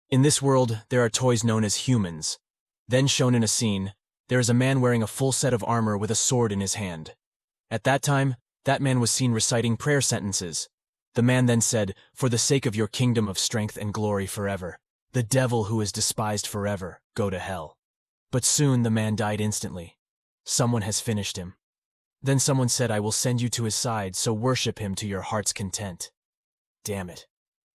In this world, there are toys known as humans. Then shown in a scene, there is a man wearing a full set of armor with a sword in his hand. At that time, that man was seen reciting prayer sentences. The man then said, "For the sake of your kingdom of strength and glory forever, the devil who is despised forever, go to hell." But soon the man died instantly. Someone has finished him. Then someone said, "I will send you to his side, so worship him to your heart's content." Damn it.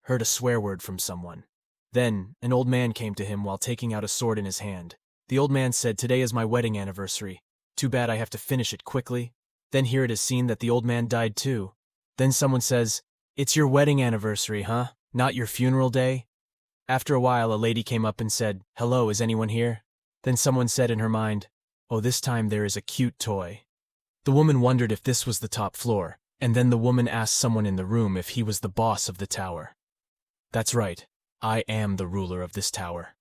Heard a swear word from someone. Then, an old man came to him while taking out a sword in his hand. The old man said, "Today is my wedding anniversary. Too bad I have to finish it quickly." Then here it is seen that the old man died too. Then someone says, "It's your wedding anniversary, huh? Not your funeral day?" After a while, a lady came up and said, "Hello, is anyone here?" Then someone said in her mind, "Oh, this time there is a cute toy." The woman wondered if this was the top floor, and then the woman asked someone in the room if he was the boss of the tower. "That's right, I am the ruler of this tower."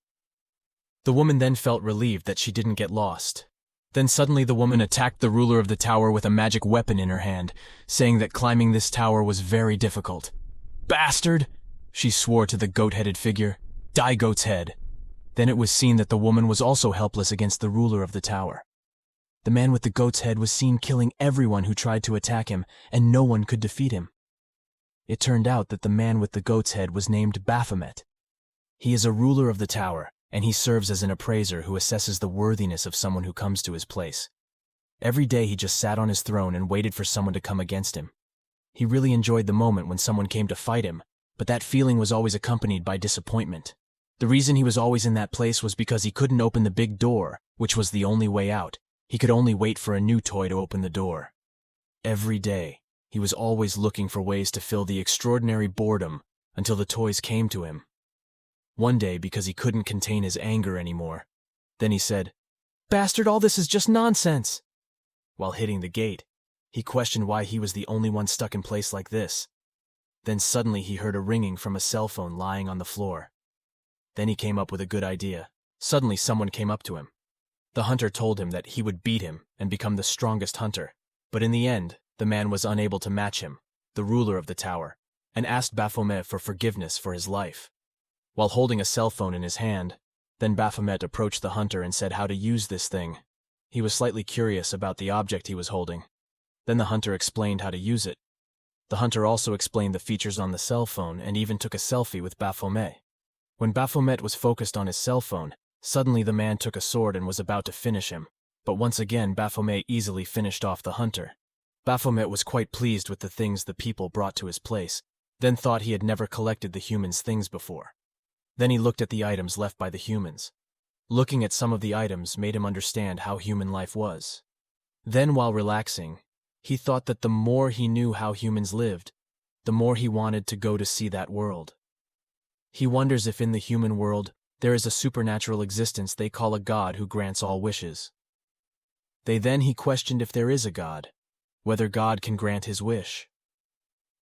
The woman then felt relieved that she didn't get lost. Then suddenly the woman attacked the ruler of the tower with a magic weapon in her hand, saying that climbing this tower was very difficult. "Bastard!" she swore to the goat-headed figure. "Die, goat's head." Then it was seen that the woman was also helpless against the ruler of the tower. The man with the goat's head was seen killing everyone who tried to attack him, and no one could defeat him. It turned out that the man with the goat's head was named Baphomet. He is a ruler of the tower, and he serves as an appraiser who assesses the worthiness of someone who comes to his place. Every day he just sat on his throne and waited for someone to come against him. He really enjoyed the moment when someone came to fight him, but that feeling was always accompanied by disappointment. The reason he was always in that place was because he couldn't open the big door, which was the only way out. He could only wait for a new toy to open the door. Every day, he was always looking for ways to fill the extraordinary boredom until the toys came to him. One day, because he couldn't contain his anger anymore, then he said, "Bastard, all this is just nonsense." While hitting the gate, he questioned why he was the only one stuck in place like this. Then suddenly he heard a ringing from a cell phone lying on the floor. Then he came up with a good idea. Suddenly someone came up to him. The hunter told him that he would beat him and become the strongest hunter. But in the end, the man was unable to match him, the ruler of the tower, and asked Baphomet for forgiveness for his life. While holding a cell phone in his hand, then Baphomet approached the hunter and said how to use this thing. He was slightly curious about the object he was holding. Then the hunter explained how to use it. The hunter also explained the features on the cell phone and even took a selfie with Baphomet. When Baphomet was focused on his cell phone, suddenly the man took a sword and was about to finish him. But once again, Baphomet easily finished off the hunter. Baphomet was quite pleased with the things the people brought to his place, then thought he had never collected the humans' things before. Then he looked at the items left by the humans. Looking at some of the items made him understand how human life was. Then, while relaxing, he thought that the more he knew how humans lived, the more he wanted to go to see that world. He wonders if in the human world there is a supernatural existence they call a god who grants all wishes. He questioned if there is a god, whether God can grant his wish.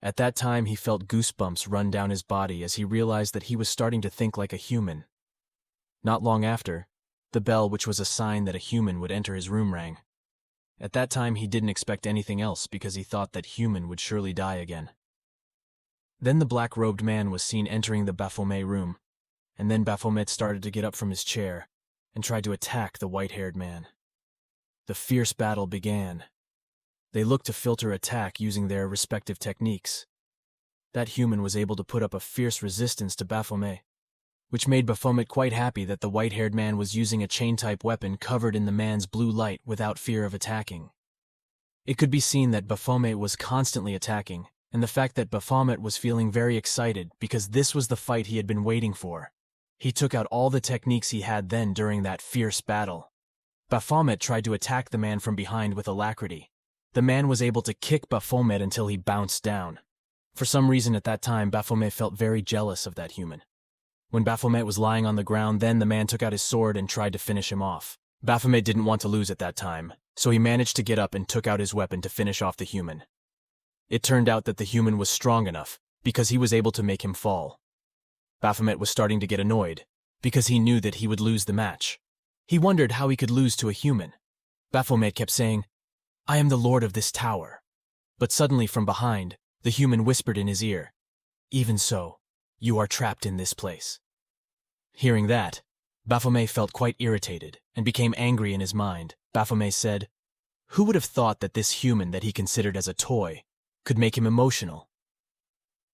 At that time he felt goosebumps run down his body as he realized that he was starting to think like a human. Not long after, the bell, which was a sign that a human would enter his room, rang. At that time he didn't expect anything else because he thought that human would surely die again. Then the black-robed man was seen entering the Baphomet room, and then Baphomet started to get up from his chair and tried to attack the white-haired man. The fierce battle began. They looked to filter attack using their respective techniques. That human was able to put up a fierce resistance to Baphomet, which made Baphomet quite happy that the white-haired man was using a chain-type weapon covered in the man's blue light without fear of attacking. It could be seen that Baphomet was constantly attacking, and the fact that Baphomet was feeling very excited because this was the fight he had been waiting for. He took out all the techniques he had then during that fierce battle. Baphomet tried to attack the man from behind with alacrity. The man was able to kick Baphomet until he bounced down. For some reason at that time, Baphomet felt very jealous of that human. When Baphomet was lying on the ground, then the man took out his sword and tried to finish him off. Baphomet didn't want to lose at that time, so he managed to get up and took out his weapon to finish off the human. It turned out that the human was strong enough because he was able to make him fall. Baphomet was starting to get annoyed because he knew that he would lose the match. He wondered how he could lose to a human. Baphomet kept saying, "I am the lord of this tower." But suddenly from behind, the human whispered in his ear, "Even so, you are trapped in this place." Hearing that, Baphomet felt quite irritated and became angry in his mind. Baphomet said, "Who would have thought that this human that he considered as a toy could make him emotional?"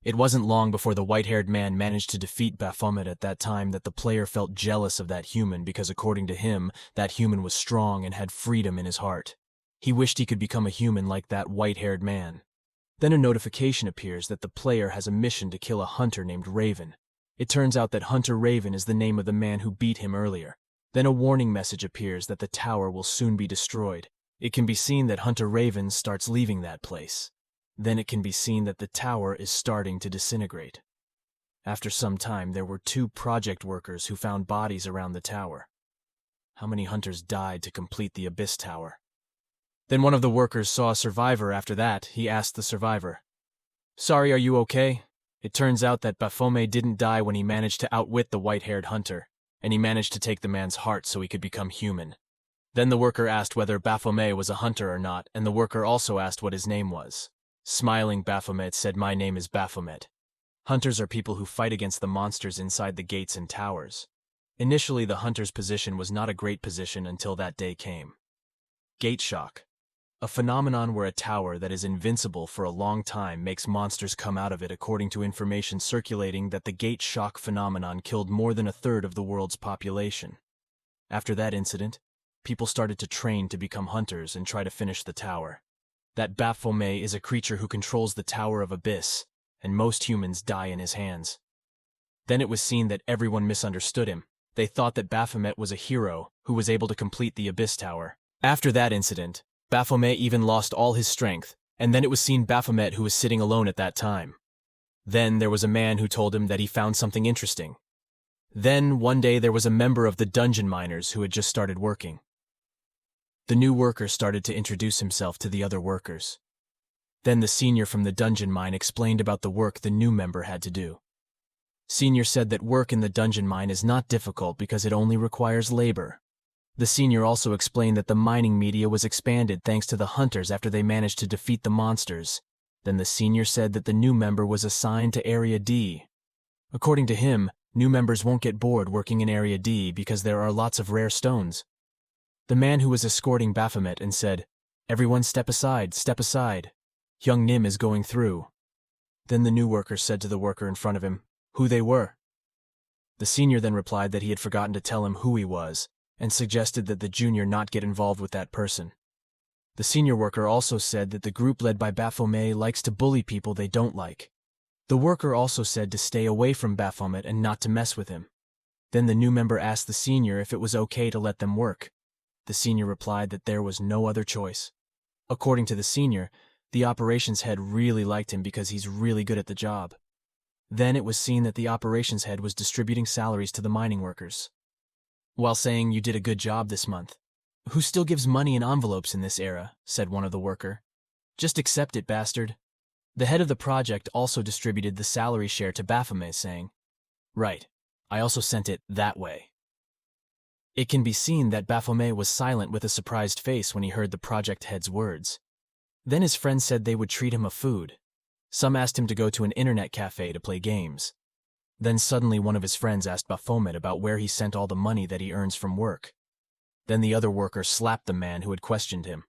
It wasn't long before the white-haired man managed to defeat Baphomet at that time that the player felt jealous of that human because according to him, that human was strong and had freedom in his heart. He wished he could become a human like that white-haired man. Then a notification appears that the player has a mission to kill a hunter named Raven. It turns out that Hunter Raven is the name of the man who beat him earlier. Then a warning message appears that the tower will soon be destroyed. It can be seen that Hunter Raven starts leaving that place. Then it can be seen that the tower is starting to disintegrate. After some time, there were 2 project workers who found bodies around the tower. How many hunters died to complete the Abyss Tower? Then one of the workers saw a survivor. After that, he asked the survivor, "Sorry, are you okay?" It turns out that Baphomet didn't die when he managed to outwit the white-haired hunter, and he managed to take the man's heart so he could become human. Then the worker asked whether Baphomet was a hunter or not, and the worker also asked what his name was. Smiling, Baphomet said, "My name is Baphomet." Hunters are people who fight against the monsters inside the gates and towers. Initially, the hunter's position was not a great position until that day came. Gate shock. A phenomenon where a tower that is invincible for a long time makes monsters come out of it, according to information circulating that the gate shock phenomenon killed more than 1/3 of the world's population. After that incident, people started to train to become hunters and try to finish the tower. That Baphomet is a creature who controls the Tower of Abyss, and most humans die in his hands. Then it was seen that everyone misunderstood him. They thought that Baphomet was a hero who was able to complete the Abyss Tower. After that incident, Baphomet even lost all his strength, and then it was seen Baphomet who was sitting alone at that time. Then there was a man who told him that he found something interesting. Then, one day, there was a member of the dungeon miners who had just started working. The new worker started to introduce himself to the other workers. Then the senior from the dungeon mine explained about the work the new member had to do. Senior said that work in the dungeon mine is not difficult because it only requires labor. The senior also explained that the mining media was expanded thanks to the hunters after they managed to defeat the monsters. Then the senior said that the new member was assigned to Area D. According to him, new members won't get bored working in Area D because there are lots of rare stones. The man who was escorting Baphomet and said, "Everyone step aside, step aside. Young Nim is going through." Then the new worker said to the worker in front of him who they were. The senior then replied that he had forgotten to tell him who he was, and suggested that the junior not get involved with that person. The senior worker also said that the group led by Baphomet likes to bully people they don't like. The worker also said to stay away from Baphomet and not to mess with him. Then the new member asked the senior if it was okay to let them work. The senior replied that there was no other choice. According to the senior, the operations head really liked him because he's really good at the job. Then it was seen that the operations head was distributing salaries to the mining workers, while saying, "You did a good job this month." "Who still gives money in envelopes in this era?" said one of the worker. "Just accept it, bastard." The head of the project also distributed the salary share to Baphomet, saying, "Right, I also sent it that way." It can be seen that Baphomet was silent with a surprised face when he heard the project head's words. Then his friends said they would treat him a food. Some asked him to go to an internet cafe to play games. Then suddenly one of his friends asked Baphomet about where he sent all the money that he earns from work. Then the other worker slapped the man who had questioned him.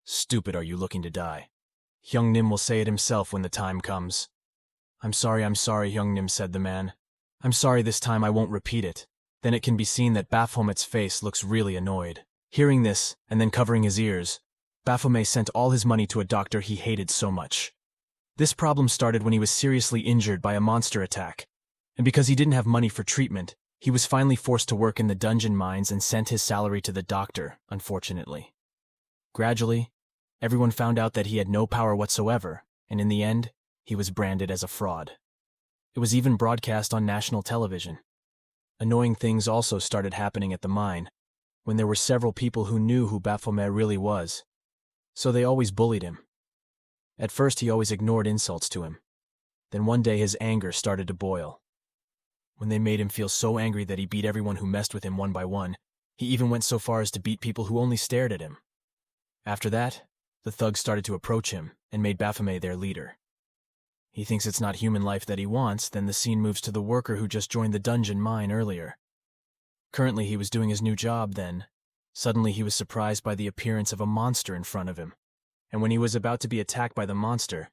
"Stupid, are you looking to die? Young Nim will say it himself when the time comes." I'm sorry, Young Nim," said the man. "I'm sorry, this time I won't repeat it." Then it can be seen that Baphomet's face looks really annoyed. Hearing this, and then covering his ears, Baphomet sent all his money to a doctor he hated so much. This problem started when he was seriously injured by a monster attack, and because he didn't have money for treatment, he was finally forced to work in the dungeon mines and sent his salary to the doctor, unfortunately. Gradually, everyone found out that he had no power whatsoever, and in the end, he was branded as a fraud. It was even broadcast on national television. Annoying things also started happening at the mine, when there were several people who knew who Baphomet really was, so they always bullied him. At first, he always ignored insults to him. Then one day his anger started to boil. When they made him feel so angry that he beat everyone who messed with him one by one, he even went so far as to beat people who only stared at him. After that, the thugs started to approach him and made Baphomet their leader. He thinks it's not human life that he wants. Then the scene moves to the worker who just joined the dungeon mine earlier. Currently, he was doing his new job then. Suddenly, he was surprised by the appearance of a monster in front of him. And when he was about to be attacked by the monster,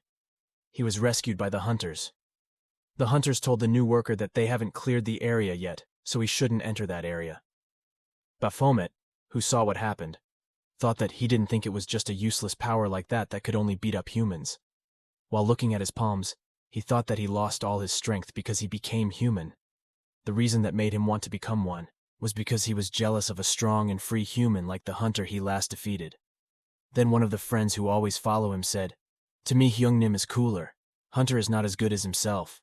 he was rescued by the hunters. The hunters told the new worker that they haven't cleared the area yet, so he shouldn't enter that area. Baphomet, who saw what happened, thought that he didn't think it was just a useless power like that could only beat up humans. While looking at his palms, he thought that he lost all his strength because he became human. The reason that made him want to become one was because he was jealous of a strong and free human like the hunter he last defeated. Then one of the friends who always follow him said, "To me, Hyungnim is cooler. Hunter is not as good as himself."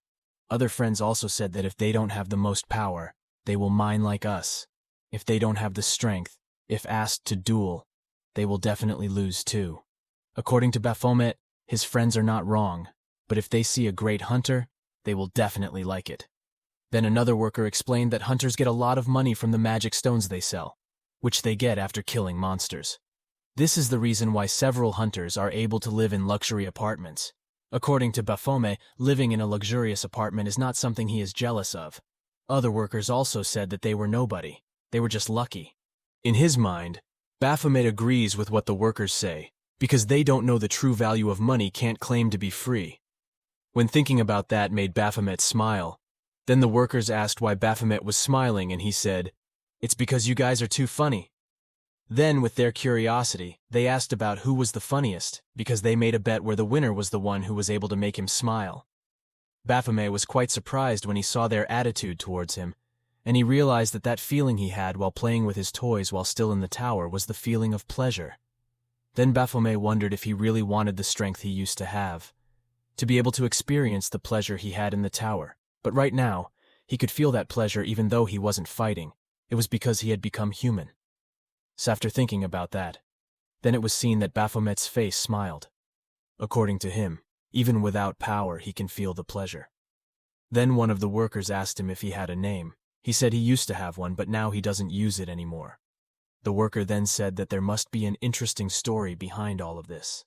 Other friends also said that if they don't have the most power, they will mine like us. If they don't have the strength, if asked to duel, they will definitely lose too. According to Baphomet, his friends are not wrong, but if they see a great hunter, they will definitely like it. Then another worker explained that hunters get a lot of money from the magic stones they sell, which they get after killing monsters. This is the reason why several hunters are able to live in luxury apartments. According to Baphomet, living in a luxurious apartment is not something he is jealous of. Other workers also said that they were nobody. They were just lucky. In his mind, Baphomet agrees with what the workers say, because they don't know the true value of money can't claim to be free. When thinking about that made Baphomet smile. Then the workers asked why Baphomet was smiling and he said, "It's because you guys are too funny." Then, with their curiosity, they asked about who was the funniest, because they made a bet where the winner was the one who was able to make him smile. Baphomet was quite surprised when he saw their attitude towards him, and he realized that that feeling he had while playing with his toys while still in the tower was the feeling of pleasure. Then Baphomet wondered if he really wanted the strength he used to have, to be able to experience the pleasure he had in the tower. But right now, he could feel that pleasure even though he wasn't fighting. It was because he had become human. So after thinking about that, then it was seen that Baphomet's face smiled. According to him, even without power, he can feel the pleasure. Then one of the workers asked him if he had a name. He said he used to have one, but now he doesn't use it anymore. The worker then said that there must be an interesting story behind all of this.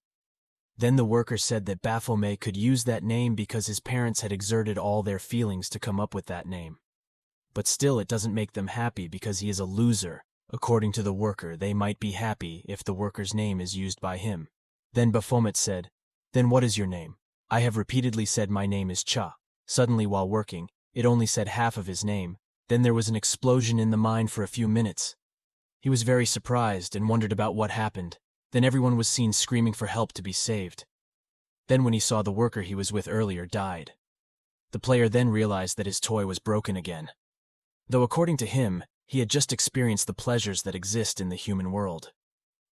Then the worker said that Baphomet could use that name because his parents had exerted all their feelings to come up with that name. But still it doesn't make them happy because he is a loser. According to the worker, they might be happy if the worker's name is used by him. Then Baphomet said, "Then what is your name?" "I have repeatedly said my name is Cha." Suddenly while working, it only said half of his name. Then there was an explosion in the mine for a few minutes. He was very surprised and wondered about what happened. Then everyone was seen screaming for help to be saved. Then when he saw the worker he was with earlier died. The player then realized that his toy was broken again. Though according to him, he had just experienced the pleasures that exist in the human world.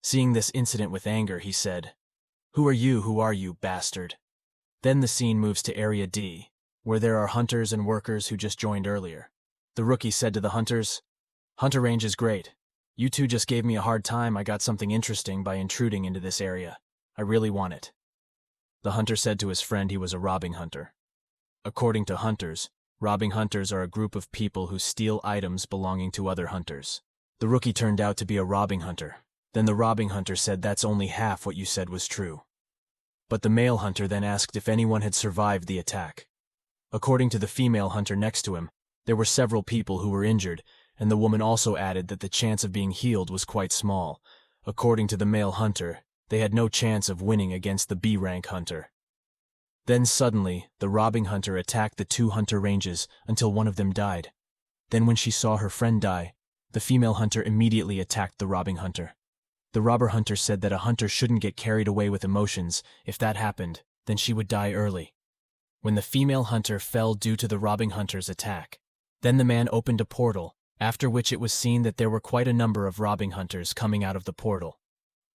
Seeing this incident with anger, he said, "Who are you, bastard?" Then the scene moves to Area D, where there are hunters and workers who just joined earlier. The rookie said to the hunters, "Hunter range is great. You two just gave me a hard time. I got something interesting by intruding into this area. I really want it." The hunter said to his friend he was a robbing hunter. According to hunters, robbing hunters are a group of people who steal items belonging to other hunters. The rookie turned out to be a robbing hunter. Then the robbing hunter said that's only half what you said was true. But the male hunter then asked if anyone had survived the attack. According to the female hunter next to him, there were several people who were injured, and the woman also added that the chance of being healed was quite small. According to the male hunter, they had no chance of winning against the B-rank hunter. Then suddenly, the robbing hunter attacked the two hunter ranges until one of them died. Then when she saw her friend die, the female hunter immediately attacked the robbing hunter. The robber hunter said that a hunter shouldn't get carried away with emotions. If that happened, then she would die early. When the female hunter fell due to the robbing hunter's attack, then the man opened a portal, after which it was seen that there were quite a number of robbing hunters coming out of the portal.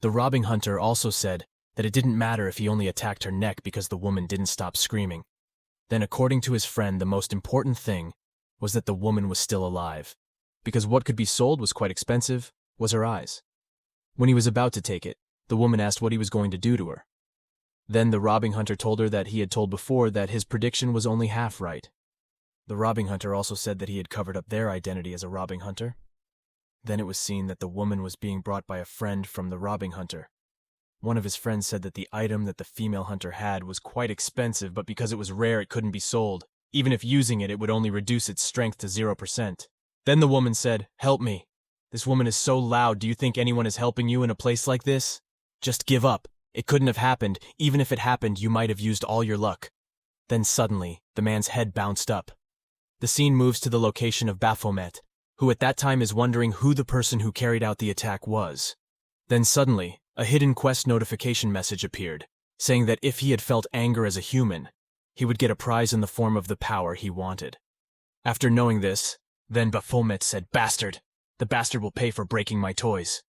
The robbing hunter also said that it didn't matter if he only attacked her neck because the woman didn't stop screaming. Then according to his friend, the most important thing was that the woman was still alive, because what could be sold was quite expensive, was her eyes. When he was about to take it, the woman asked what he was going to do to her. Then the robbing hunter told her that he had told before that his prediction was only half right. The robbing hunter also said that he had covered up their identity as a robbing hunter. Then it was seen that the woman was being brought by a friend from the robbing hunter. One of his friends said that the item that the female hunter had was quite expensive, but because it was rare it couldn't be sold. Even if using it, it would only reduce its strength to 0%. Then the woman said, "Help me. This woman is so loud, do you think anyone is helping you in a place like this? Just give up. It couldn't have happened. Even if it happened, you might have used all your luck." Then suddenly, the man's head bounced up. The scene moves to the location of Baphomet, who at that time is wondering who the person who carried out the attack was. Then suddenly, a hidden quest notification message appeared, saying that if he had felt anger as a human, he would get a prize in the form of the power he wanted. After knowing this, then Baphomet said, "Bastard! The bastard will pay for breaking my toys."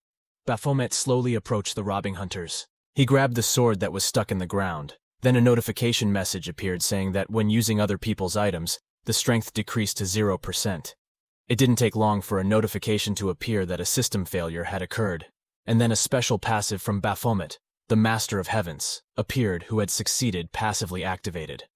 Baphomet slowly approached the robbing hunters. He grabbed the sword that was stuck in the ground. Then a notification message appeared saying that when using other people's items, the strength decreased to 0%. It didn't take long for a notification to appear that a system failure had occurred. And then a special passive from Baphomet, the Master of Heavens, appeared who had succeeded passively activated.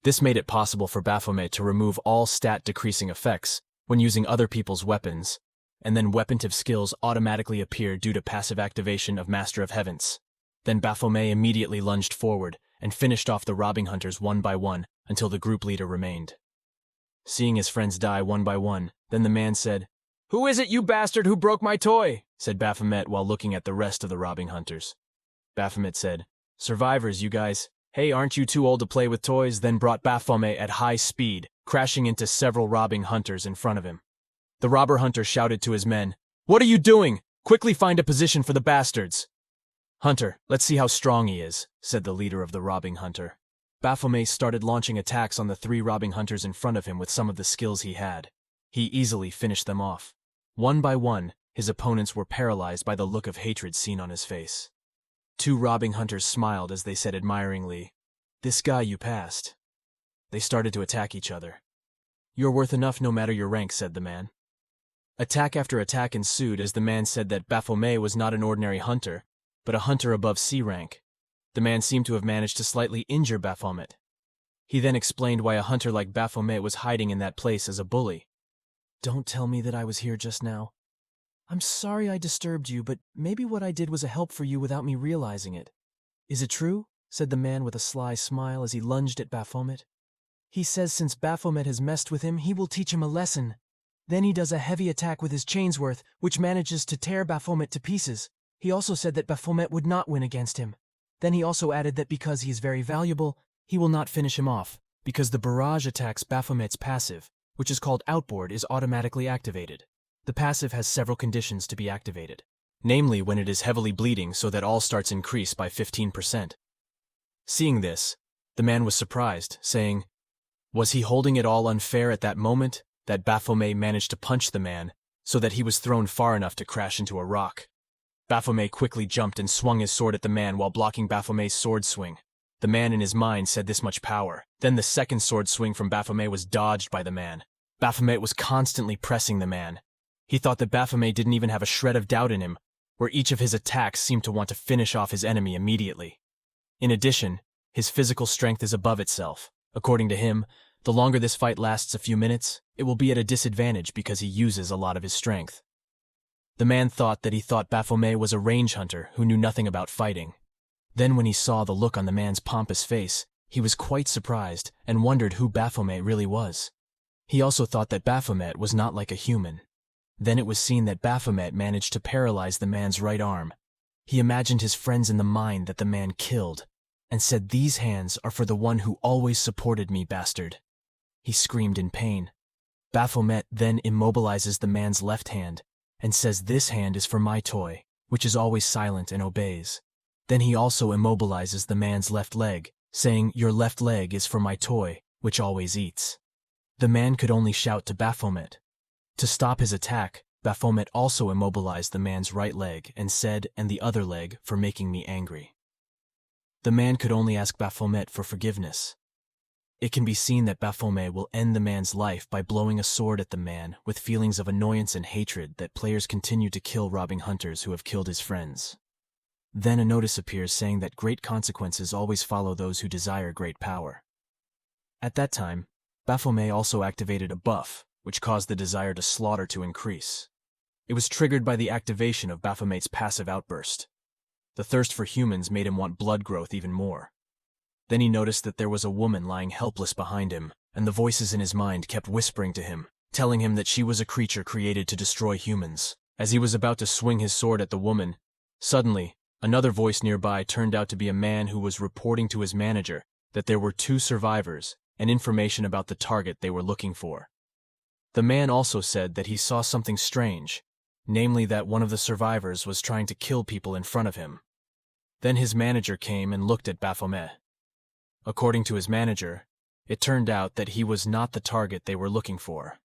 This made it possible for Baphomet to remove all stat-decreasing effects when using other people's weapons, and then weapontive skills automatically appeared due to passive activation of Master of Heavens. Then Baphomet immediately lunged forward and finished off the robbing hunters one by one until the group leader remained. Seeing his friends die one by one, then the man said, "Who is it, you bastard, who broke my toy?" said Baphomet while looking at the rest of the robbing hunters. Baphomet said, "Survivors, you guys. Hey, aren't you too old to play with toys?" Then brought Baphomet at high speed, crashing into several robbing hunters in front of him. The robber hunter shouted to his men, "What are you doing? Quickly find a position for the bastards." "Hunter, let's see how strong he is," said the leader of the robbing hunter. Baphomet started launching attacks on the 3 robbing hunters in front of him with some of the skills he had. He easily finished them off. One by one, his opponents were paralyzed by the look of hatred seen on his face. 2 robbing hunters smiled as they said admiringly, "This guy you passed." They started to attack each other. "You're worth enough no matter your rank," said the man. Attack after attack ensued as the man said that Baphomet was not an ordinary hunter, but a hunter above C rank. The man seemed to have managed to slightly injure Baphomet. He then explained why a hunter like Baphomet was hiding in that place as a bully. "Don't tell me that I was here just now. I'm sorry I disturbed you, but maybe what I did was a help for you without me realizing it." "Is it true?" said the man with a sly smile as he lunged at Baphomet. "He says since Baphomet has messed with him, he will teach him a lesson." Then he does a heavy attack with his Chainsworth, which manages to tear Baphomet to pieces. He also said that Baphomet would not win against him. Then he also added that because he is very valuable, he will not finish him off, because the barrage attacks Baphomet's passive, which is called Outboard, is automatically activated. The passive has several conditions to be activated, namely when it is heavily bleeding so that all starts increase by 15%. Seeing this, the man was surprised, saying, was he holding it all unfair at that moment that Baphomet managed to punch the man so that he was thrown far enough to crash into a rock? Baphomet quickly jumped and swung his sword at the man while blocking Baphomet's sword swing. The man in his mind said this much power. Then the second sword swing from Baphomet was dodged by the man. Baphomet was constantly pressing the man. He thought that Baphomet didn't even have a shred of doubt in him, where each of his attacks seemed to want to finish off his enemy immediately. In addition, his physical strength is above itself. According to him, the longer this fight lasts a few minutes, it will be at a disadvantage because he uses a lot of his strength. The man thought that he thought Baphomet was a range hunter who knew nothing about fighting. Then when he saw the look on the man's pompous face, he was quite surprised and wondered who Baphomet really was. He also thought that Baphomet was not like a human. Then it was seen that Baphomet managed to paralyze the man's right arm. He imagined his friends in the mine that the man killed, and said, "These hands are for the one who always supported me, bastard." He screamed in pain. Baphomet then immobilizes the man's left hand, and says, "This hand is for my toy, which is always silent and obeys." Then he also immobilizes the man's left leg, saying, "Your left leg is for my toy, which always eats." The man could only shout to Baphomet. To stop his attack, Baphomet also immobilized the man's right leg and said, "And the other leg for making me angry." The man could only ask Baphomet for forgiveness. It can be seen that Baphomet will end the man's life by blowing a sword at the man with feelings of annoyance and hatred that players continue to kill robbing hunters who have killed his friends. Then a notice appears saying that great consequences always follow those who desire great power. At that time, Baphomet also activated a buff, which caused the desire to slaughter to increase. It was triggered by the activation of Baphomet's passive outburst. The thirst for humans made him want blood growth even more. Then he noticed that there was a woman lying helpless behind him, and the voices in his mind kept whispering to him, telling him that she was a creature created to destroy humans. As he was about to swing his sword at the woman, suddenly, another voice nearby turned out to be a man who was reporting to his manager that there were 2 survivors and information about the target they were looking for. The man also said that he saw something strange, namely that one of the survivors was trying to kill people in front of him. Then his manager came and looked at Baphomet. According to his manager, it turned out that he was not the target they were looking for.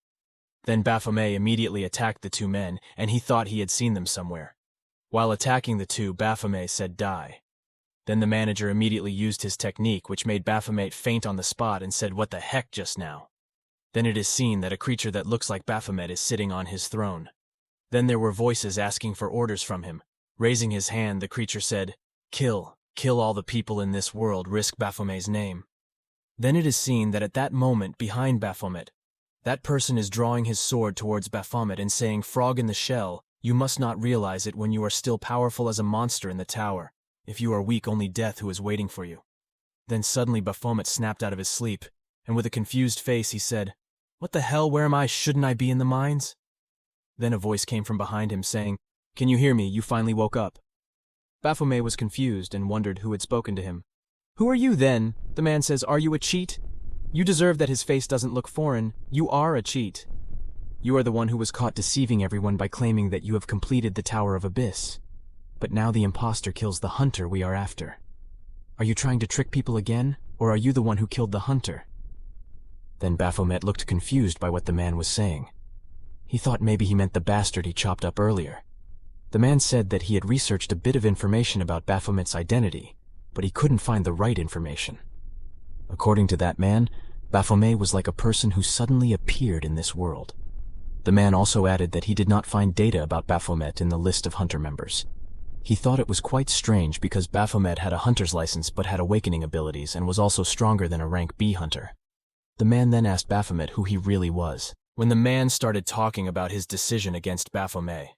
Then Baphomet immediately attacked the 2 men, and he thought he had seen them somewhere. While attacking the 2, Baphomet said die. Then the manager immediately used his technique, which made Baphomet faint on the spot and said, "What the heck just now?" Then it is seen that a creature that looks like Baphomet is sitting on his throne. Then there were voices asking for orders from him. Raising his hand, the creature said, "Kill all the people in this world, risk Baphomet's name." Then it is seen that at that moment, behind Baphomet, that person is drawing his sword towards Baphomet and saying, "Frog in the shell, you must not realize it when you are still powerful as a monster in the tower. If you are weak, only death who is waiting for you." Then suddenly Baphomet snapped out of his sleep, and with a confused face he said, "What the hell, where am I? Shouldn't I be in the mines?" Then a voice came from behind him saying, "Can you hear me? You finally woke up." Baphomet was confused and wondered who had spoken to him. "Who are you then?" The man says, "Are you a cheat?" You deserve that his face doesn't look foreign. You are a cheat. You are the one who was caught deceiving everyone by claiming that you have completed the Tower of Abyss. But now the imposter kills the hunter we are after. Are you trying to trick people again, or are you the one who killed the hunter? Then Baphomet looked confused by what the man was saying. He thought maybe he meant the bastard he chopped up earlier. The man said that he had researched a bit of information about Baphomet's identity, but he couldn't find the right information. According to that man, Baphomet was like a person who suddenly appeared in this world. The man also added that he did not find data about Baphomet in the list of hunter members. He thought it was quite strange because Baphomet had a hunter's license but had awakening abilities and was also stronger than a rank B hunter. The man then asked Baphomet who he really was. When the man started talking about his decision against Baphomet,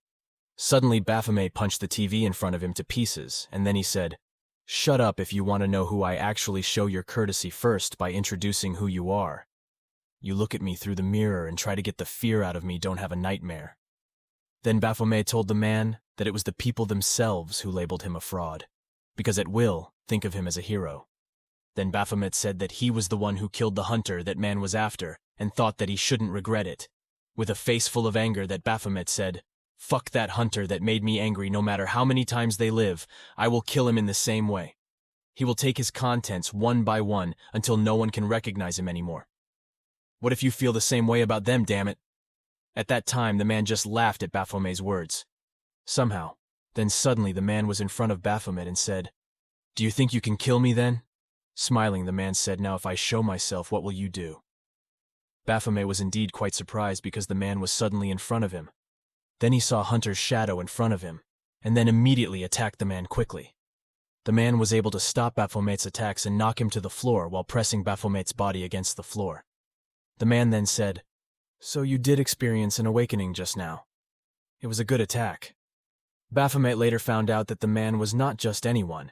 suddenly Baphomet punched the TV in front of him to pieces, and then he said, "Shut up if you want to know who I actually show your courtesy first by introducing who you are. You look at me through the mirror and try to get the fear out of me, don't have a nightmare." Then Baphomet told the man that it was the people themselves who labeled him a fraud, because at will, think of him as a hero. Then Baphomet said that he was the one who killed the hunter that man was after, and thought that he shouldn't regret it. With a face full of anger that Baphomet said, "Fuck that hunter that made me angry, no matter how many times they live, I will kill him in the same way. He will take his contents one by one until no one can recognize him anymore. What if you feel the same way about them, damn it?" At that time, the man just laughed at Baphomet's words. Somehow, then suddenly the man was in front of Baphomet and said, "Do you think you can kill me then?" Smiling, the man said, "Now if I show myself, what will you do?" Baphomet was indeed quite surprised because the man was suddenly in front of him. Then he saw Hunter's shadow in front of him, and then immediately attacked the man quickly. The man was able to stop Baphomet's attacks and knock him to the floor while pressing Baphomet's body against the floor. The man then said, "So you did experience an awakening just now. It was a good attack." Baphomet later found out that the man was not just anyone.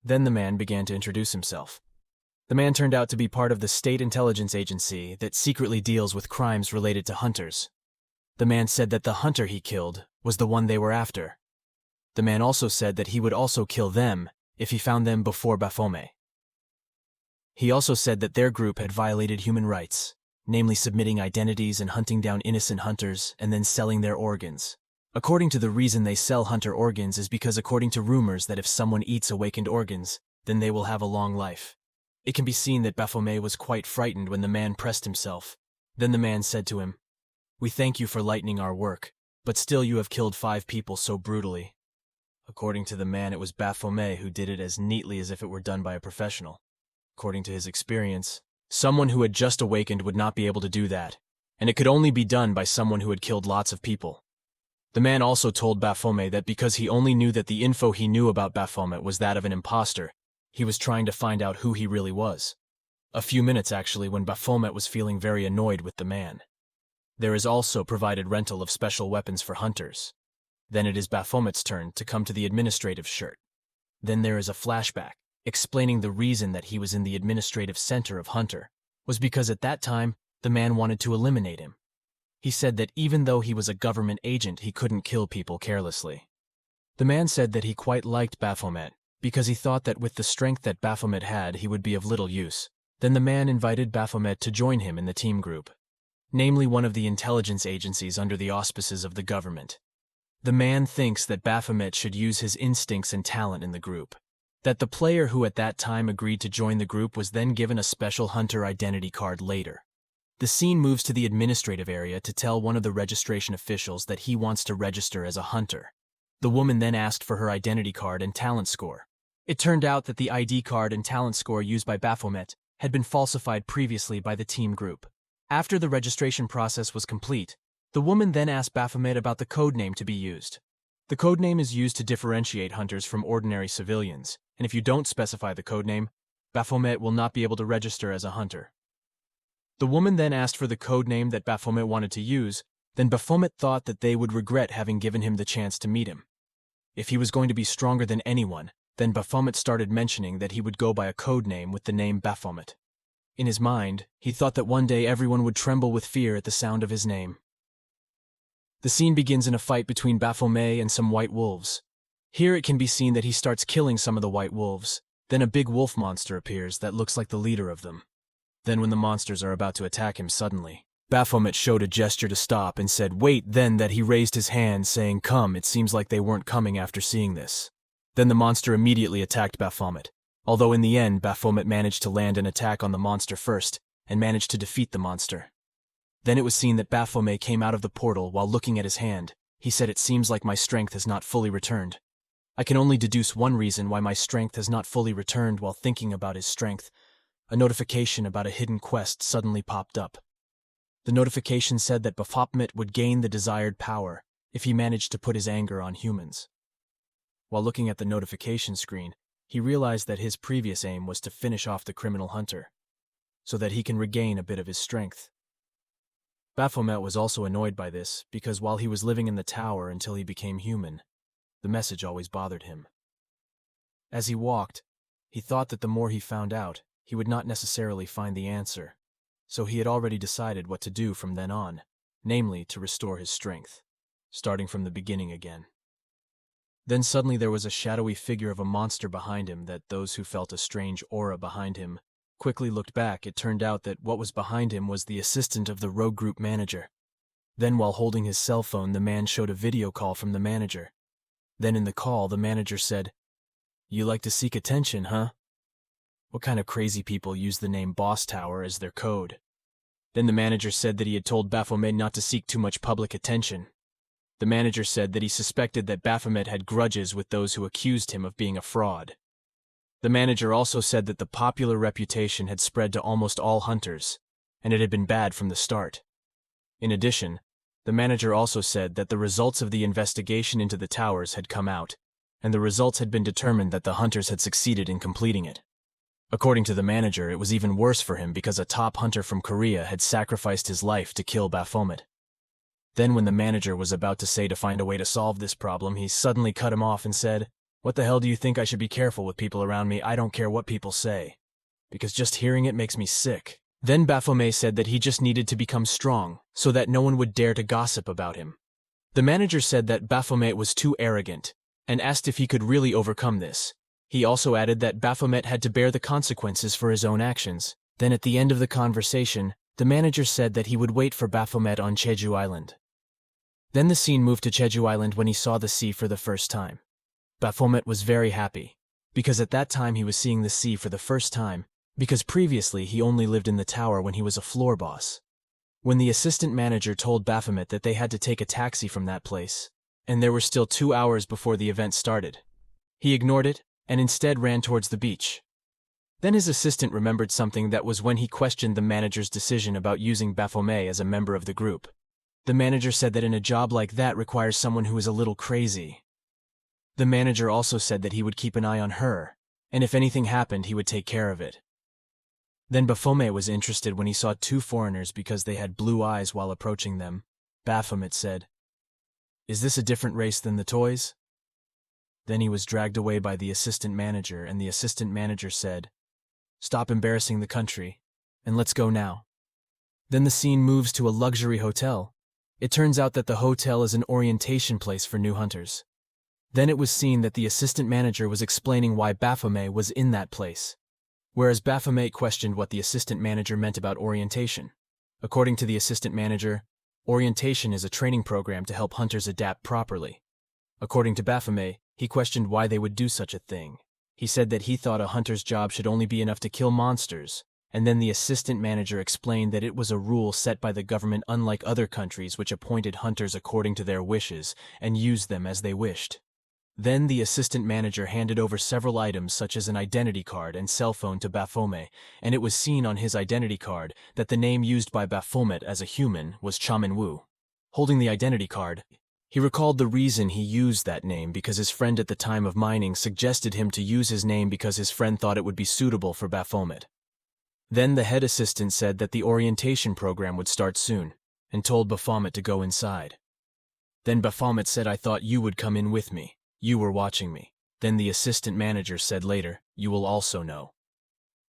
Then the man began to introduce himself. The man turned out to be part of the state intelligence agency that secretly deals with crimes related to hunters. The man said that the hunter he killed was the one they were after. The man also said that he would also kill them if he found them before Baphomet. He also said that their group had violated human rights, namely submitting identities and hunting down innocent hunters and then selling their organs. According to the reason they sell hunter organs is because according to rumors that if someone eats awakened organs, then they will have a long life. It can be seen that Baphomet was quite frightened when the man pressed himself. Then the man said to him, "We thank you for lightening our work, but still you have killed 5 people so brutally." According to the man, it was Baphomet who did it as neatly as if it were done by a professional. According to his experience, someone who had just awakened would not be able to do that, and it could only be done by someone who had killed lots of people. The man also told Baphomet that because he only knew that the info he knew about Baphomet was that of an imposter, he was trying to find out who he really was. A few minutes actually, when Baphomet was feeling very annoyed with the man. There is also provided rental of special weapons for hunters. Then it is Baphomet's turn to come to the administrative shirt. Then there is a flashback, explaining the reason that he was in the administrative center of Hunter was because at that time, the man wanted to eliminate him. He said that even though he was a government agent, he couldn't kill people carelessly. The man said that he quite liked Baphomet because he thought that with the strength that Baphomet had, he would be of little use. Then the man invited Baphomet to join him in the team group, namely one of the intelligence agencies under the auspices of the government. The man thinks that Baphomet should use his instincts and talent in the group. That the player who at that time agreed to join the group was then given a special Hunter identity card later. The scene moves to the administrative area to tell one of the registration officials that he wants to register as a Hunter. The woman then asked for her identity card and talent score. It turned out that the ID card and talent score used by Baphomet had been falsified previously by the team group. After the registration process was complete, the woman then asked Baphomet about the codename to be used. The codename is used to differentiate hunters from ordinary civilians, and if you don't specify the codename, Baphomet will not be able to register as a hunter. The woman then asked for the codename that Baphomet wanted to use, then Baphomet thought that they would regret having given him the chance to meet him. If he was going to be stronger than anyone, then Baphomet started mentioning that he would go by a codename with the name Baphomet. In his mind, he thought that one day everyone would tremble with fear at the sound of his name. The scene begins in a fight between Baphomet and some white wolves. Here it can be seen that he starts killing some of the white wolves. Then a big wolf monster appears that looks like the leader of them. Then when the monsters are about to attack him suddenly, Baphomet showed a gesture to stop and said, "Wait," then that he raised his hand saying, "Come." It seems like they weren't coming after seeing this. Then the monster immediately attacked Baphomet. Although in the end, Baphomet managed to land an attack on the monster first and managed to defeat the monster. Then it was seen that Baphomet came out of the portal while looking at his hand. He said, "It seems like my strength has not fully returned. I can only deduce one reason why my strength has not fully returned." While thinking about his strength, a notification about a hidden quest suddenly popped up. The notification said that Baphomet would gain the desired power if he managed to put his anger on humans. While looking at the notification screen, he realized that his previous aim was to finish off the criminal hunter, so that he can regain a bit of his strength. Baphomet was also annoyed by this, because while he was living in the tower until he became human, the message always bothered him. As he walked, he thought that the more he found out, he would not necessarily find the answer, so he had already decided what to do from then on, namely to restore his strength, starting from the beginning again. Then suddenly there was a shadowy figure of a monster behind him that those who felt a strange aura behind him quickly looked back. It turned out that what was behind him was the assistant of the rogue group manager. Then while holding his cell phone, the man showed a video call from the manager. Then in the call, the manager said, "You like to seek attention, huh? What kind of crazy people use the name Boss Tower as their code?" Then the manager said that he had told Baphomet not to seek too much public attention. The manager said that he suspected that Baphomet had grudges with those who accused him of being a fraud. The manager also said that the popular reputation had spread to almost all hunters, and it had been bad from the start. In addition, the manager also said that the results of the investigation into the towers had come out, and the results had been determined that the hunters had succeeded in completing it. According to the manager, it was even worse for him because a top hunter from Korea had sacrificed his life to kill Baphomet. Then when the manager was about to say to find a way to solve this problem, he suddenly cut him off and said, "What the hell do you think? I should be careful with people around me. I don't care what people say, because just hearing it makes me sick." Then Baphomet said that he just needed to become strong so that no one would dare to gossip about him. The manager said that Baphomet was too arrogant and asked if he could really overcome this. He also added that Baphomet had to bear the consequences for his own actions. Then at the end of the conversation, the manager said that he would wait for Baphomet on JaeJu Island. Then the scene moved to JaeJu Island when he saw the sea for the first time. Baphomet was very happy, because at that time he was seeing the sea for the first time, because previously he only lived in the tower when he was a floor boss. When the assistant manager told Baphomet that they had to take a taxi from that place, and there were still 2 hours before the event started, he ignored it and instead ran towards the beach. Then his assistant remembered something. That was when he questioned the manager's decision about using Baphomet as a member of the group. The manager said that in a job like that requires someone who is a little crazy. The manager also said that he would keep an eye on her, and if anything happened, he would take care of it. Then Baphomet was interested when he saw 2 foreigners because they had blue eyes while approaching them. Baphomet said, "Is this a different race than the toys?" Then he was dragged away by the assistant manager, and the assistant manager said, "Stop embarrassing the country, and let's go now." Then the scene moves to a luxury hotel. It turns out that the hotel is an orientation place for new hunters. Then it was seen that the assistant manager was explaining why Baphomet was in that place, whereas Baphomet questioned what the assistant manager meant about orientation. According to the assistant manager, orientation is a training program to help hunters adapt properly. According to Baphomet, he questioned why they would do such a thing. He said that he thought a hunter's job should only be enough to kill monsters, and then the assistant manager explained that it was a rule set by the government, unlike other countries which appointed hunters according to their wishes and used them as they wished. Then the assistant manager handed over several items such as an identity card and cell phone to Baphomet, and it was seen on his identity card that the name used by Baphomet as a human was Chaminwu. Holding the identity card, he recalled the reason he used that name because his friend at the time of mining suggested him to use his name because his friend thought it would be suitable for Baphomet. Then the head assistant said that the orientation program would start soon, and told Baphomet to go inside. Then Baphomet said, "I thought you would come in with me. You were watching me." Then the assistant manager said later, "You will also know."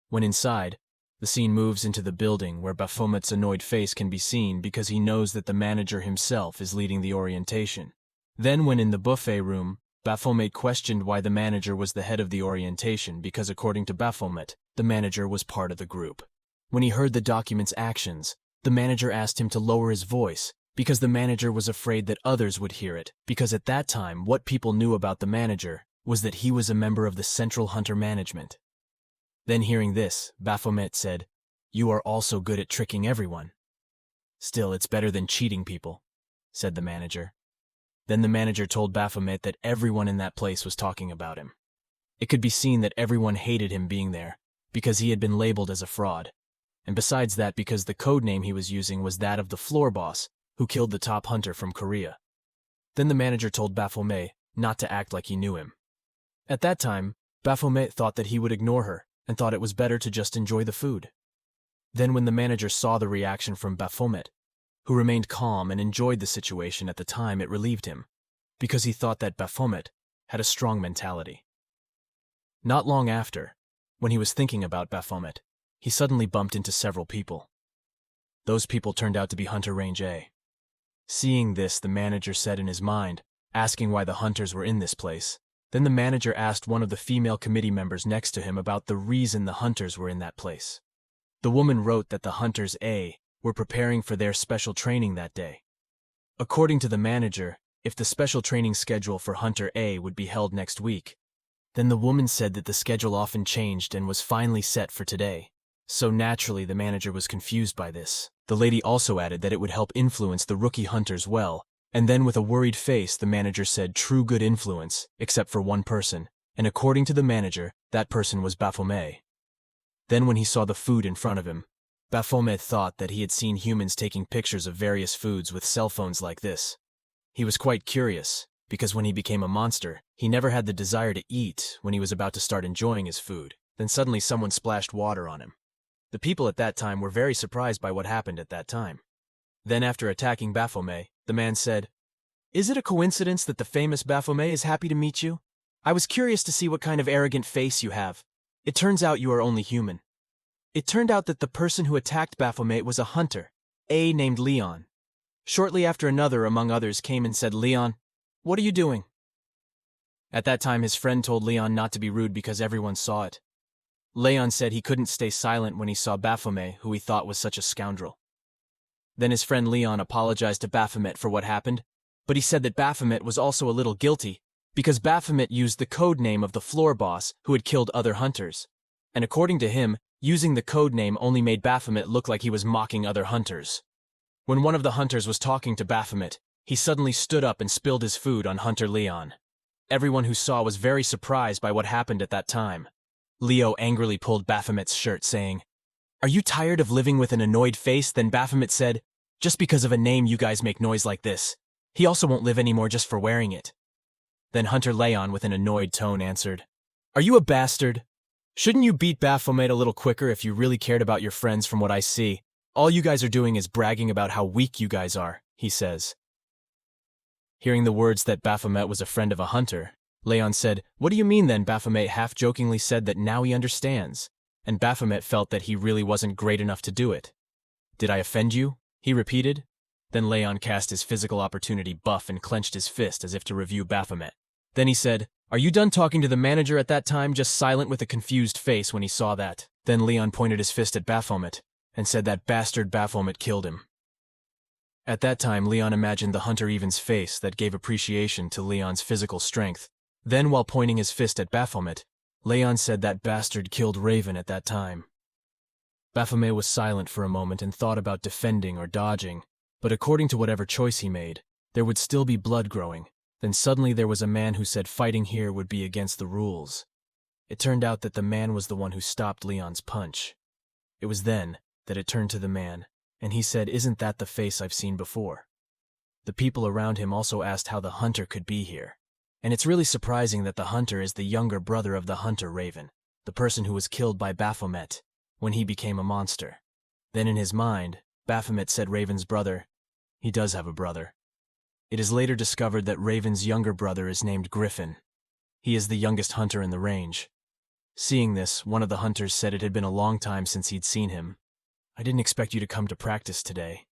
When inside, the scene moves into the building where Baphomet's annoyed face can be seen because he knows that the manager himself is leading the orientation. Then when in the buffet room, Baphomet questioned why the manager was the head of the orientation because according to Baphomet, the manager was part of the group. When he heard the document's actions, the manager asked him to lower his voice because the manager was afraid that others would hear it, because at that time what people knew about the manager was that he was a member of the Central Hunter Management. Then hearing this, Baphomet said, "You are also good at tricking everyone." "Still, it's better than cheating people," said the manager. Then the manager told Baphomet that everyone in that place was talking about him. It could be seen that everyone hated him being there, because he had been labeled as a fraud. And besides that, because the code name he was using was that of the floor boss, who killed the top hunter from Korea. Then the manager told Baphomet not to act like he knew him. At that time, Baphomet thought that he would ignore her, and thought it was better to just enjoy the food. Then when the manager saw the reaction from Baphomet, who remained calm and enjoyed the situation at the time, it relieved him, because he thought that Baphomet had a strong mentality. Not long after, when he was thinking about Baphomet, he suddenly bumped into several people. Those people turned out to be Hunter Range A. Seeing this, the manager said in his mind, asking why the hunters were in this place. Then the manager asked one of the female committee members next to him about the reason the hunters were in that place. The woman wrote that the Hunters A were preparing for their special training that day. According to the manager, if the special training schedule for Hunter A would be held next week, then the woman said that the schedule often changed and was finally set for today. So naturally, the manager was confused by this. The lady also added that it would help influence the rookie hunters well, and then with a worried face, the manager said true good influence, except for one person, and according to the manager, that person was Baphomet. Then when he saw the food in front of him, Baphomet thought that he had seen humans taking pictures of various foods with cell phones like this. He was quite curious, because when he became a monster, he never had the desire to eat when he was about to start enjoying his food. Then suddenly someone splashed water on him. The people at that time were very surprised by what happened at that time. Then after attacking Baphomet, the man said, "Is it a coincidence that the famous Baphomet is happy to meet you? I was curious to see what kind of arrogant face you have. It turns out you are only human." It turned out that the person who attacked Baphomet was a hunter, A named Leon. Shortly after, another among others came and said, "Leon, what are you doing?" At that time his friend told Leon not to be rude because everyone saw it. Leon said he couldn't stay silent when he saw Baphomet, who he thought was such a scoundrel. Then his friend Leon apologized to Baphomet for what happened, but he said that Baphomet was also a little guilty because Baphomet used the code name of the floor boss who had killed other hunters. And according to him, using the code name only made Baphomet look like he was mocking other hunters. When one of the hunters was talking to Baphomet, he suddenly stood up and spilled his food on Hunter Leon. Everyone who saw was very surprised by what happened at that time. Leo angrily pulled Baphomet's shirt, saying, "Are you tired of living with an annoyed face?" Then Baphomet said, "Just because of a name you guys make noise like this. He also won't live anymore just for wearing it." Then Hunter Leon with an annoyed tone answered, "Are you a bastard? Shouldn't you beat Baphomet a little quicker if you really cared about your friends? From what I see, all you guys are doing is bragging about how weak you guys are," he says. Hearing the words that Baphomet was a friend of a hunter, Leon said, "What do you mean then?" Baphomet half-jokingly said that now he understands, and Baphomet felt that he really wasn't great enough to do it. "Did I offend you?" he repeated. Then Leon cast his physical opportunity buff and clenched his fist as if to review Baphomet. Then he said, "Are you done talking to the manager?" At that time, just silent with a confused face when he saw that. Then Leon pointed his fist at Baphomet and said that bastard Baphomet killed him. At that time, Leon imagined the Hunter Even's face that gave appreciation to Leon's physical strength. Then, while pointing his fist at Baphomet, Leon said that bastard killed Raven at that time. Baphomet was silent for a moment and thought about defending or dodging, but according to whatever choice he made, there would still be blood growing. Then suddenly there was a man who said fighting here would be against the rules. It turned out that the man was the one who stopped Leon's punch. It was then that it turned to the man, and he said, "Isn't that the face I've seen before?" The people around him also asked how the hunter could be here. And it's really surprising that the hunter is the younger brother of the hunter Raven, the person who was killed by Baphomet when he became a monster. Then in his mind, Baphomet said Raven's brother, he does have a brother. It is later discovered that Raven's younger brother is named Griffin. He is the youngest hunter in the range. Seeing this, one of the hunters said it had been a long time since he'd seen him. "I didn't expect you to come to practice today."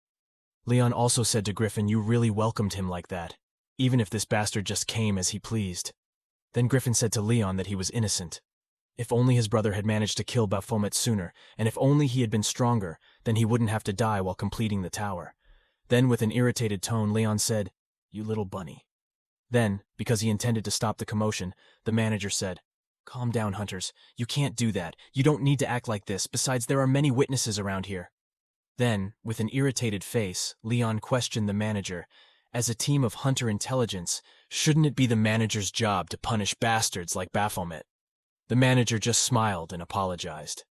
Leon also said to Griffin, "You really welcomed him like that, even if this bastard just came as he pleased." Then Griffin said to Leon that he was innocent. If only his brother had managed to kill Baphomet sooner, and if only he had been stronger, then he wouldn't have to die while completing the tower. Then, with an irritated tone, Leon said, "You little bunny." Then, because he intended to stop the commotion, the manager said, "Calm down, hunters. You can't do that. You don't need to act like this. Besides, there are many witnesses around here." Then, with an irritated face, Leon questioned the manager, "As a team of hunter intelligence, shouldn't it be the manager's job to punish bastards like Baphomet?" The manager just smiled and apologized.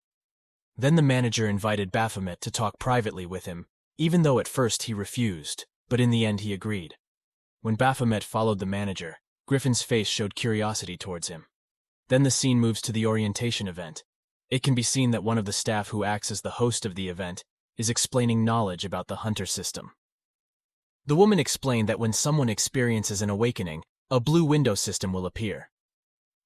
Then the manager invited Baphomet to talk privately with him, even though at first he refused, but in the end he agreed. When Baphomet followed the manager, Griffin's face showed curiosity towards him. Then the scene moves to the orientation event. It can be seen that one of the staff who acts as the host of the event is explaining knowledge about the hunter system. The woman explained that when someone experiences an awakening, a blue window system will appear.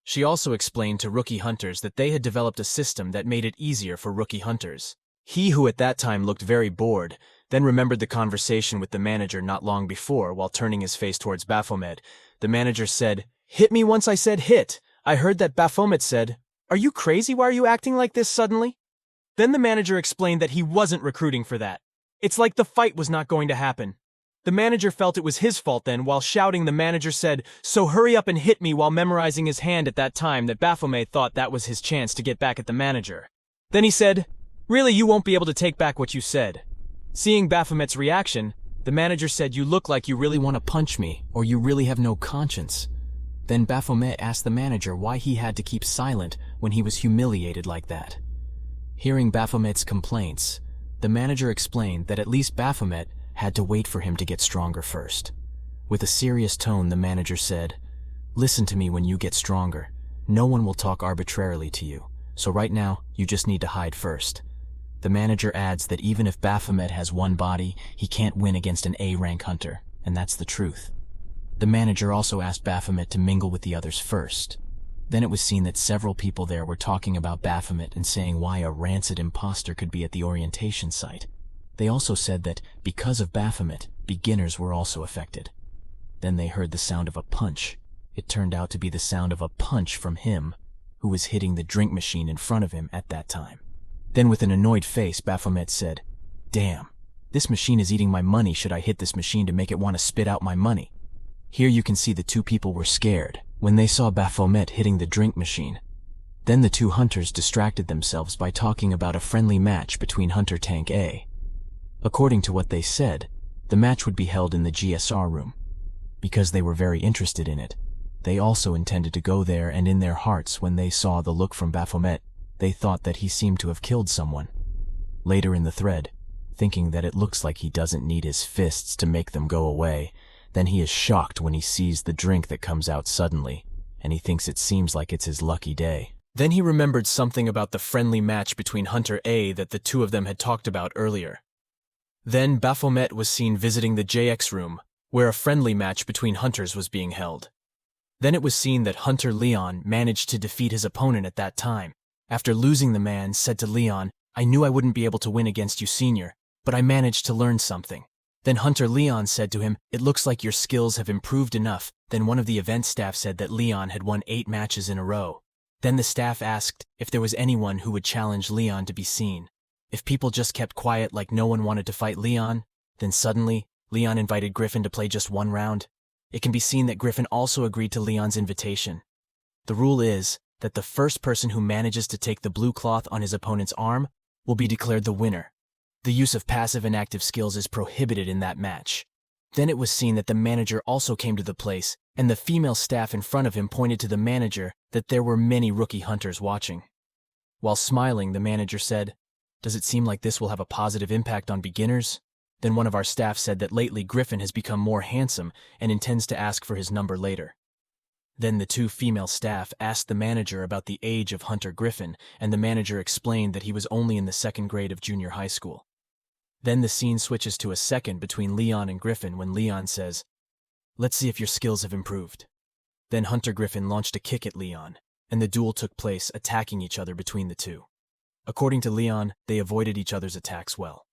She also explained to rookie hunters that they had developed a system that made it easier for rookie hunters. He, who at that time looked very bored, then remembered the conversation with the manager not long before while turning his face towards Baphomet. The manager said, "Hit me once I said hit. I heard that." Baphomet said, "Are you crazy? Why are you acting like this suddenly?" Then the manager explained that he wasn't recruiting for that. It's like the fight was not going to happen. The manager felt it was his fault then. While shouting, the manager said, "So hurry up and hit me," while memorizing his hand at that time that Baphomet thought that was his chance to get back at the manager. Then he said, "Really, you won't be able to take back what you said." Seeing Baphomet's reaction, the manager said, "You look like you really want to punch me, or you really have no conscience." Then Baphomet asked the manager why he had to keep silent when he was humiliated like that. Hearing Baphomet's complaints, the manager explained that at least Baphomet had to wait for him to get stronger first. With a serious tone, the manager said, "Listen to me when you get stronger. No one will talk arbitrarily to you, so right now, you just need to hide first." The manager adds that even if Baphomet has one body, he can't win against an A-rank hunter, and that's the truth. The manager also asked Baphomet to mingle with the others first. Then it was seen that several people there were talking about Baphomet and saying why a rancid imposter could be at the orientation site. They also said that, because of Baphomet, beginners were also affected. Then they heard the sound of a punch. It turned out to be the sound of a punch from him, who was hitting the drink machine in front of him at that time. Then with an annoyed face, Baphomet said, "Damn, this machine is eating my money. Should I hit this machine to make it want to spit out my money?" Here you can see the two people were scared when they saw Baphomet hitting the drink machine. Then the two hunters distracted themselves by talking about a friendly match between Hunter Tank A. According to what they said, the match would be held in the GSR room. Because they were very interested in it, they also intended to go there, and in their hearts, when they saw the look from Baphomet, they thought that he seemed to have killed someone. Later in the thread, thinking that it looks like he doesn't need his fists to make them go away, then he is shocked when he sees the drink that comes out suddenly, and he thinks it seems like it's his lucky day. Then he remembered something about the friendly match between Hunter A that the two of them had talked about earlier. Then Baphomet was seen visiting the JX room, where a friendly match between hunters was being held. Then it was seen that Hunter Leon managed to defeat his opponent at that time. After losing, the man said to Leon, "I knew I wouldn't be able to win against you, senior, but I managed to learn something." Then Hunter Leon said to him, "It looks like your skills have improved enough." Then one of the event staff said that Leon had won 8 matches in a row. Then the staff asked if there was anyone who would challenge Leon to be seen. If people just kept quiet like no one wanted to fight Leon, then suddenly, Leon invited Griffin to play just 1 round. It can be seen that Griffin also agreed to Leon's invitation. The rule is that the first person who manages to take the blue cloth on his opponent's arm will be declared the winner. The use of passive and active skills is prohibited in that match. Then it was seen that the manager also came to the place, and the female staff in front of him pointed to the manager that there were many rookie hunters watching. While smiling, the manager said, "Does it seem like this will have a positive impact on beginners?" Then one of our staff said that lately Griffin has become more handsome and intends to ask for his number later. Then the 2 female staff asked the manager about the age of Hunter Griffin, and the manager explained that he was only in the 2nd grade of junior high school. Then the scene switches to a second between Leon and Griffin when Leon says, "Let's see if your skills have improved." Then Hunter Griffin launched a kick at Leon, and the duel took place, attacking each other between the 2. According to Leon, they avoided each other's attacks well.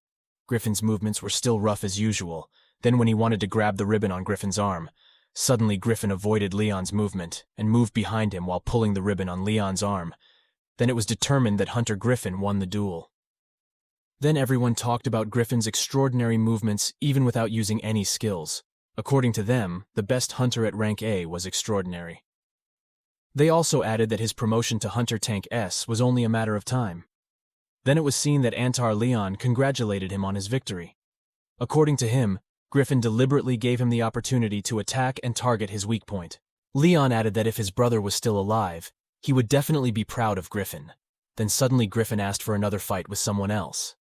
Griffin's movements were still rough as usual. Then when he wanted to grab the ribbon on Griffin's arm, suddenly Griffin avoided Leon's movement and moved behind him while pulling the ribbon on Leon's arm. Then it was determined that Hunter Griffin won the duel. Then everyone talked about Griffin's extraordinary movements even without using any skills. According to them, the best hunter at rank A was extraordinary. They also added that his promotion to Hunter Tank S was only a matter of time. Then it was seen that Antar Leon congratulated him on his victory. According to him, Griffin deliberately gave him the opportunity to attack and target his weak point. Leon added that if his brother was still alive, he would definitely be proud of Griffin. Then suddenly Griffin asked for another fight with someone else.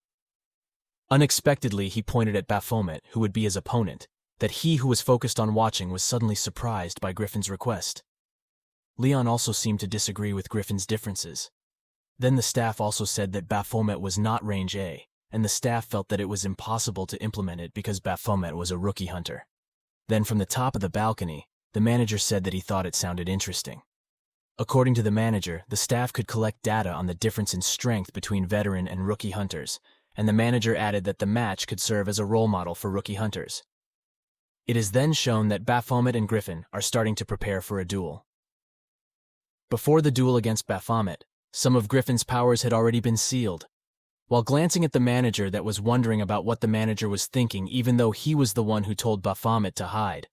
Unexpectedly, he pointed at Baphomet, who would be his opponent, that he who was focused on watching was suddenly surprised by Griffin's request. Leon also seemed to disagree with Griffin's differences. Then the staff also said that Baphomet was not range A, and the staff felt that it was impossible to implement it because Baphomet was a rookie hunter. Then from the top of the balcony, the manager said that he thought it sounded interesting. According to the manager, the staff could collect data on the difference in strength between veteran and rookie hunters, and the manager added that the match could serve as a role model for rookie hunters. It is then shown that Baphomet and Griffin are starting to prepare for a duel. Before the duel against Baphomet, some of Griffin's powers had already been sealed. While glancing at the manager that was wondering about what the manager was thinking even though he was the one who told Baphomet to hide.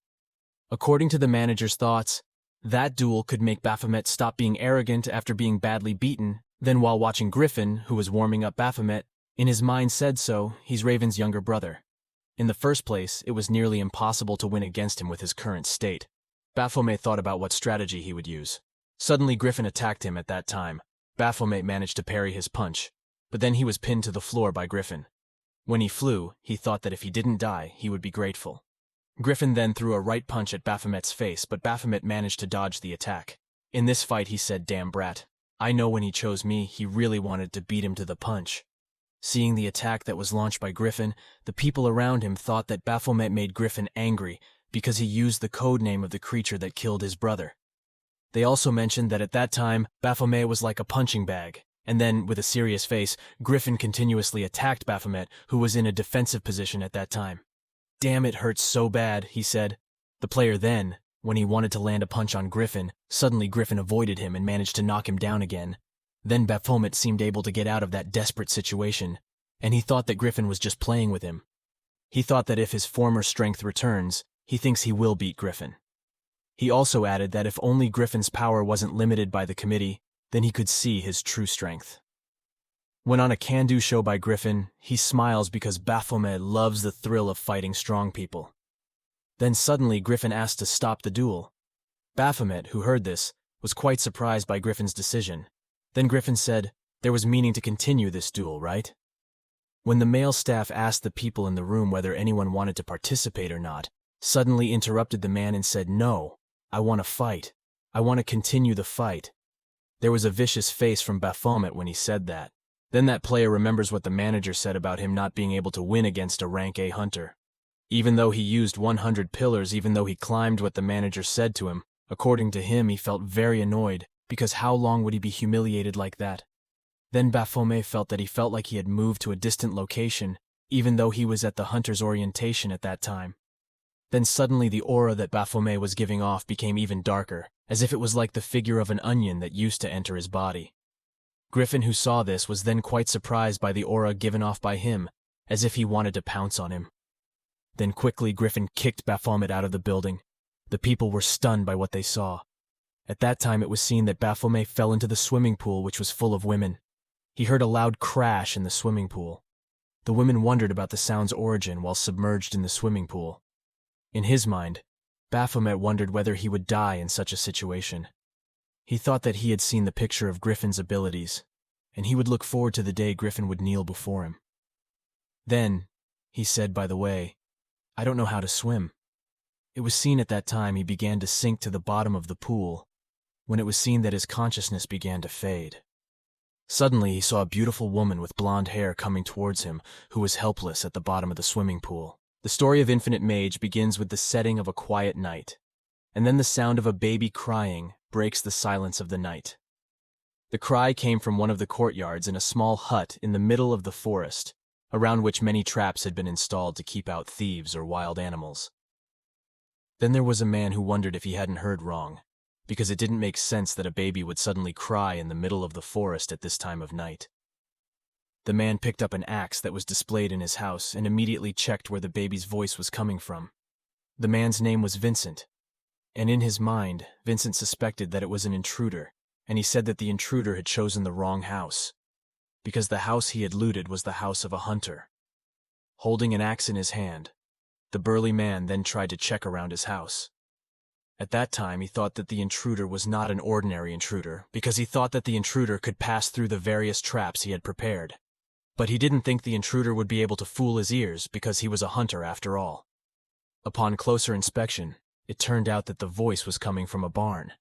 According to the manager's thoughts, that duel could make Baphomet stop being arrogant after being badly beaten. Then while watching Griffin, who was warming up Baphomet, in his mind said so, he's Raven's younger brother. In the first place, it was nearly impossible to win against him with his current state. Baphomet thought about what strategy he would use. Suddenly Griffin attacked him at that time. Baphomet managed to parry his punch, but then he was pinned to the floor by Griffin. When he flew, he thought that if he didn't die, he would be grateful. Griffin then threw a right punch at Baphomet's face, but Baphomet managed to dodge the attack. In this fight, he said, "Damn brat. I know when he chose me, he really wanted to beat him to the punch." Seeing the attack that was launched by Griffin, the people around him thought that Baphomet made Griffin angry because he used the code name of the creature that killed his brother. They also mentioned that at that time, Baphomet was like a punching bag, and then, with a serious face, Griffin continuously attacked Baphomet, who was in a defensive position at that time. "Damn, it hurts so bad," he said. The player then, when he wanted to land a punch on Griffin, suddenly Griffin avoided him and managed to knock him down again. Then Baphomet seemed able to get out of that desperate situation, and he thought that Griffin was just playing with him. He thought that if his former strength returns, he thinks he will beat Griffin. He also added that if only Griffin's power wasn't limited by the committee, then he could see his true strength. When on a can-do show by Griffin, he smiles because Baphomet loves the thrill of fighting strong people. Then suddenly Griffin asked to stop the duel. Baphomet, who heard this, was quite surprised by Griffin's decision. Then Griffin said, "There was meaning to continue this duel, right?" When the male staff asked the people in the room whether anyone wanted to participate or not, suddenly interrupted the man and said, "No, I want to fight. I want to continue the fight." There was a vicious face from Baphomet when he said that. Then that player remembers what the manager said about him not being able to win against a rank A hunter. Even though he used 100 pillars, even though he climbed what the manager said to him, According to him, he felt very annoyed, because how long would he be humiliated like that? Then Baphomet felt that he felt like he had moved to a distant location, even though he was at the hunter's orientation at that time. Then suddenly the aura that Baphomet was giving off became even darker, as if it was like the figure of an onion that used to enter his body. Griffin, who saw this, was then quite surprised by the aura given off by him, as if he wanted to pounce on him. Then quickly Griffin kicked Baphomet out of the building. The people were stunned by what they saw. At that time it was seen that Baphomet fell into the swimming pool, which was full of women. He heard a loud crash in the swimming pool. The women wondered about the sound's origin while submerged in the swimming pool. In his mind, Baphomet wondered whether he would die in such a situation. He thought that he had seen the picture of Griffin's abilities, and he would look forward to the day Griffin would kneel before him. Then, he said, by the way, "I don't know how to swim." It was seen at that time he began to sink to the bottom of the pool, when it was seen that his consciousness began to fade. Suddenly he saw a beautiful woman with blonde hair coming towards him, who was helpless at the bottom of the swimming pool. The story of Infinite Mage begins with the setting of a quiet night, and then the sound of a baby crying breaks the silence of the night. The cry came from one of the courtyards in a small hut in the middle of the forest, around which many traps had been installed to keep out thieves or wild animals. Then there was a man who wondered if he hadn't heard wrong, because it didn't make sense that a baby would suddenly cry in the middle of the forest at this time of night. The man picked up an axe that was displayed in his house and immediately checked where the baby's voice was coming from. The man's name was Vincent, and in his mind, Vincent suspected that it was an intruder, and he said that the intruder had chosen the wrong house, because the house he had looted was the house of a hunter. Holding an axe in his hand, the burly man then tried to check around his house. At that time, he thought that the intruder was not an ordinary intruder, because he thought that the intruder could pass through the various traps he had prepared. But he didn't think the intruder would be able to fool his ears, because he was a hunter after all. Upon closer inspection, it turned out that the voice was coming from a barn.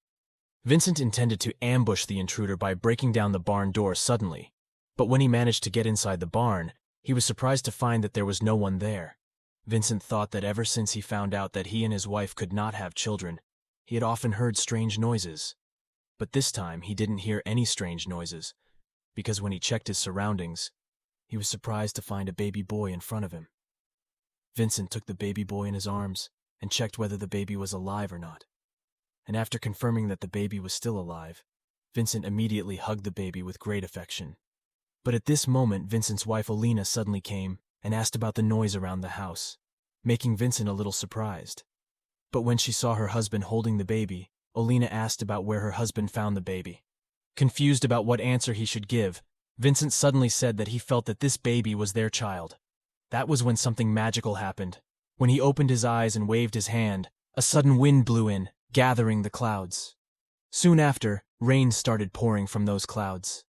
Vincent intended to ambush the intruder by breaking down the barn door suddenly, but when he managed to get inside the barn, he was surprised to find that there was no one there. Vincent thought that ever since he found out that he and his wife could not have children, he had often heard strange noises. But this time he didn't hear any strange noises, because when he checked his surroundings, he was surprised to find a baby boy in front of him. Vincent took the baby boy in his arms and checked whether the baby was alive or not. And after confirming that the baby was still alive, Vincent immediately hugged the baby with great affection. But at this moment, Vincent's wife Alina suddenly came and asked about the noise around the house, making Vincent a little surprised. But when she saw her husband holding the baby, Alina asked about where her husband found the baby. Confused about what answer he should give, Vincent suddenly said that he felt that this baby was their child. That was when something magical happened. When he opened his eyes and waved his hand, a sudden wind blew in, gathering the clouds. Soon after, rain started pouring from those clouds.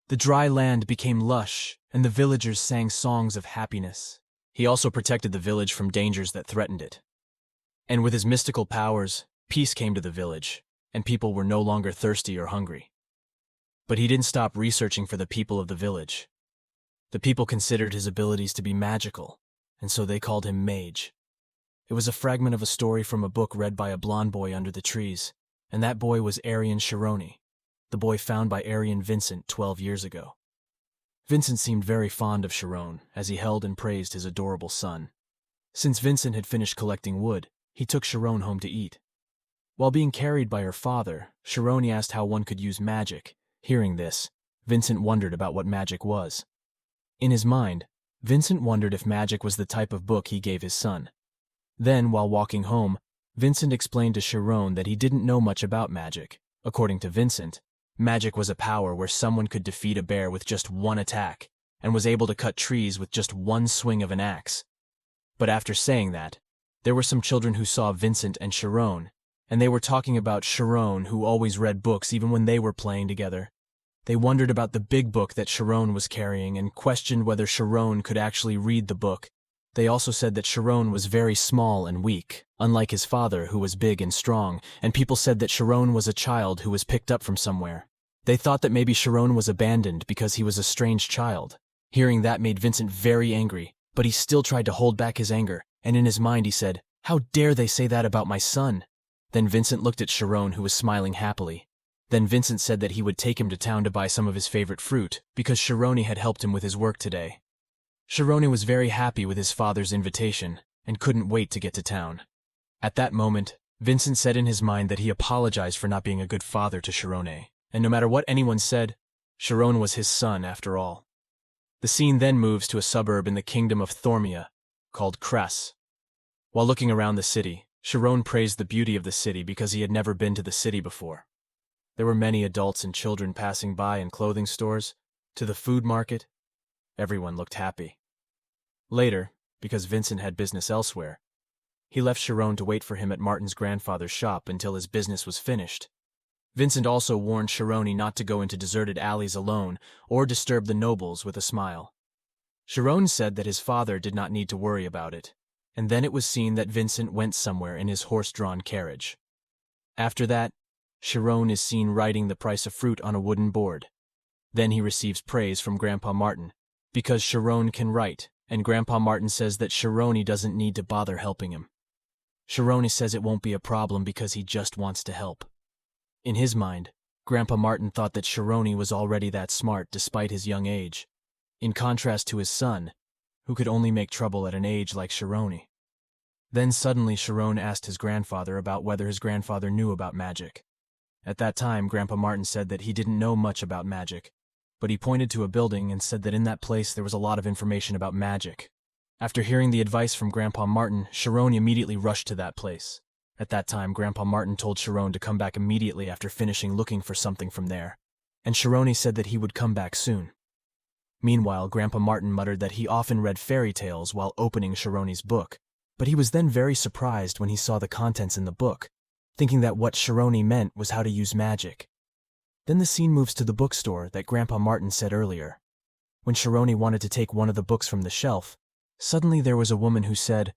The dry land became lush, and the villagers sang songs of happiness. He also protected the village from dangers that threatened it. And with his mystical powers, peace came to the village, and people were no longer thirsty or hungry. But he didn't stop researching for the people of the village. The people considered his abilities to be magical, and so they called him Mage. It was a fragment of a story from a book read by a blonde boy under the trees, and that boy was Arian Chironi, the boy found by Arian Vincent 12 years ago. Vincent seemed very fond of Chiron, as he held and praised his adorable son. Since Vincent had finished collecting wood, he took Chiron home to eat. While being carried by her father, Chironi asked how one could use magic. Hearing this, Vincent wondered about what magic was. In his mind, Vincent wondered if magic was the type of book he gave his son. Then, while walking home, Vincent explained to Chiron that he didn't know much about magic. According to Vincent, magic was a power where someone could defeat a bear with just one attack, and was able to cut trees with just one swing of an axe. But after saying that, there were some children who saw Vincent and Chiron, and they were talking about Chiron, who always read books even when they were playing together. They wondered about the big book that Chiron was carrying and questioned whether Chiron could actually read the book. They also said that Chiron was very small and weak, unlike his father, who was big and strong, and people said that Chiron was a child who was picked up from somewhere. They thought that maybe Chiron was abandoned because he was a strange child. Hearing that made Vincent very angry, but he still tried to hold back his anger, and in his mind he said, "How dare they say that about my son?" Then Vincent looked at Sharon, who was smiling happily. Then Vincent said that he would take him to town to buy some of his favorite fruit, because Sharoni had helped him with his work today. Sharoni was very happy with his father's invitation, and couldn't wait to get to town. At that moment, Vincent said in his mind that he apologized for not being a good father to Sharoni, and no matter what anyone said, Sharon was his son after all. The scene then moves to a suburb in the kingdom of Thormia, called Cress. While looking around the city, Sharon praised the beauty of the city because he had never been to the city before. There were many adults and children passing by in clothing stores, to the food market. Everyone looked happy. Later, because Vincent had business elsewhere, he left Sharon to wait for him at Martin's grandfather's shop until his business was finished. Vincent also warned Sharoni not to go into deserted alleys alone or disturb the nobles with a smile. Sharon said that his father did not need to worry about it, and then it was seen that Vincent went somewhere in his horse-drawn carriage. After that, Sharon is seen writing the price of fruit on a wooden board. Then he receives praise from Grandpa Martin, because Sharon can write, and Grandpa Martin says that Sharoni doesn't need to bother helping him. Sharoni says it won't be a problem because he just wants to help. In his mind, Grandpa Martin thought that Sharoni was already that smart despite his young age, in contrast to his son, who could only make trouble at an age like Sharoni. Then suddenly Sharon asked his grandfather about whether his grandfather knew about magic. At that time, Grandpa Martin said that he didn't know much about magic, but he pointed to a building and said that in that place there was a lot of information about magic. After hearing the advice from Grandpa Martin, Sharon immediately rushed to that place. At that time, Grandpa Martin told Sharon to come back immediately after finishing looking for something from there, and Sharoni said that he would come back soon. Meanwhile, Grandpa Martin muttered that he often read fairy tales while opening Sharoni's book, but he was then very surprised when he saw the contents in the book, thinking that what Sharoni meant was how to use magic. Then the scene moves to the bookstore that Grandpa Martin said earlier. When Sharoni wanted to take one of the books from the shelf, suddenly there was a woman who said,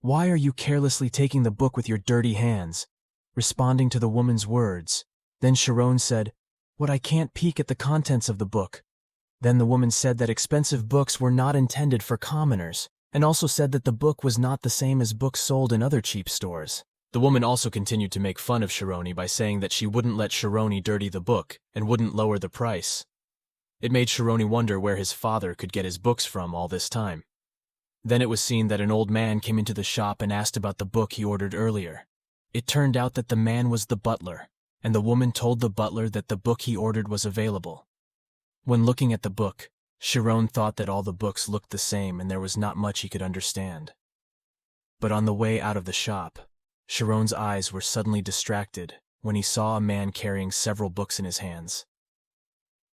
"Why are you carelessly taking the book with your dirty hands?" Responding to the woman's words, then Sharon said, "What, I can't peek at the contents of the book." Then the woman said that expensive books were not intended for commoners, and also said that the book was not the same as books sold in other cheap stores. The woman also continued to make fun of Sharoni by saying that she wouldn't let Sharoni dirty the book and wouldn't lower the price. It made Sharoni wonder where his father could get his books from all this time. Then it was seen that an old man came into the shop and asked about the book he ordered earlier. It turned out that the man was the butler, and the woman told the butler that the book he ordered was available. When looking at the book, Sharon thought that all the books looked the same and there was not much he could understand. But on the way out of the shop, Sharon's eyes were suddenly distracted when he saw a man carrying several books in his hands.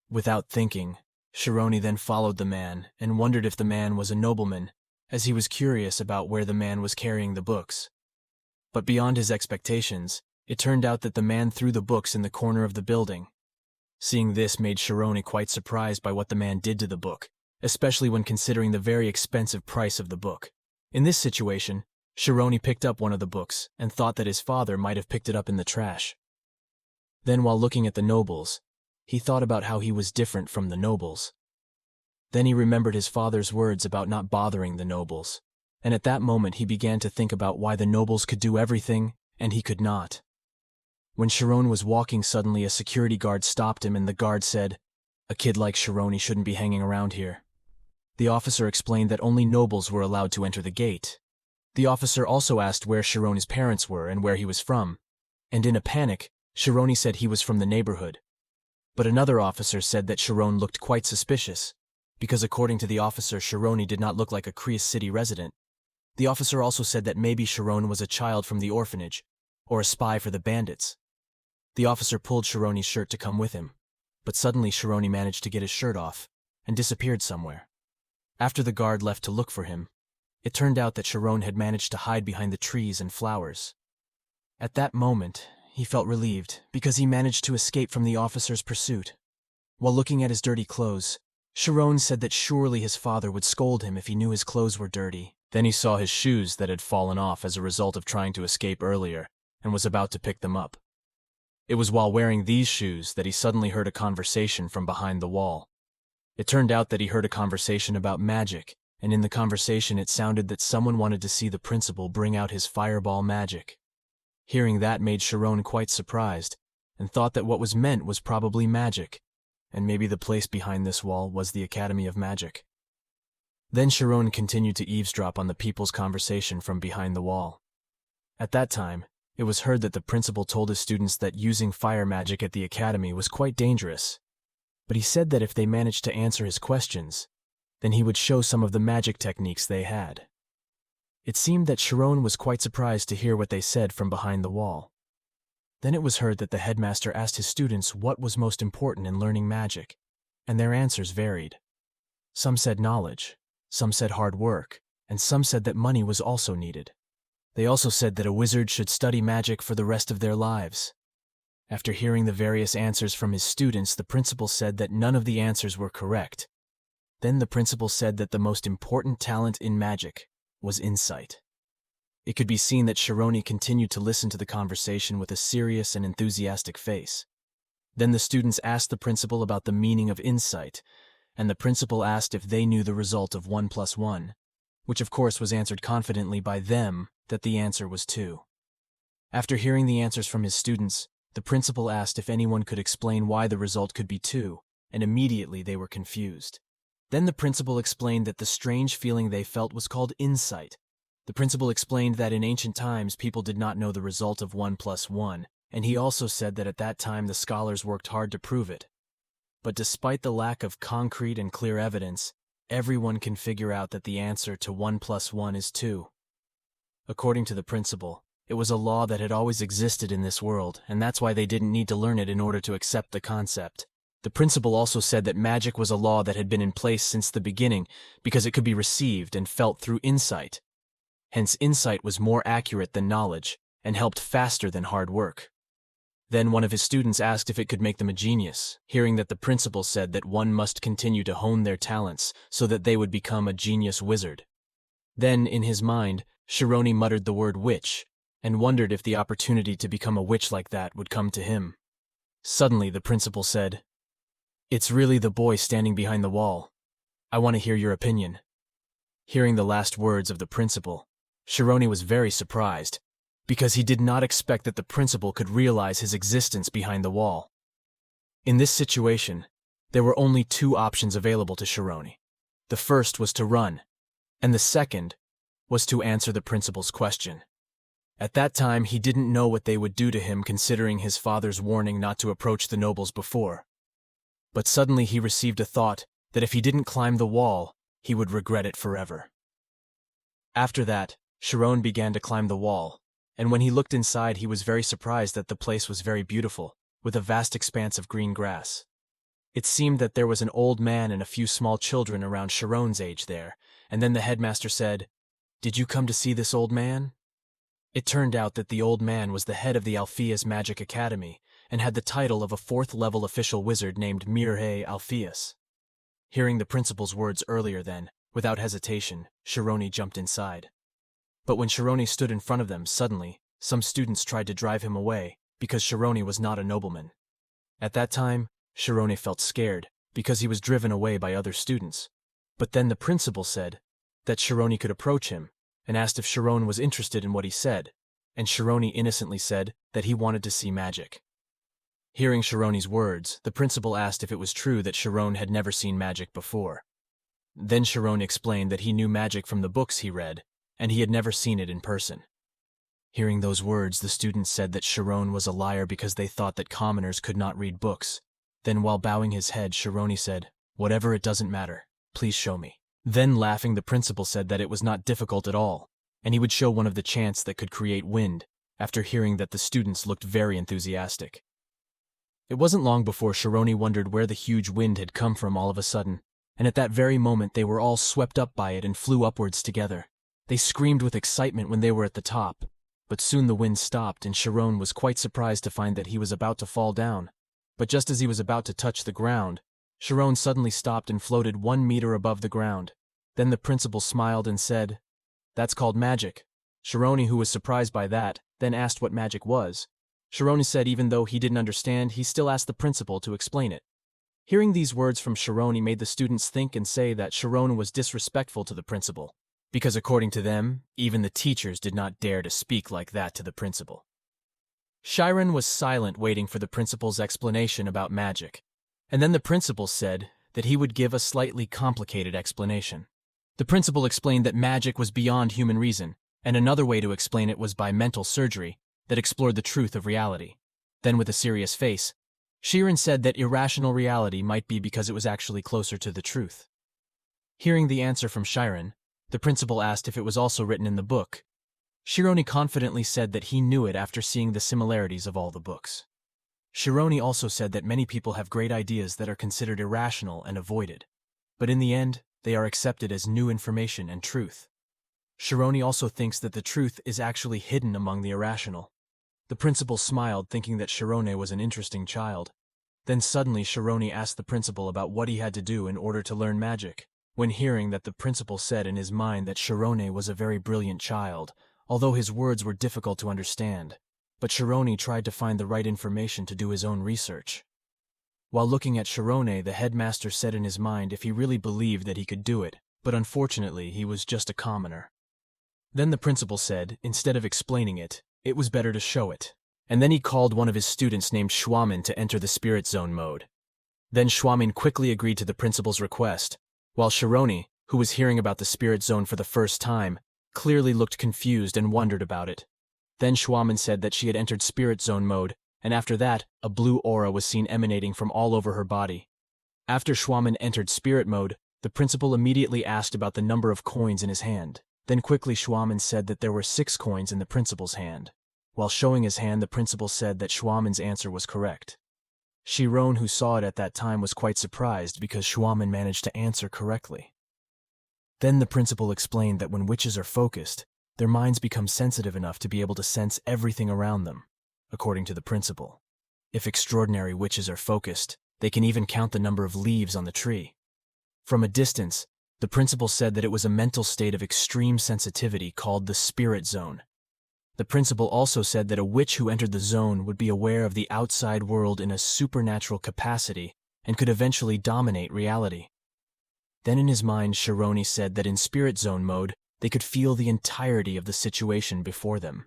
Without thinking, Sharoni then followed the man and wondered if the man was a nobleman, as he was curious about where the man was carrying the books. But beyond his expectations, it turned out that the man threw the books in the corner of the building. Seeing this made Sharoni quite surprised by what the man did to the book, especially when considering the very expensive price of the book. In this situation, Sharoni picked up one of the books and thought that his father might have picked it up in the trash. Then while looking at the nobles, he thought about how he was different from the nobles. Then he remembered his father's words about not bothering the nobles, and at that moment he began to think about why the nobles could do everything and he could not. When Sharon was walking, suddenly a security guard stopped him and the guard said, "A kid like Sharoni shouldn't be hanging around here." The officer explained that only nobles were allowed to enter the gate. The officer also asked where Sharoni's parents were and where he was from, and in a panic, Sharoni said he was from the neighborhood. But another officer said that Sharon looked quite suspicious, because according to the officer, Sharoni did not look like a Kreis city resident. The officer also said that maybe Sharon was a child from the orphanage, or a spy for the bandits. The officer pulled Sharoni's shirt to come with him, but suddenly Sharoni managed to get his shirt off and disappeared somewhere. After the guard left to look for him, it turned out that Sharon had managed to hide behind the trees and flowers. At that moment, he felt relieved because he managed to escape from the officer's pursuit. While looking at his dirty clothes, Sharon said that surely his father would scold him if he knew his clothes were dirty. Then he saw his shoes that had fallen off as a result of trying to escape earlier and was about to pick them up. It was while wearing these shoes that he suddenly heard a conversation from behind the wall. It turned out that he heard a conversation about magic, and in the conversation it sounded that someone wanted to see the principal bring out his fireball magic. Hearing that made Sharon quite surprised, and thought that what was meant was probably magic, and maybe the place behind this wall was the Academy of Magic. Then Sharon continued to eavesdrop on the people's conversation from behind the wall. At that time, it was heard that the principal told his students that using fire magic at the academy was quite dangerous, but he said that if they managed to answer his questions, then he would show some of the magic techniques they had. It seemed that Sharon was quite surprised to hear what they said from behind the wall. Then it was heard that the headmaster asked his students what was most important in learning magic, and their answers varied. Some said knowledge, some said hard work, and some said that money was also needed. They also said that a wizard should study magic for the rest of their lives. After hearing the various answers from his students, the principal said that none of the answers were correct. Then the principal said that the most important talent in magic was insight. It could be seen that Sharon continued to listen to the conversation with a serious and enthusiastic face. Then the students asked the principal about the meaning of insight, and the principal asked if they knew the result of 1 + 1, which of course was answered confidently by them that the answer was 2. After hearing the answers from his students, the principal asked if anyone could explain why the result could be 2, and immediately they were confused. Then the principal explained that the strange feeling they felt was called insight. The principal explained that in ancient times people did not know the result of 1 + 1, and he also said that at that time the scholars worked hard to prove it. But despite the lack of concrete and clear evidence, everyone can figure out that the answer to 1 + 1 is 2. According to the principal, it was a law that had always existed in this world, and that's why they didn't need to learn it in order to accept the concept. The principal also said that magic was a law that had been in place since the beginning because it could be received and felt through insight. Hence, insight was more accurate than knowledge and helped faster than hard work. Then one of his students asked if it could make them a genius, hearing that the principal said that one must continue to hone their talents so that they would become a genius wizard. Then, in his mind, Sharon muttered the word witch and wondered if the opportunity to become a witch like that would come to him. Suddenly, the principal said, "It's really the boy standing behind the wall. I want to hear your opinion." Hearing the last words of the principal, Sharon was very surprised, because he did not expect that the principal could realize his existence behind the wall. In this situation, there were only 2 options available to Sharon. The first was to run, and the second was to answer the principal's question. At that time, he didn't know what they would do to him considering his father's warning not to approach the nobles before. But suddenly he received a thought that if he didn't climb the wall, he would regret it forever. After that, Sharon began to climb the wall, and when he looked inside he was very surprised that the place was very beautiful, with a vast expanse of green grass. It seemed that there was an old man and a few small children around Sharon's age there, and then the headmaster said, "Did you come to see this old man?" It turned out that the old man was the head of the Alpheus Magic Academy, and had the title of a 4th-level official wizard named Mirhe Alpheus. Hearing the principal's words earlier then, without hesitation, Sharon jumped inside. But when Sharon stood in front of them, suddenly, some students tried to drive him away, because Sharon was not a nobleman. At that time, Sharon felt scared, because he was driven away by other students. But then the principal said that Sharon could approach him, and asked if Sharon was interested in what he said, and Sharon innocently said that he wanted to see magic. Hearing Sharon's words, the principal asked if it was true that Sharon had never seen magic before. Then Sharon explained that he knew magic from the books he read, and he had never seen it in person. Hearing those words, the students said that Sharon was a liar because they thought that commoners could not read books. Then while bowing his head, Sharon said, "Whatever, it doesn't matter. Please show me." Then laughing, the principal said that it was not difficult at all, and he would show one of the chants that could create wind, after hearing that the students looked very enthusiastic. It wasn't long before Sharon wondered where the huge wind had come from all of a sudden, and at that very moment they were all swept up by it and flew upwards together. They screamed with excitement when they were at the top, but soon the wind stopped and Sharon was quite surprised to find that he was about to fall down. But just as he was about to touch the ground, Sharon suddenly stopped and floated 1 meter above the ground. Then the principal smiled and said, "That's called magic." Sharon, who was surprised by that, then asked what magic was. Sharon said even though he didn't understand, he still asked the principal to explain it. Hearing these words from Sharon made the students think and say that Sharon was disrespectful to the principal, because according to them, even the teachers did not dare to speak like that to the principal. Shiren was silent, waiting for the principal's explanation about magic. And then the principal said that he would give a slightly complicated explanation. The principal explained that magic was beyond human reason, and another way to explain it was by mental surgery that explored the truth of reality. Then, with a serious face, Shiren said that irrational reality might be because it was actually closer to the truth. Hearing the answer from Shiren, the principal asked if it was also written in the book. Shironi confidently said that he knew it after seeing the similarities of all the books. Shironi also said that many people have great ideas that are considered irrational and avoided, but in the end, they are accepted as new information and truth. Shironi also thinks that the truth is actually hidden among the irrational. The principal smiled, thinking that Shirone was an interesting child. Then suddenly Shironi asked the principal about what he had to do in order to learn magic. When hearing that, the principal said in his mind that Shirone was a very brilliant child, although his words were difficult to understand. But Shironi tried to find the right information to do his own research. While looking at Shirone, the headmaster said in his mind if he really believed that he could do it, but unfortunately he was just a commoner. Then the principal said, instead of explaining it, it was better to show it. And then he called one of his students named Schwamin to enter the Spirit Zone mode. Then Schwamin quickly agreed to the principal's request, while Shironi, who was hearing about the Spirit Zone for the first time, clearly looked confused and wondered about it. Then Schwamin said that she had entered Spirit Zone mode, and after that, a blue aura was seen emanating from all over her body. After Schwamin entered Spirit mode, the principal immediately asked about the number of coins in his hand. Then quickly Schwamin said that there were 6 coins in the principal's hand. While showing his hand, the principal said that Schwamin's answer was correct. Shiron, who saw it at that time, was quite surprised because Schwamin managed to answer correctly. Then the principal explained that when witches are focused, their minds become sensitive enough to be able to sense everything around them. According to the principal, if extraordinary witches are focused, they can even count the number of leaves on the tree. From a distance, the principal said that it was a mental state of extreme sensitivity called the Spirit Zone. The principal also said that a witch who entered the zone would be aware of the outside world in a supernatural capacity and could eventually dominate reality. Then in his mind, Shironi said that in Spirit Zone mode, they could feel the entirety of the situation before them.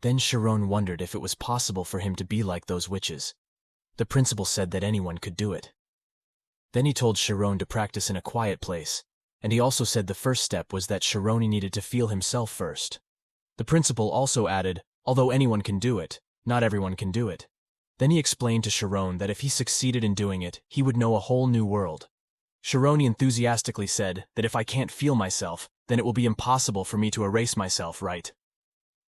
Then Shiron wondered if it was possible for him to be like those witches. The principal said that anyone could do it. Then he told Shiron to practice in a quiet place, and he also said the first step was that Shironi needed to feel himself first. The principal also added, although anyone can do it, not everyone can do it. Then he explained to Shiron that if he succeeded in doing it, he would know a whole new world. Shironi enthusiastically said that if I can't feel myself, then it will be impossible for me to erase myself, right?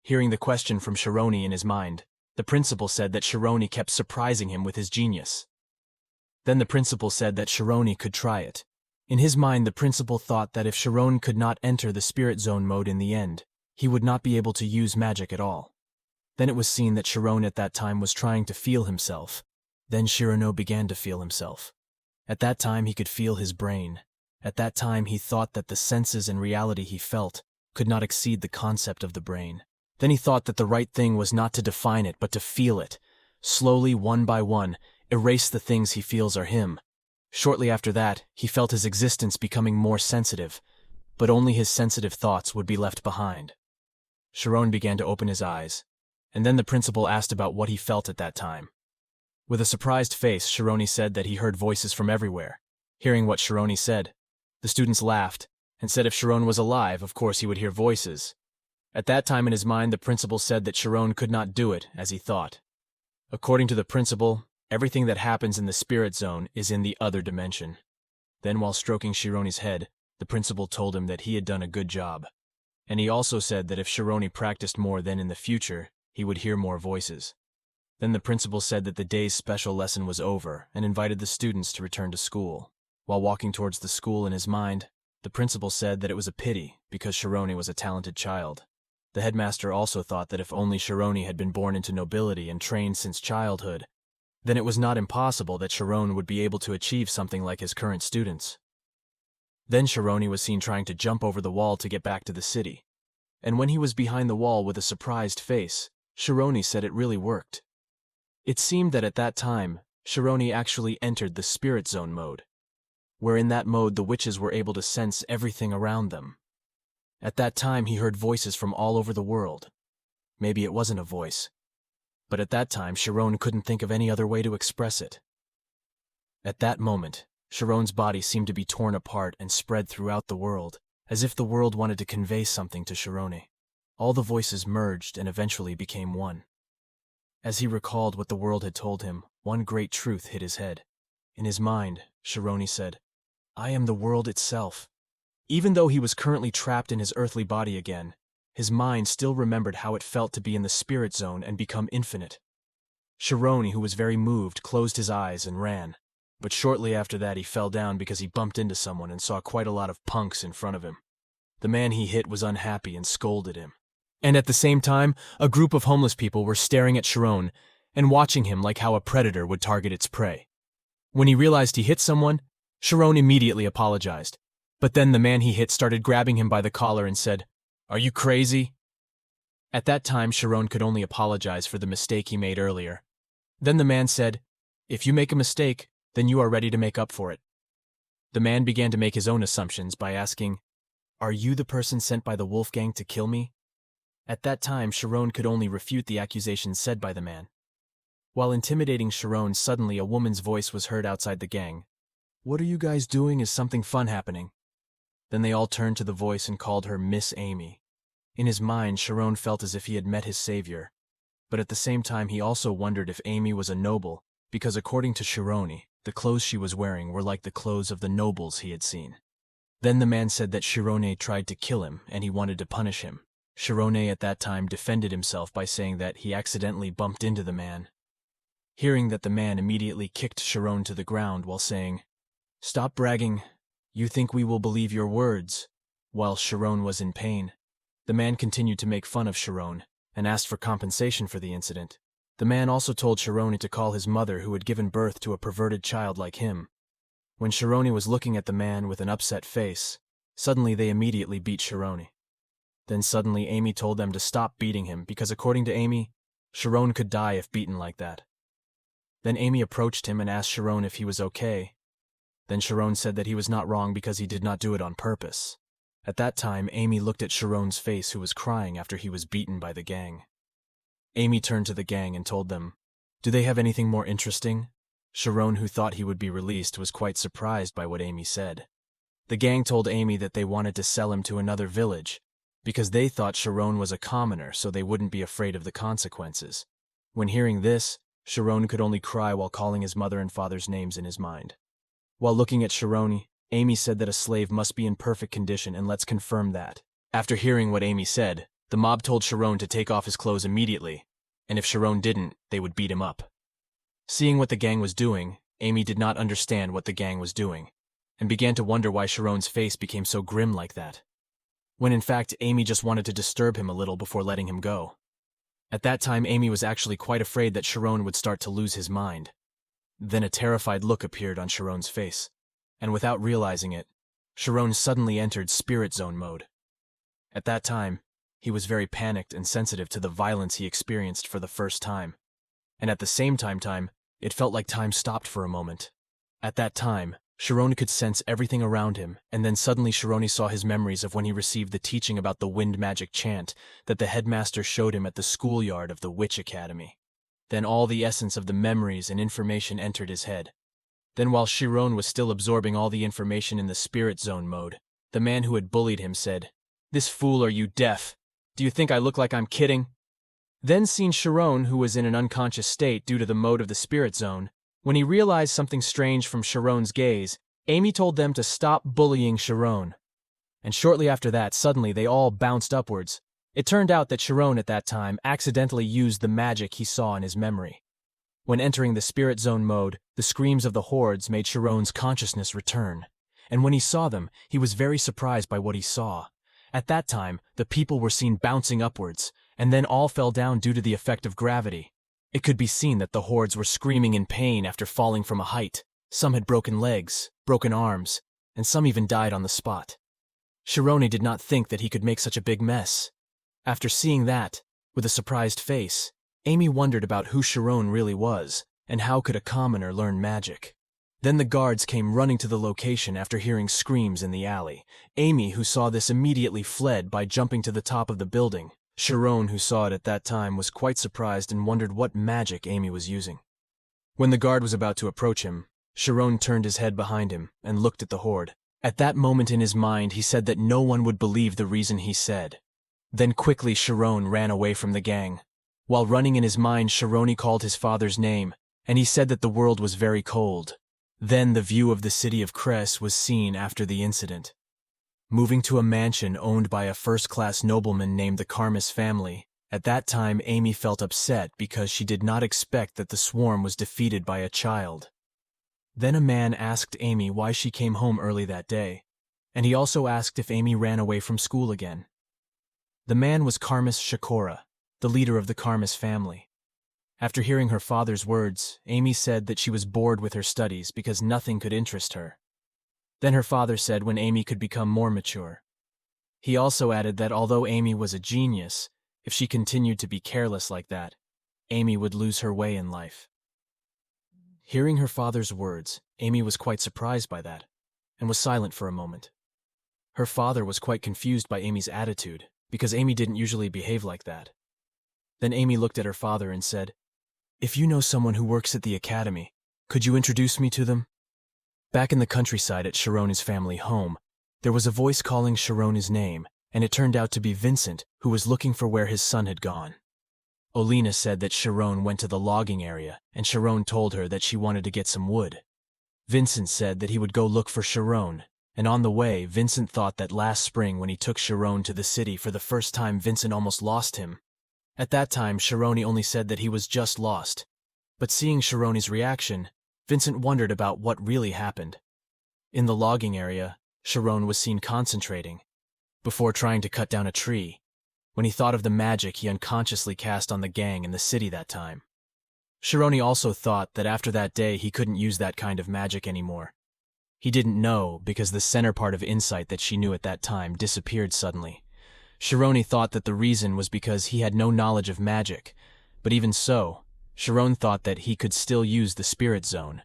Hearing the question from Shironi in his mind, the principal said that Shironi kept surprising him with his genius. Then the principal said that Shironi could try it. In his mind, the principal thought that if Shiron could not enter the Spirit Zone mode in the end, he would not be able to use magic at all. Then it was seen that Shiron at that time was trying to feel himself. Then Shirano began to feel himself. At that time he could feel his brain. At that time he thought that the senses and reality he felt could not exceed the concept of the brain. Then he thought that the right thing was not to define it but to feel it. Slowly, one by one, erase the things he feels are him. Shortly after that, he felt his existence becoming more sensitive, but only his sensitive thoughts would be left behind. Shiron began to open his eyes, and then the principal asked about what he felt at that time. With a surprised face, Shironi said that he heard voices from everywhere. Hearing what Shironi said, the students laughed and said if Shiron was alive, of course he would hear voices. At that time in his mind, the principal said that Shiron could not do it as he thought. According to the principal, everything that happens in the Spirit Zone is in the other dimension. Then while stroking Shironi's head, the principal told him that he had done a good job. And he also said that if Shironi practiced more, then in the future, he would hear more voices. Then the principal said that the day's special lesson was over and invited the students to return to school. While walking towards the school in his mind, the principal said that it was a pity because Shironi was a talented child. The headmaster also thought that if only Shironi had been born into nobility and trained since childhood, then it was not impossible that Shiron would be able to achieve something like his current students. Then Shironi was seen trying to jump over the wall to get back to the city. And when he was behind the wall with a surprised face, Shironi said it really worked. It seemed that at that time, Shironi actually entered the Spirit Zone mode, where in that mode the witches were able to sense everything around them. At that time he heard voices from all over the world. Maybe it wasn't a voice. But at that time, Sharon couldn't think of any other way to express it. At that moment, Sharon's body seemed to be torn apart and spread throughout the world, as if the world wanted to convey something to Sharon. All the voices merged and eventually became one. As he recalled what the world had told him, one great truth hit his head. In his mind, Sharon said, "I am the world itself." Even though he was currently trapped in his earthly body again, his mind still remembered how it felt to be in the spirit zone and become infinite. Sharon, who was very moved, closed his eyes and ran. But shortly after that he fell down because he bumped into someone and saw quite a lot of punks in front of him. The man he hit was unhappy and scolded him. And at the same time, a group of homeless people were staring at Sharon and watching him like how a predator would target its prey. When he realized he hit someone, Sharon immediately apologized. But then the man he hit started grabbing him by the collar and said, "Are you crazy?" At that time, Sharon could only apologize for the mistake he made earlier. Then the man said, "If you make a mistake, then you are ready to make up for it." The man began to make his own assumptions by asking, "Are you the person sent by the wolf gang to kill me?" At that time, Sharon could only refute the accusations said by the man. While intimidating Sharon, suddenly a woman's voice was heard outside the gang. "What are you guys doing? Is something fun happening?" Then they all turned to the voice and called her Miss Amy. In his mind, Sharon felt as if he had met his savior. But at the same time, he also wondered if Amy was a noble, because according to Sharon, the clothes she was wearing were like the clothes of the nobles he had seen. Then the man said that Sharon tried to kill him and he wanted to punish him. Sharon at that time defended himself by saying that he accidentally bumped into the man. Hearing that, the man immediately kicked Sharon to the ground while saying, "Stop bragging. You think we will believe your words?" While Sharon was in pain, the man continued to make fun of Sharon and asked for compensation for the incident. The man also told Sharon to call his mother, who had given birth to a perverted child like him. When Sharon was looking at the man with an upset face, suddenly they immediately beat Sharon. Then suddenly Amy told them to stop beating him because according to Amy, Sharon could die if beaten like that. Then Amy approached him and asked Sharon if he was okay. Then Sharon said that he was not wrong because he did not do it on purpose. At that time, Amy looked at Sharon's face, who was crying after he was beaten by the gang. Amy turned to the gang and told them, "Do they have anything more interesting?" Sharon, who thought he would be released, was quite surprised by what Amy said. The gang told Amy that they wanted to sell him to another village, because they thought Sharon was a commoner, so they wouldn't be afraid of the consequences. When hearing this, Sharon could only cry while calling his mother and father's names in his mind. While looking at Sharon, Amy said that a slave must be in perfect condition, and let's confirm that. After hearing what Amy said, the mob told Sharon to take off his clothes immediately, and if Sharon didn't, they would beat him up. Seeing what the gang was doing, Amy did not understand what the gang was doing, and began to wonder why Sharon's face became so grim like that, when in fact Amy just wanted to disturb him a little before letting him go. At that time, Amy was actually quite afraid that Sharon would start to lose his mind. Then a terrified look appeared on Sharon's face, and without realizing it, Sharon suddenly entered spirit zone mode. At that time, he was very panicked and sensitive to the violence he experienced for the first time. And at the same time, it felt like time stopped for a moment. At that time, Sharon could sense everything around him, and then suddenly Sharon saw his memories of when he received the teaching about the wind magic chant that the headmaster showed him at the schoolyard of the Witch Academy. Then all the essence of the memories and information entered his head. Then while Sharon was still absorbing all the information in the spirit zone mode, the man who had bullied him said, "This fool, are you deaf? Do you think I look like I'm kidding?" Then seeing Sharon, who was in an unconscious state due to the mode of the spirit zone, when he realized something strange from Sharon's gaze, Amy told them to stop bullying Sharon. And shortly after that, suddenly they all bounced upwards. It turned out that Sharon at that time accidentally used the magic he saw in his memory. When entering the spirit zone mode, the screams of the hordes made Sharon's consciousness return. And when he saw them, he was very surprised by what he saw. At that time, the people were seen bouncing upwards, and then all fell down due to the effect of gravity. It could be seen that the hordes were screaming in pain after falling from a height. Some had broken legs, broken arms, and some even died on the spot. Sharon did not think that he could make such a big mess. After seeing that, with a surprised face, Amy wondered about who Sharon really was, and how could a commoner learn magic. Then the guards came running to the location after hearing screams in the alley. Amy, who saw this, immediately fled by jumping to the top of the building. Sharon, who saw it at that time, was quite surprised and wondered what magic Amy was using. When the guard was about to approach him, Sharon turned his head behind him and looked at the horde. At that moment in his mind, he said that no one would believe the reason he said. Then quickly Sharon ran away from the gang. While running in his mind, Sharon called his father's name, and he said that the world was very cold. Then the view of the city of Cress was seen after the incident. Moving to a mansion owned by a first-class nobleman named the Karmas family, at that time Amy felt upset because she did not expect that the swarm was defeated by a child. Then a man asked Amy why she came home early that day, and he also asked if Amy ran away from school again. The man was Karmas Shakora, the leader of the Karmas family. After hearing her father's words, Amy said that she was bored with her studies because nothing could interest her. Then her father said when Amy could become more mature. He also added that although Amy was a genius, if she continued to be careless like that, Amy would lose her way in life. Hearing her father's words, Amy was quite surprised by that, and was silent for a moment. Her father was quite confused by Amy's attitude, because Amy didn't usually behave like that. Then Amy looked at her father and said, "If you know someone who works at the academy, could you introduce me to them?" Back in the countryside at Sharon's family home, there was a voice calling Sharon's name, and it turned out to be Vincent, who was looking for where his son had gone. Olena said that Sharon went to the logging area, and Sharon told her that she wanted to get some wood. Vincent said that he would go look for Sharon, and on the way, Vincent thought that last spring when he took Sharon to the city for the first time, Vincent almost lost him. At that time, Sharon only said that he was just lost, but seeing Sharon's reaction, Vincent wondered about what really happened. In the logging area, Sharon was seen concentrating, before trying to cut down a tree, when he thought of the magic he unconsciously cast on the gang in the city that time. Sharon also thought that after that day he couldn't use that kind of magic anymore. He didn't know because the center part of insight that she knew at that time disappeared suddenly. Sharon thought that the reason was because he had no knowledge of magic, but even so, Sharon thought that he could still use the spirit zone.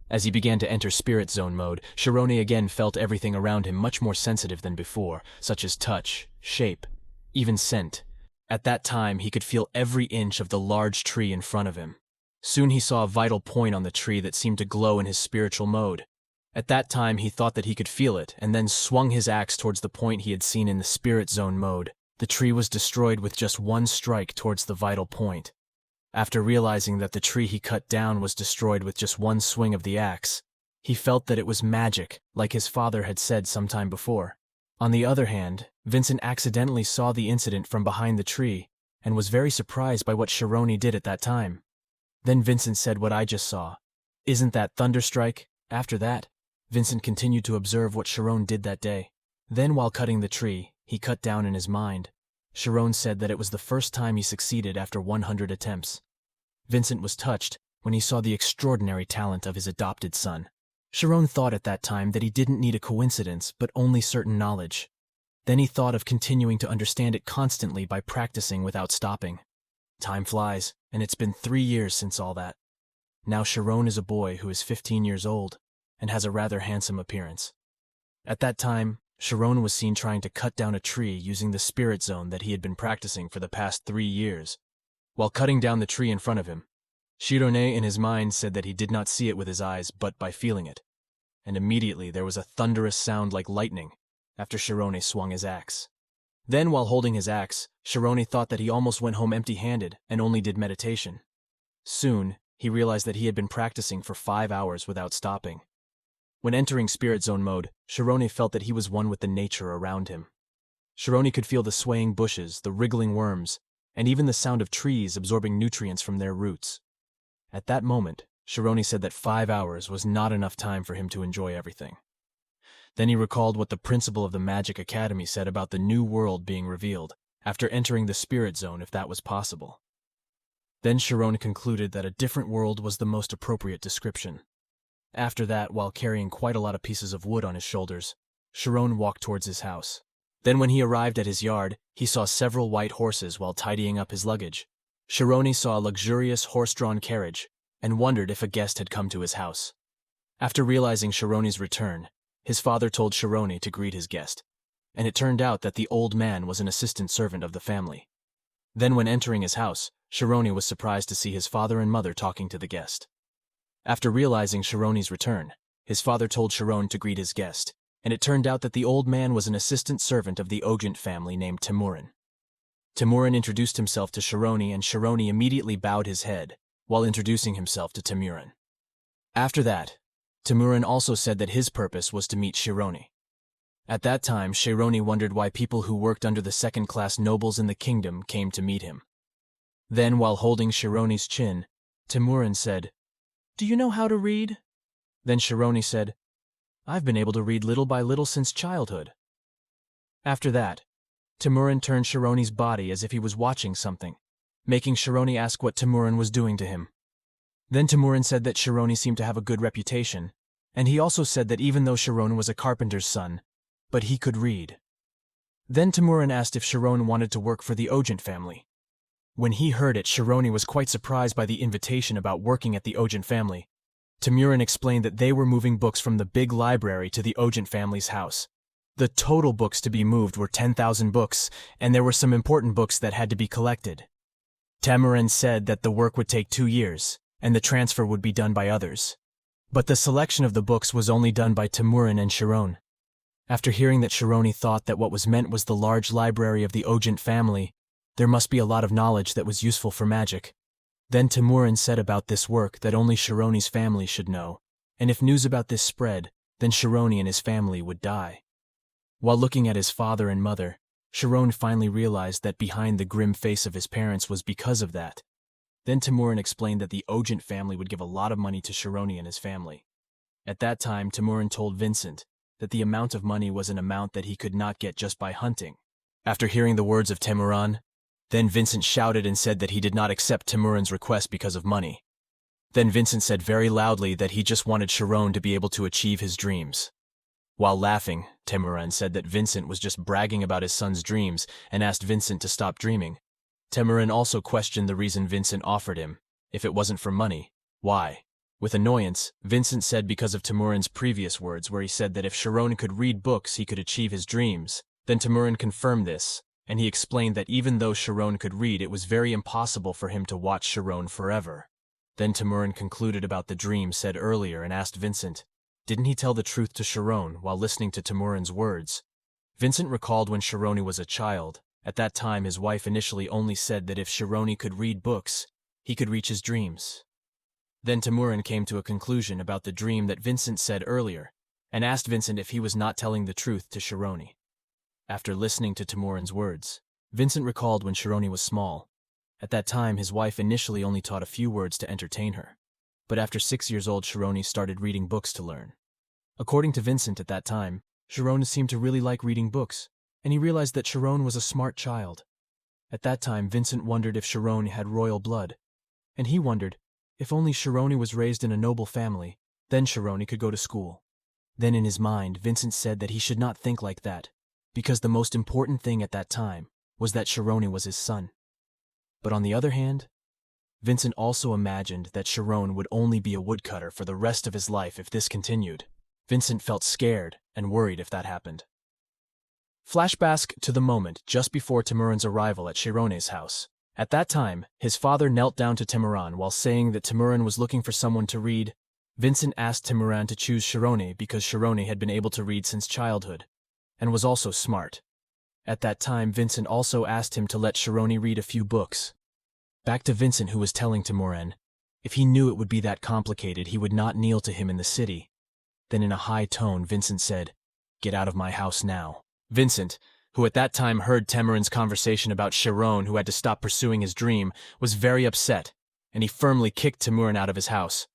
As he began to enter spirit zone mode, Sharon again felt everything around him much more sensitive than before, such as touch, shape, even scent. At that time, he could feel every inch of the large tree in front of him. Soon he saw a vital point on the tree that seemed to glow in his spiritual mode. At that time, he thought that he could feel it, and then swung his axe towards the point he had seen in the spirit zone mode. The tree was destroyed with just one strike towards the vital point. After realizing that the tree he cut down was destroyed with just one swing of the axe, he felt that it was magic, like his father had said sometime before. On the other hand, Vincent accidentally saw the incident from behind the tree, and was very surprised by what Sharon did at that time. Then Vincent said what I just saw. Isn't that thunderstrike? After that, Vincent continued to observe what Sharon did that day. Then while cutting the tree, he cut down in his mind. Sharon said that it was the first time he succeeded after 100 attempts. Vincent was touched when he saw the extraordinary talent of his adopted son. Sharon thought at that time that he didn't need a coincidence, but only certain knowledge. Then he thought of continuing to understand it constantly by practicing without stopping. Time flies, and it's been 3 years since all that. Now Sharon is a boy who is 15 years old, and has a rather handsome appearance. At that time, Sharon was seen trying to cut down a tree using the spirit zone that he had been practicing for the past 3 years. While cutting down the tree in front of him, Sharon in his mind said that he did not see it with his eyes but by feeling it, and immediately there was a thunderous sound like lightning after Sharon swung his axe. Then while holding his axe, Sharon thought that he almost went home empty-handed and only did meditation. Soon, he realized that he had been practicing for 5 hours without stopping. When entering spirit zone mode, Sharon felt that he was one with the nature around him. Sharon could feel the swaying bushes, the wriggling worms, and even the sound of trees absorbing nutrients from their roots. At that moment, Sharon said that 5 hours was not enough time for him to enjoy everything. Then he recalled what the principal of the Magic Academy said about the new world being revealed, after entering the spirit zone if that was possible. Then Sharon concluded that a different world was the most appropriate description. After that, while carrying quite a lot of pieces of wood on his shoulders, Sharon walked towards his house. Then when he arrived at his yard, he saw several white horses while tidying up his luggage. Sharon saw a luxurious horse-drawn carriage and wondered if a guest had come to his house. After realizing Sharon's return, his father told Sharon to greet his guest, and it turned out that the old man was an assistant servant of the family. Then when entering his house, Shironi was surprised to see his father and mother talking to the guest. After realizing Shironi's return, his father told Shiron to greet his guest, and it turned out that the old man was an assistant servant of the Ogent family named Timurin. Timurin introduced himself to Shironi, and Shironi immediately bowed his head while introducing himself to Timurin. After that, Timurin also said that his purpose was to meet Shironi. At that time, Shironi wondered why people who worked under the second-class nobles in the kingdom came to meet him. Then, while holding Shironi's chin, Timurin said, "Do you know how to read?" Then Shironi said, "I've been able to read little by little since childhood." After that, Timurin turned Shironi's body as if he was watching something, making Shironi ask what Timurin was doing to him. Then Timurin said that Shironi seemed to have a good reputation, and he also said that even though Shiron was a carpenter's son, but he could read. Then Timurin asked if Shiron wanted to work for the Ogent family. When he heard it, Shironi was quite surprised by the invitation about working at the Ogent family. Timurin explained that they were moving books from the big library to the Ogent family's house. The total books to be moved were 10,000 books, and there were some important books that had to be collected. Timurin said that the work would take 2 years, and the transfer would be done by others. But the selection of the books was only done by Timurin and Shiron. After hearing that Shironi thought that what was meant was the large library of the Ogent family, there must be a lot of knowledge that was useful for magic. Then Timurin said about this work that only Shironi's family should know, and if news about this spread, then Shironi and his family would die. While looking at his father and mother, Shiron finally realized that behind the grim face of his parents was because of that. Then Timurin explained that the Ogent family would give a lot of money to Shironi and his family. At that time, Timurin told Vincent that the amount of money was an amount that he could not get just by hunting. After hearing the words of Timurin, then Vincent shouted and said that he did not accept Timurin's request because of money. Then Vincent said very loudly that he just wanted Shiron to be able to achieve his dreams. While laughing, Timurin said that Vincent was just bragging about his son's dreams and asked Vincent to stop dreaming. Timurin also questioned the reason Vincent offered him. If it wasn't for money, why? With annoyance, Vincent said because of Timurin's previous words where he said that if Shiron could read books he could achieve his dreams. Then Timurin confirmed this, and he explained that even though Shiron could read, it was very impossible for him to watch Shiron forever. Then Timurin concluded about the dream said earlier and asked Vincent, didn't he tell the truth to Shiron while listening to Timurin's words? Vincent recalled when Shironi was a child. At that time his wife initially only said that if Shironi could read books, he could reach his dreams. Then Timurin came to a conclusion about the dream that Vincent said earlier, and asked Vincent if he was not telling the truth to Shironi. After listening to Timurin's words, Vincent recalled when Shironi was small. At that time his wife initially only taught a few words to entertain her, but after 6 years old Shironi started reading books to learn. According to Vincent at that time, Shironi seemed to really like reading books, and he realized that Shironi was a smart child. At that time Vincent wondered if Shironi had royal blood, and he wondered if only Shironi was raised in a noble family, then Shironi could go to school. Then in his mind Vincent said that he should not think like that, because the most important thing at that time was that Shironi was his son. But on the other hand, Vincent also imagined that Shironi would only be a woodcutter for the rest of his life if this continued. Vincent felt scared and worried if that happened. Flashback to the moment just before Timurin's arrival at Shironi's house. At that time, his father knelt down to Timurin while saying that Timurin was looking for someone to read. Vincent asked Timurin to choose Shironi because Shironi had been able to read since childhood, and was also smart. At that time, Vincent also asked him to let Shironi read a few books. Back to Vincent, who was telling Timurin, if he knew it would be that complicated, he would not kneel to him in the city. Then in a high tone, Vincent said, "Get out of my house now." Vincent, who at that time heard Timurin's conversation about Shironi who had to stop pursuing his dream, was very upset, and he firmly kicked Timurin out of his house.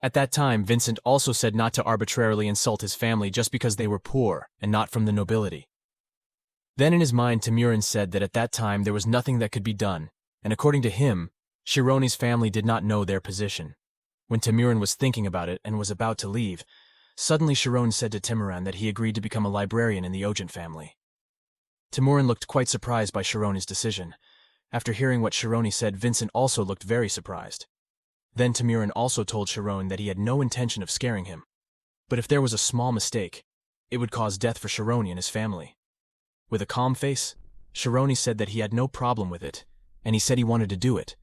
At that time, Vincent also said not to arbitrarily insult his family just because they were poor and not from the nobility. Then in his mind, Timurin said that at that time there was nothing that could be done, and according to him, Shironi's family did not know their position. When Timurin was thinking about it and was about to leave, suddenly Shironi said to Timurin that he agreed to become a librarian in the Ogent family. Timurin looked quite surprised by Shironi's decision. After hearing what Shironi said, Vincent also looked very surprised. Then Timurin also told Shironi that he had no intention of scaring him, but if there was a small mistake, it would cause death for Shironi and his family. With a calm face, Shironi said that he had no problem with it, and he said he wanted to do it.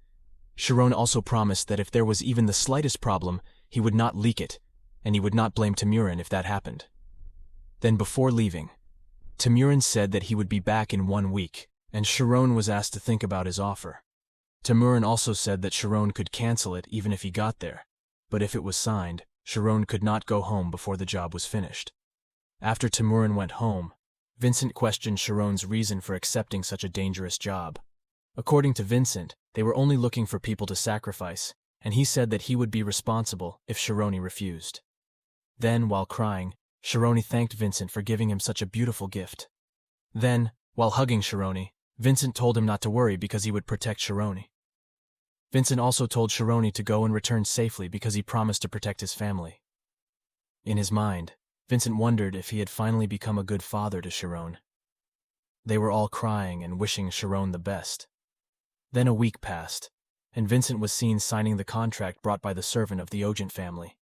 Shirone also promised that if there was even the slightest problem, he would not leak it, and he would not blame Temurin if that happened. Then before leaving, Temurin said that he would be back in 1 week, and Shirone was asked to think about his offer. Temurin also said that Shirone could cancel it even if he got there, but if it was signed, Shirone could not go home before the job was finished. After Temurin went home, Vincent questioned Shirone's reason for accepting such a dangerous job. According to Vincent, they were only looking for people to sacrifice, and he said that he would be responsible if Shirone refused. Then, while crying, Shirone thanked Vincent for giving him such a beautiful gift. Then, while hugging Shirone, Vincent told him not to worry because he would protect Shirone. Vincent also told Shirone to go and return safely because he promised to protect his family. In his mind, Vincent wondered if he had finally become a good father to Shirone. They were all crying and wishing Shirone the best. Then a week passed, and Vincent was seen signing the contract brought by the servant of the Ogent family.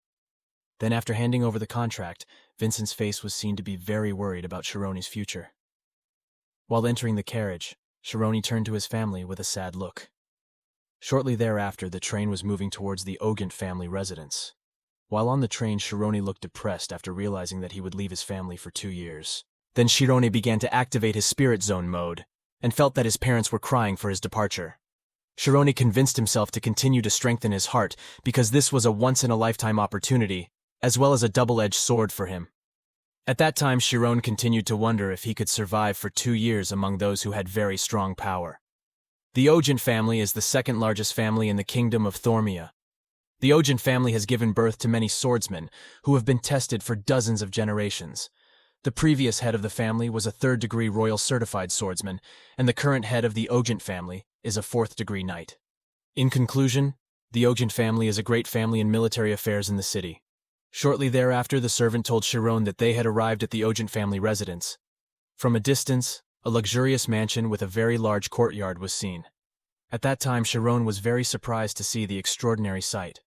Then after handing over the contract, Vincent's face was seen to be very worried about Shirone's future. While entering the carriage, Shirone turned to his family with a sad look. Shortly thereafter, the train was moving towards the Ogent family residence. While on the train, Shirone looked depressed after realizing that he would leave his family for 2 years. Then Shirone began to activate his spirit zone mode, and felt that his parents were crying for his departure. Shirone convinced himself to continue to strengthen his heart because this was a once-in-a-lifetime opportunity, as well as a double-edged sword for him. At that time, Shirone continued to wonder if he could survive for 2 years among those who had very strong power. The Ogent family is the second largest family in the kingdom of Thormia. The Ogent family has given birth to many swordsmen who have been tested for dozens of generations. The previous head of the family was a 3rd-degree royal certified swordsman, and the current head of the Ogent family is a 4th-degree knight. In conclusion, the Ogent family is a great family in military affairs in the city. Shortly thereafter, the servant told Shirone that they had arrived at the Ogent family residence. From a distance, a luxurious mansion with a very large courtyard was seen. At that time, Shirone was very surprised to see the extraordinary sight.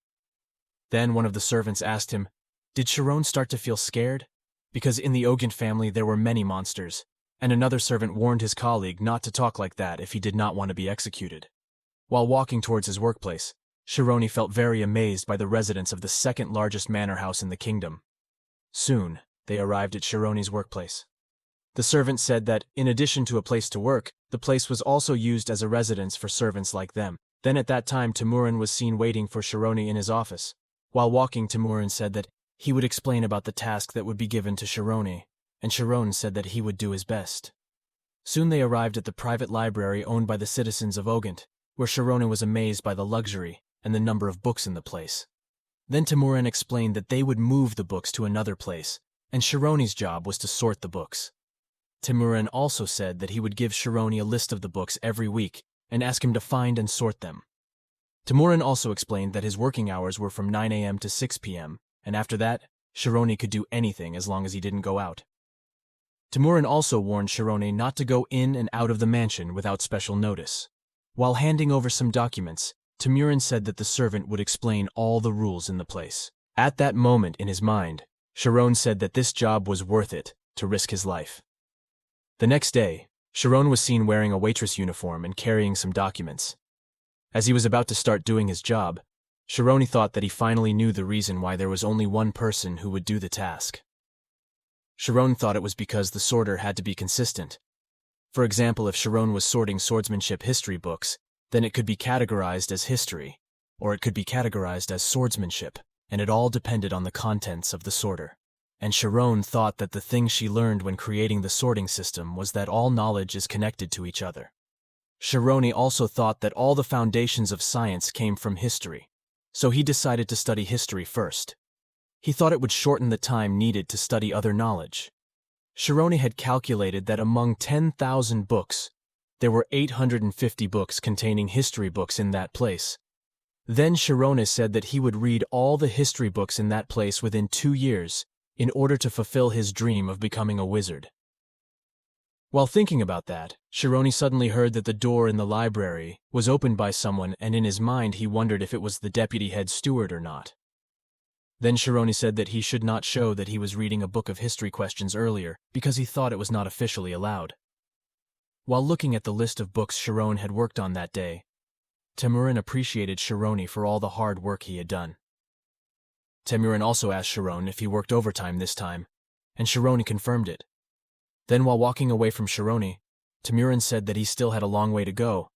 Then one of the servants asked him, did Shirone start to feel scared? Because in the Ogent family there were many monsters, and another servant warned his colleague not to talk like that if he did not want to be executed. While walking towards his workplace, Shirone felt very amazed by the residence of the 2nd largest manor house in the kingdom. Soon, they arrived at Shirone's workplace. The servant said that, in addition to a place to work, the place was also used as a residence for servants like them. Then at that time, Temurin was seen waiting for Shirone in his office. While walking, Temurin said that he would explain about the task that would be given to Shirone, and Shirone said that he would do his best. Soon they arrived at the private library owned by the citizens of Ogent, where Shirone was amazed by the luxury and the number of books in the place. Then Temurin explained that they would move the books to another place, and Shirone's job was to sort the books. Temurin also said that he would give Shirone a list of the books every week and ask him to find and sort them. Temurin also explained that his working hours were from 9 a.m. to 6 p.m., and after that, Shirone could do anything as long as he didn't go out. Temurin also warned Shirone not to go in and out of the mansion without special notice. While handing over some documents, Temurin said that the servant would explain all the rules in the place. At that moment in his mind, Shirone said that this job was worth it to risk his life. The next day, Shirone was seen wearing a waitress uniform and carrying some documents. As he was about to start doing his job, Shirone thought that he finally knew the reason why there was only one person who would do the task. Shirone thought it was because the sorter had to be consistent. For example, if Shirone was sorting swordsmanship history books, then it could be categorized as history, or it could be categorized as swordsmanship, and it all depended on the contents of the sorter. And Shirone thought that the thing she learned when creating the sorting system was that all knowledge is connected to each other. Shirone also thought that all the foundations of science came from history, so he decided to study history first. He thought it would shorten the time needed to study other knowledge. Shirone had calculated that among 10,000 books, there were 850 books containing history books in that place. Then Shirone said that he would read all the history books in that place within 2 years in order to fulfill his dream of becoming a wizard. While thinking about that, Shirone suddenly heard that the door in the library was opened by someone, and in his mind he wondered if it was the deputy head steward or not. Then Shirone said that he should not show that he was reading a book of history questions earlier because he thought it was not officially allowed. While looking at the list of books Sharon had worked on that day, Temurin appreciated Shironi for all the hard work he had done. Temurin also asked Sharon if he worked overtime this time, and Shironi confirmed it. Then while walking away from Shironi, Temurin said that he still had a long way to go,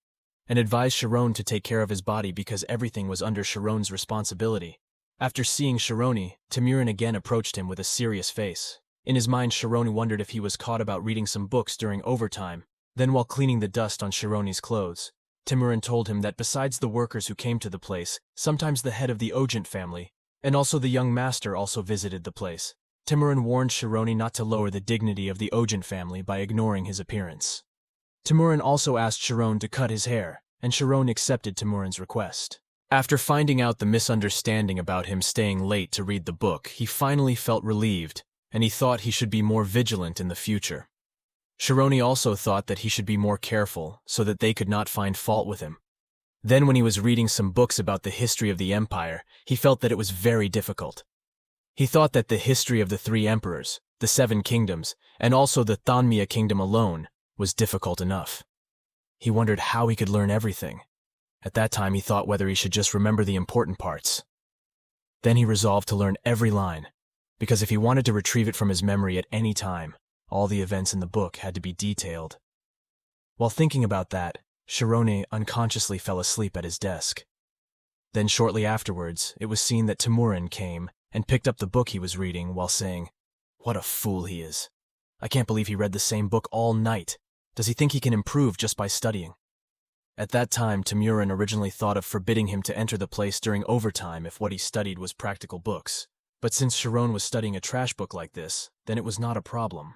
and advised Sharon to take care of his body because everything was under Sharon's responsibility. After seeing Shironi, Temurin again approached him with a serious face. In his mind, Shironi wondered if he was caught about reading some books during overtime. Then while cleaning the dust on Shironi's clothes, Temurin told him that besides the workers who came to the place, sometimes the head of the Ogent family, and also the young master also visited the place. Temurin warned Shironi not to lower the dignity of the Ogent family by ignoring his appearance. Temurin also asked Sharon to cut his hair, and Sharon accepted Temurin's request. After finding out the misunderstanding about him staying late to read the book, he finally felt relieved, and he thought he should be more vigilant in the future. Shironi also thought that he should be more careful so that they could not find fault with him. Then when he was reading some books about the history of the empire, he felt that it was very difficult. He thought that the history of the 3 emperors, the 7 kingdoms, and also the Thanmia kingdom alone was difficult enough. He wondered how he could learn everything. At that time he thought whether he should just remember the important parts. Then he resolved to learn every line, because if he wanted to retrieve it from his memory at any time, all the events in the book had to be detailed. While thinking about that, Shironi unconsciously fell asleep at his desk. Then shortly afterwards, it was seen that Temurin came and picked up the book he was reading while saying, "What a fool he is. I can't believe he read the same book all night. Does he think he can improve just by studying?" At that time, Temurin originally thought of forbidding him to enter the place during overtime if what he studied was practical books. But since Sharon was studying a trash book like this, then it was not a problem.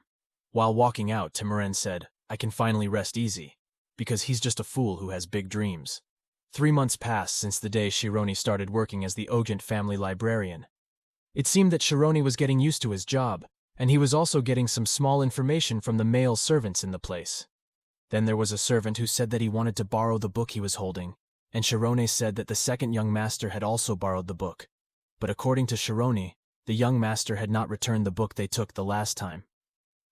While walking out, Temurin said, "I can finally rest easy, because he's just a fool who has big dreams." 3 months passed since the day Shironi started working as the Ogent family librarian. It seemed that Shironi was getting used to his job, and he was also getting some small information from the male servants in the place. Then there was a servant who said that he wanted to borrow the book he was holding, and Shironi said that the second young master had also borrowed the book. But according to Shironi, the young master had not returned the book they took the last time.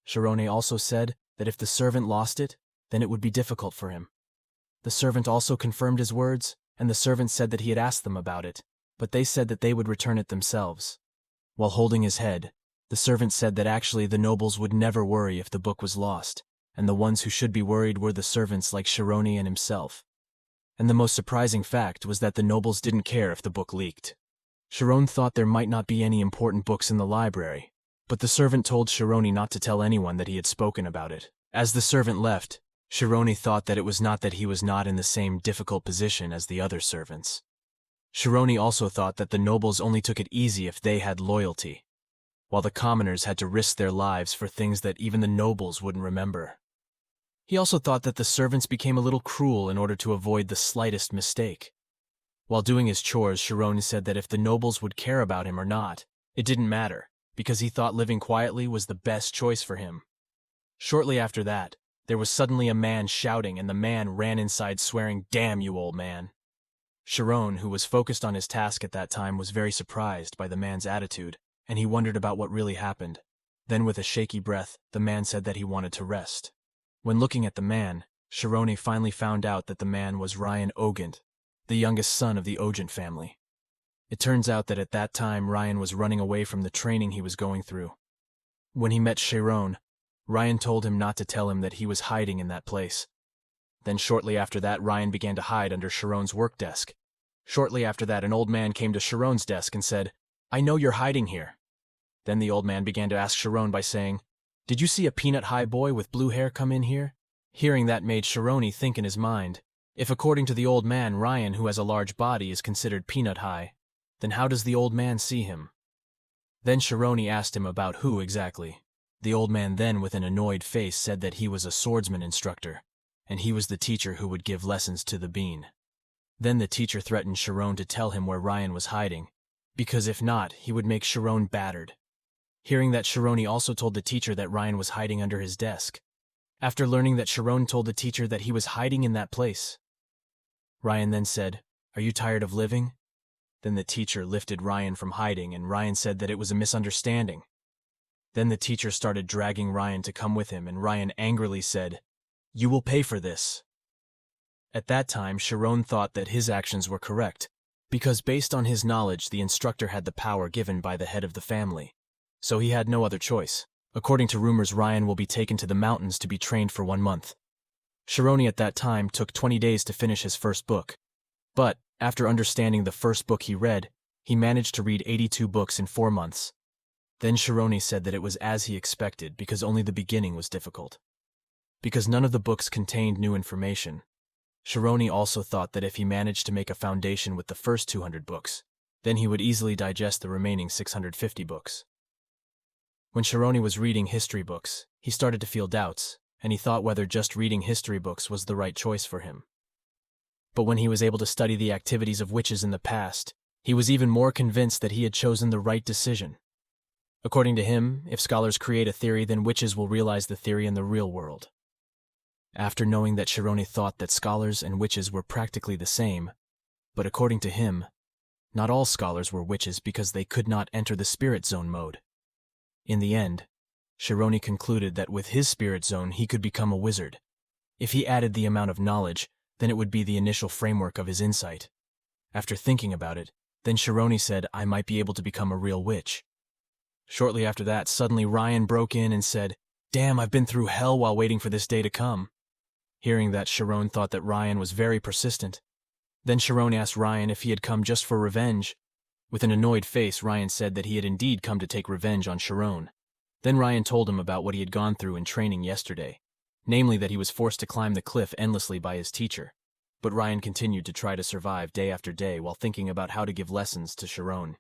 Shironi also said that if the servant lost it, then it would be difficult for him. The servant also confirmed his words, and the servant said that he had asked them about it, but they said that they would return it themselves. While holding his head, the servant said that actually the nobles would never worry if the book was lost, and the ones who should be worried were the servants like Shironi and himself. And the most surprising fact was that the nobles didn't care if the book leaked. Sharon thought there might not be any important books in the library, but the servant told Shironi not to tell anyone that he had spoken about it. As the servant left, Shironi thought that it was not that he was not in the same difficult position as the other servants. Shironi also thought that the nobles only took it easy if they had loyalty, while the commoners had to risk their lives for things that even the nobles wouldn't remember. He also thought that the servants became a little cruel in order to avoid the slightest mistake. While doing his chores, Shironi said that if the nobles would care about him or not, it didn't matter, because he thought living quietly was the best choice for him. Shortly after that, there was suddenly a man shouting, and the man ran inside swearing, "Damn you, old man." Sharon, who was focused on his task at that time, was very surprised by the man's attitude, and he wondered about what really happened. Then with a shaky breath, the man said that he wanted to rest. When looking at the man, Shironi finally found out that the man was Ryan Ogent, the youngest son of the Ogent family. It turns out that at that time Ryan was running away from the training he was going through. When he met Sharon, Ryan told him not to tell him that he was hiding in that place. Then shortly after that, Ryan began to hide under Sharon's work desk. Shortly after that, an old man came to Sharon's desk and said, "I know you're hiding here." Then the old man began to ask Sharon by saying, "Did you see a peanut-high boy with blue hair come in here?" Hearing that made Shironi think in his mind, if according to the old man, Ryan, who has a large body, is considered peanut-high, then how does the old man see him? Then Shironi asked him about who exactly. The old man then, with an annoyed face, said that he was a swordsman instructor, and he was the teacher who would give lessons to the bean. Then the teacher threatened Sharon to tell him where Ryan was hiding, because if not, he would make Sharon battered. Hearing that, Shironi also told the teacher that Ryan was hiding under his desk. After learning that Sharon told the teacher that he was hiding in that place, Ryan then said, "Are you tired of living?" Then the teacher lifted Ryan from hiding, and Ryan said that it was a misunderstanding. Then the teacher started dragging Ryan to come with him, and Ryan angrily said, You will pay for this. At that time, Sharon thought that his actions were correct, because based on his knowledge, the instructor had the power given by the head of the family. So he had no other choice. According to rumors, Ryan will be taken to the mountains to be trained for 1 month. Sharon at that time took 20 days to finish his first book. But, after understanding the first book he read, he managed to read 82 books in 4 months. Then Sharon said that it was as he expected because only the beginning was difficult. Because none of the books contained new information, Sharon also thought that if he managed to make a foundation with the first 200 books, then he would easily digest the remaining 650 books. When Sharon was reading history books, he started to feel doubts, and he thought whether just reading history books was the right choice for him. But when he was able to study the activities of witches in the past, he was even more convinced that he had chosen the right decision. According to him, if scholars create a theory, then witches will realize the theory in the real world. After knowing that Sharon thought that scholars and witches were practically the same, but according to him, not all scholars were witches because they could not enter the spirit zone mode. In the end, Sharon concluded that with his spirit zone he could become a wizard. If he added the amount of knowledge, then it would be the initial framework of his insight. After thinking about it, then Sharon said, I might be able to become a real witch. Shortly after that, suddenly Ryan broke in and said, Damn, I've been through hell while waiting for this day to come. Hearing that, Sharon thought that Ryan was very persistent. Then Sharon asked Ryan if he had come just for revenge. With an annoyed face, Ryan said that he had indeed come to take revenge on Sharon. Then Ryan told him about what he had gone through in training yesterday, namely that he was forced to climb the cliff endlessly by his teacher. But Ryan continued to try to survive day after day while thinking about how to give lessons to Sharon.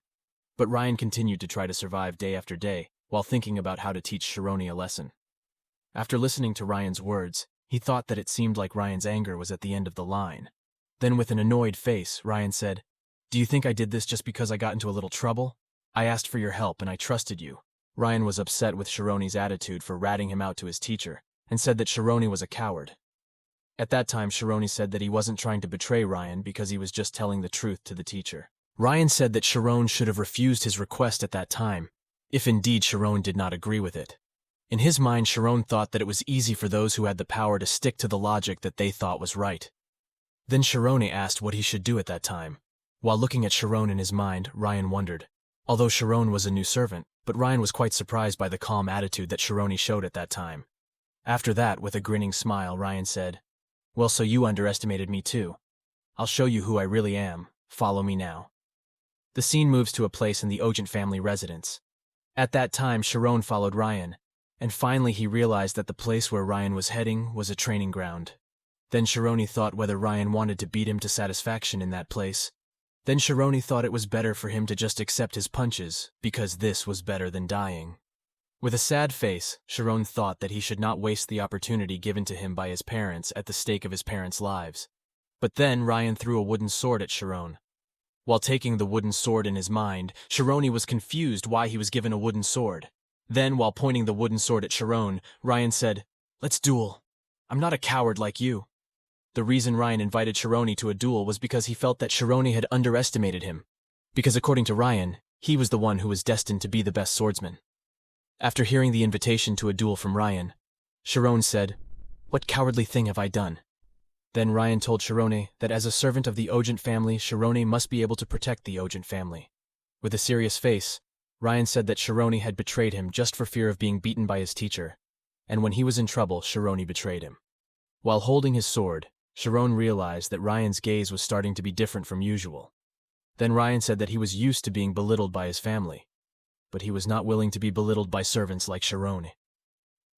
a lesson. After listening to Ryan's words, he thought that it seemed like Ryan's anger was at the end of the line. Then with an annoyed face, Ryan said, Do you think I did this just because I got into a little trouble? I asked for your help and I trusted you. Ryan was upset with Sharon's attitude for ratting him out to his teacher, and said that Sharon was a coward. At that time, Sharon said that he wasn't trying to betray Ryan because he was just telling the truth to the teacher. Ryan said that Sharon should have refused his request at that time, if indeed Sharon did not agree with it. In his mind, Sharon thought that it was easy for those who had the power to stick to the logic that they thought was right. Then Sharon asked what he should do at that time. While looking at Sharon in his mind, Ryan wondered. Although Sharon was a new servant, but Ryan was quite surprised by the calm attitude that Sharon showed at that time. After that, with a grinning smile, Ryan said, Well, so you underestimated me too. I'll show you who I really am. Follow me now. The scene moves to a place in the Ogent family residence. At that time, Sharon followed Ryan, and finally he realized that the place where Ryan was heading was a training ground. Then Sharon thought whether Ryan wanted to beat him to satisfaction in that place. Then Sharon thought it was better for him to just accept his punches, because this was better than dying. With a sad face, Sharon thought that he should not waste the opportunity given to him by his parents at the stake of his parents' lives. But then Ryan threw a wooden sword at Sharon. While taking the wooden sword in his mind, Sharon was confused why he was given a wooden sword. Then, while pointing the wooden sword at Sharon, Ryan said, Let's duel. I'm not a coward like you. The reason Ryan invited Sharon to a duel was because he felt that Sharon had underestimated him, because according to Ryan, he was the one who was destined to be the best swordsman. After hearing the invitation to a duel from Ryan, Sharon said, What cowardly thing have I done? Then Ryan told Sharon that as a servant of the Ogent family, Sharon must be able to protect the Ogent family. With a serious face, Ryan said that Sharon had betrayed him just for fear of being beaten by his teacher, and when he was in trouble, Sharon betrayed him. While holding his sword, Sharon realized that Ryan's gaze was starting to be different from usual. Then Ryan said that he was used to being belittled by his family, but he was not willing to be belittled by servants like Sharon.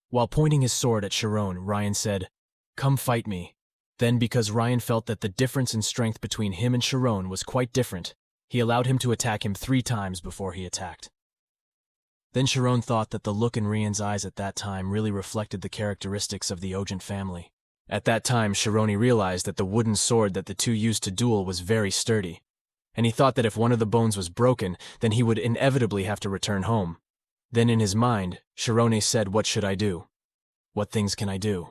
While pointing his sword at Sharon, Ryan said, Come fight me. Then, because Ryan felt that the difference in strength between him and Sharon was quite different, he allowed him to attack him 3 times before he attacked. Then Sharon thought that the look in Ryan's eyes at that time really reflected the characteristics of the Ogent family. At that time, Sharon realized that the wooden sword that the two used to duel was very sturdy, and he thought that if one of the bones was broken, then he would inevitably have to return home. Then in his mind, Sharon said, What should I do? What things can I do?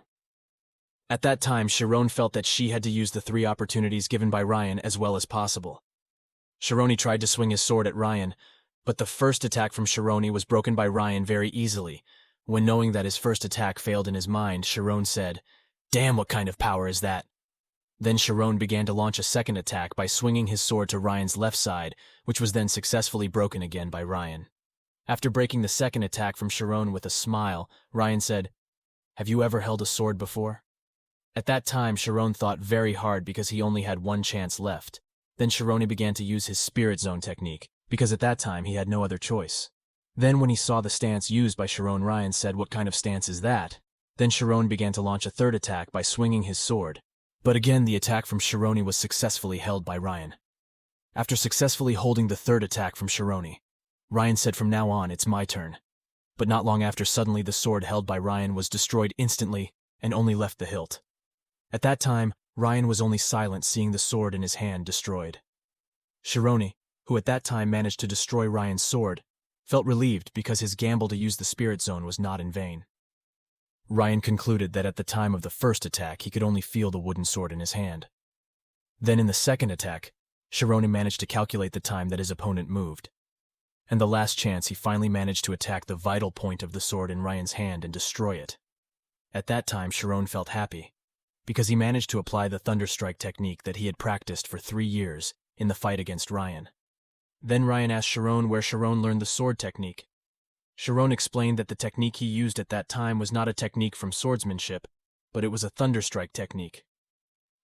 At that time, Sharon felt that she had to use the 3 opportunities given by Ryan as well as possible. Sharon tried to swing his sword at Ryan, but the first attack from Sharon was broken by Ryan very easily. When knowing that his first attack failed in his mind, Sharon said, Damn, what kind of power is that? Then Sharon began to launch a second attack by swinging his sword to Ryan's left side, which was then successfully broken again by Ryan. After breaking the second attack from Sharon with a smile, Ryan said, "Have you ever held a sword before?" At that time, Sharon thought very hard because he only had one chance left. Then Sharon began to use his spirit zone technique, because at that time he had no other choice. Then when he saw the stance used by Sharon, Ryan said, "What kind of stance is that?" Then Sharon began to launch a third attack by swinging his sword. But again, the attack from Sharon was successfully held by Ryan. After successfully holding the third attack from Sharon, Ryan said, "From now on, it's my turn." But not long after, suddenly the sword held by Ryan was destroyed instantly and only left the hilt. At that time, Ryan was only silent, seeing the sword in his hand destroyed. Sharon, who at that time managed to destroy Ryan's sword, felt relieved because his gamble to use the spirit zone was not in vain. Ryan concluded that at the time of the first attack, he could only feel the wooden sword in his hand. Then in the second attack, Sharon managed to calculate the time that his opponent moved. And the last chance, he finally managed to attack the vital point of the sword in Ryan's hand and destroy it. At that time, Sharon felt happy, because he managed to apply the Thunderstrike technique that he had practiced for 3 years in the fight against Ryan. Then Ryan asked Sharon where Sharon learned the sword technique. Sharon explained that the technique he used at that time was not a technique from swordsmanship, but it was a Thunderstrike technique.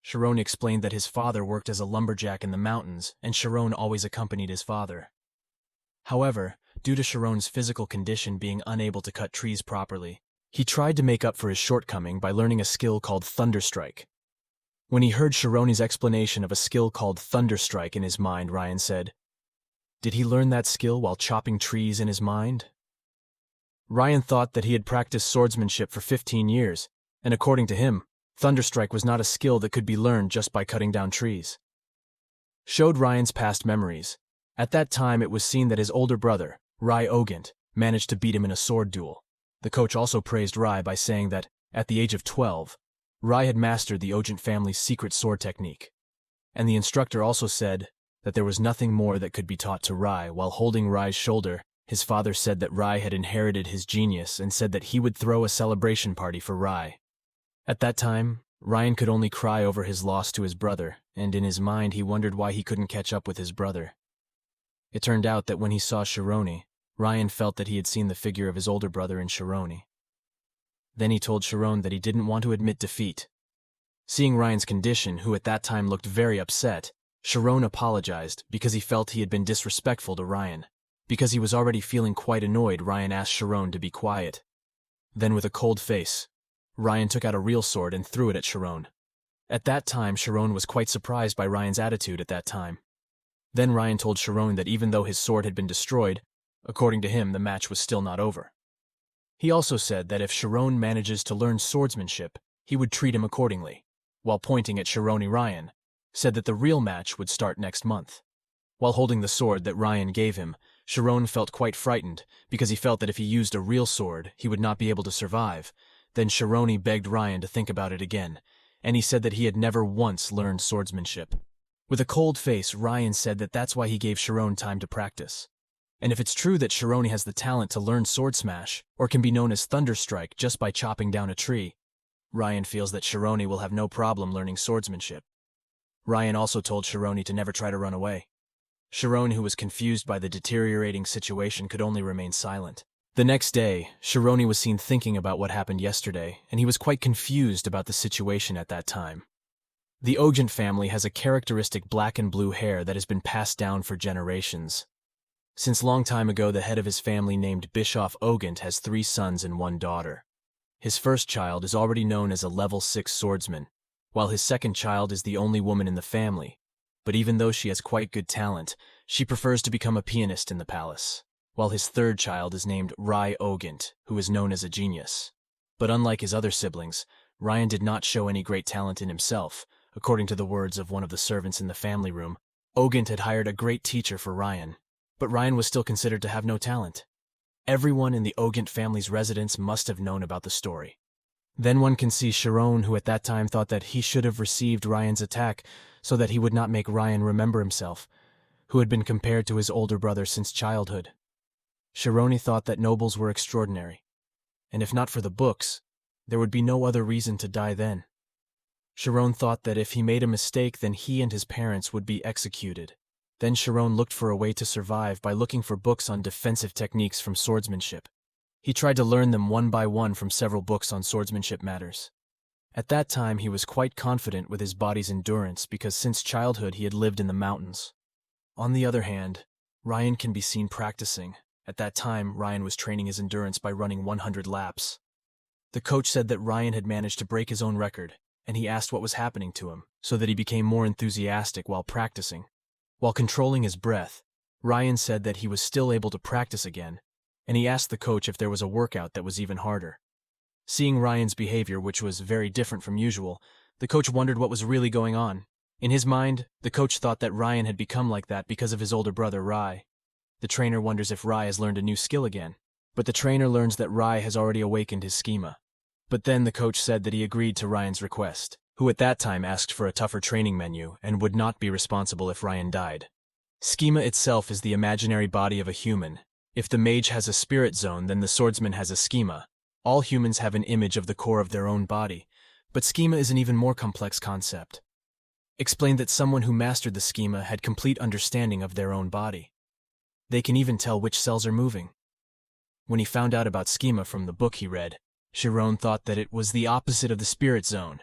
Sharon explained that his father worked as a lumberjack in the mountains, and Sharon always accompanied his father. However, due to Sharon's physical condition being unable to cut trees properly, he tried to make up for his shortcoming by learning a skill called Thunderstrike. When he heard Sharon's explanation of a skill called Thunderstrike in his mind, Ryan said, "Did he learn that skill while chopping trees in his mind?" Ryan thought that he had practiced swordsmanship for 15 years, and according to him, Thunderstrike was not a skill that could be learned just by cutting down trees. Showed Ryan's past memories. At that time, it was seen that his older brother, Rai Ogent, managed to beat him in a sword duel. The coach also praised Rai by saying that, at the age of 12, Rai had mastered the Ogent family's secret sword technique. And the instructor also said that there was nothing more that could be taught to Rai. While holding Rai's shoulder, his father said that Rai had inherited his genius and said that he would throw a celebration party for Rai. At that time, Ryan could only cry over his loss to his brother, and in his mind he wondered why he couldn't catch up with his brother. It turned out that when he saw Sharon, Ryan felt that he had seen the figure of his older brother in Sharon. Then he told Sharon that he didn't want to admit defeat. Seeing Ryan's condition, who at that time looked very upset, Sharon apologized because he felt he had been disrespectful to Ryan. Because he was already feeling quite annoyed, Ryan asked Sharon to be quiet. Then with a cold face, Ryan took out a real sword and threw it at Sharon. At that time, Sharon was quite surprised by Ryan's attitude at that time. Then Ryan told Sharon that even though his sword had been destroyed, according to him, the match was still not over. He also said that if Sharon manages to learn swordsmanship, he would treat him accordingly, while pointing at Sharon. Ryan said that the real match would start next month. While holding the sword that Ryan gave him, Sharon felt quite frightened because he felt that if he used a real sword, he would not be able to survive. Then Sharon begged Ryan to think about it again, and he said that he had never once learned swordsmanship. With a cold face, Ryan said that that's why he gave Sharon time to practice. And if it's true that Sharon has the talent to learn sword smash, or can be known as Thunderstrike just by chopping down a tree, Ryan feels that Sharon will have no problem learning swordsmanship. Ryan also told Sharon to never try to run away. Sharon, who was confused by the deteriorating situation, could only remain silent. The next day, Sharon was seen thinking about what happened yesterday, and he was quite confused about the situation at that time. The Ogent family has a characteristic black and blue hair that has been passed down for generations. Since long time ago, the head of his family named Bischoff Ogent has 3 sons and 1 daughter. His first child is already known as a level 6 swordsman, while his second child is the only woman in the family. But even though she has quite good talent, she prefers to become a pianist in the palace, while his third child is named Rai Ogent, who is known as a genius. But unlike his other siblings, Ryan did not show any great talent in himself. According to the words of one of the servants in the family room, Ogent had hired a great teacher for Ryan, but Ryan was still considered to have no talent. Everyone in the Ogent family's residence must have known about the story. Then one can see Sharon, who at that time thought that he should have received Ryan's attack so that he would not make Ryan remember himself, who had been compared to his older brother since childhood. Sharon thought that nobles were extraordinary, and if not for the books, there would be no other reason to die then. Sharon thought that if he made a mistake, then he and his parents would be executed. Then Sharon looked for a way to survive by looking for books on defensive techniques from swordsmanship. He tried to learn them one by one from several books on swordsmanship matters. At that time, he was quite confident with his body's endurance because since childhood he had lived in the mountains. On the other hand, Ryan can be seen practicing. At that time, Ryan was training his endurance by running 100 laps. The coach said that Ryan had managed to break his own record, and he asked what was happening to him, so that he became more enthusiastic while practicing. While controlling his breath, Ryan said that he was still able to practice again, and he asked the coach if there was a workout that was even harder. Seeing Ryan's behavior, which was very different from usual, the coach wondered what was really going on. In his mind, the coach thought that Ryan had become like that because of his older brother, Rai. The trainer wonders if Rai has learned a new skill again, but the trainer learns that Rai has already awakened his schema. But then the coach said that he agreed to Ryan's request, who at that time asked for a tougher training menu and would not be responsible if Ryan died. Schema itself is the imaginary body of a human. If the mage has a spirit zone, then the swordsman has a schema. All humans have an image of the core of their own body, but schema is an even more complex concept. Explained that someone who mastered the schema had complete understanding of their own body. They can even tell which cells are moving. When he found out about schema from the book he read, Sharon thought that it was the opposite of the spirit zone,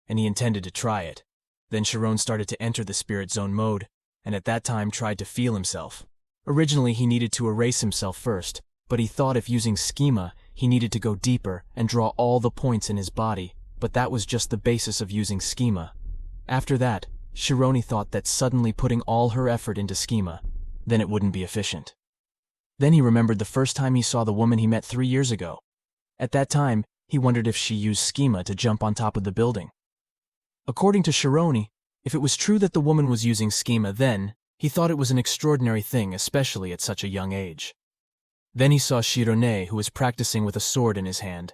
and he intended to try it. Then Sharon started to enter the spirit zone mode, and at that time tried to feel himself. Originally he needed to erase himself first, but he thought if using schema, he needed to go deeper and draw all the points in his body, but that was just the basis of using schema. After that, Shironi thought that suddenly putting all her effort into schema, then it wouldn't be efficient. Then he remembered the first time he saw the woman he met 3 years ago. At that time, he wondered if she used schema to jump on top of the building. According to Shironi, if it was true that the woman was using schema then, he thought it was an extraordinary thing, especially at such a young age. Then he saw Shirone, who was practicing with a sword in his hand.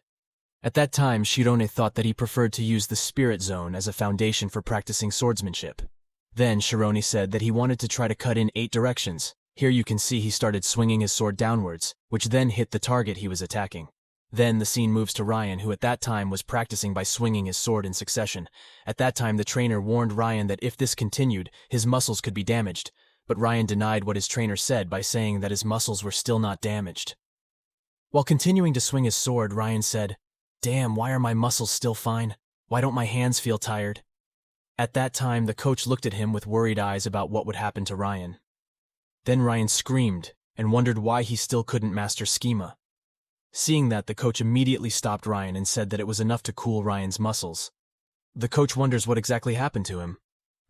At that time, Shirone thought that he preferred to use the spirit zone as a foundation for practicing swordsmanship. Then Shirone said that he wanted to try to cut in 8 directions. Here you can see he started swinging his sword downwards, which then hit the target he was attacking. Then the scene moves to Ryan, who at that time was practicing by swinging his sword in succession. At that time, the trainer warned Ryan that if this continued, his muscles could be damaged, but Ryan denied what his trainer said by saying that his muscles were still not damaged. While continuing to swing his sword, Ryan said, "Damn, why are my muscles still fine? Why don't my hands feel tired?" At that time, the coach looked at him with worried eyes about what would happen to Ryan. Then Ryan screamed and wondered why he still couldn't master schema. Seeing that, the coach immediately stopped Ryan and said that it was enough to cool Ryan's muscles. The coach wonders what exactly happened to him.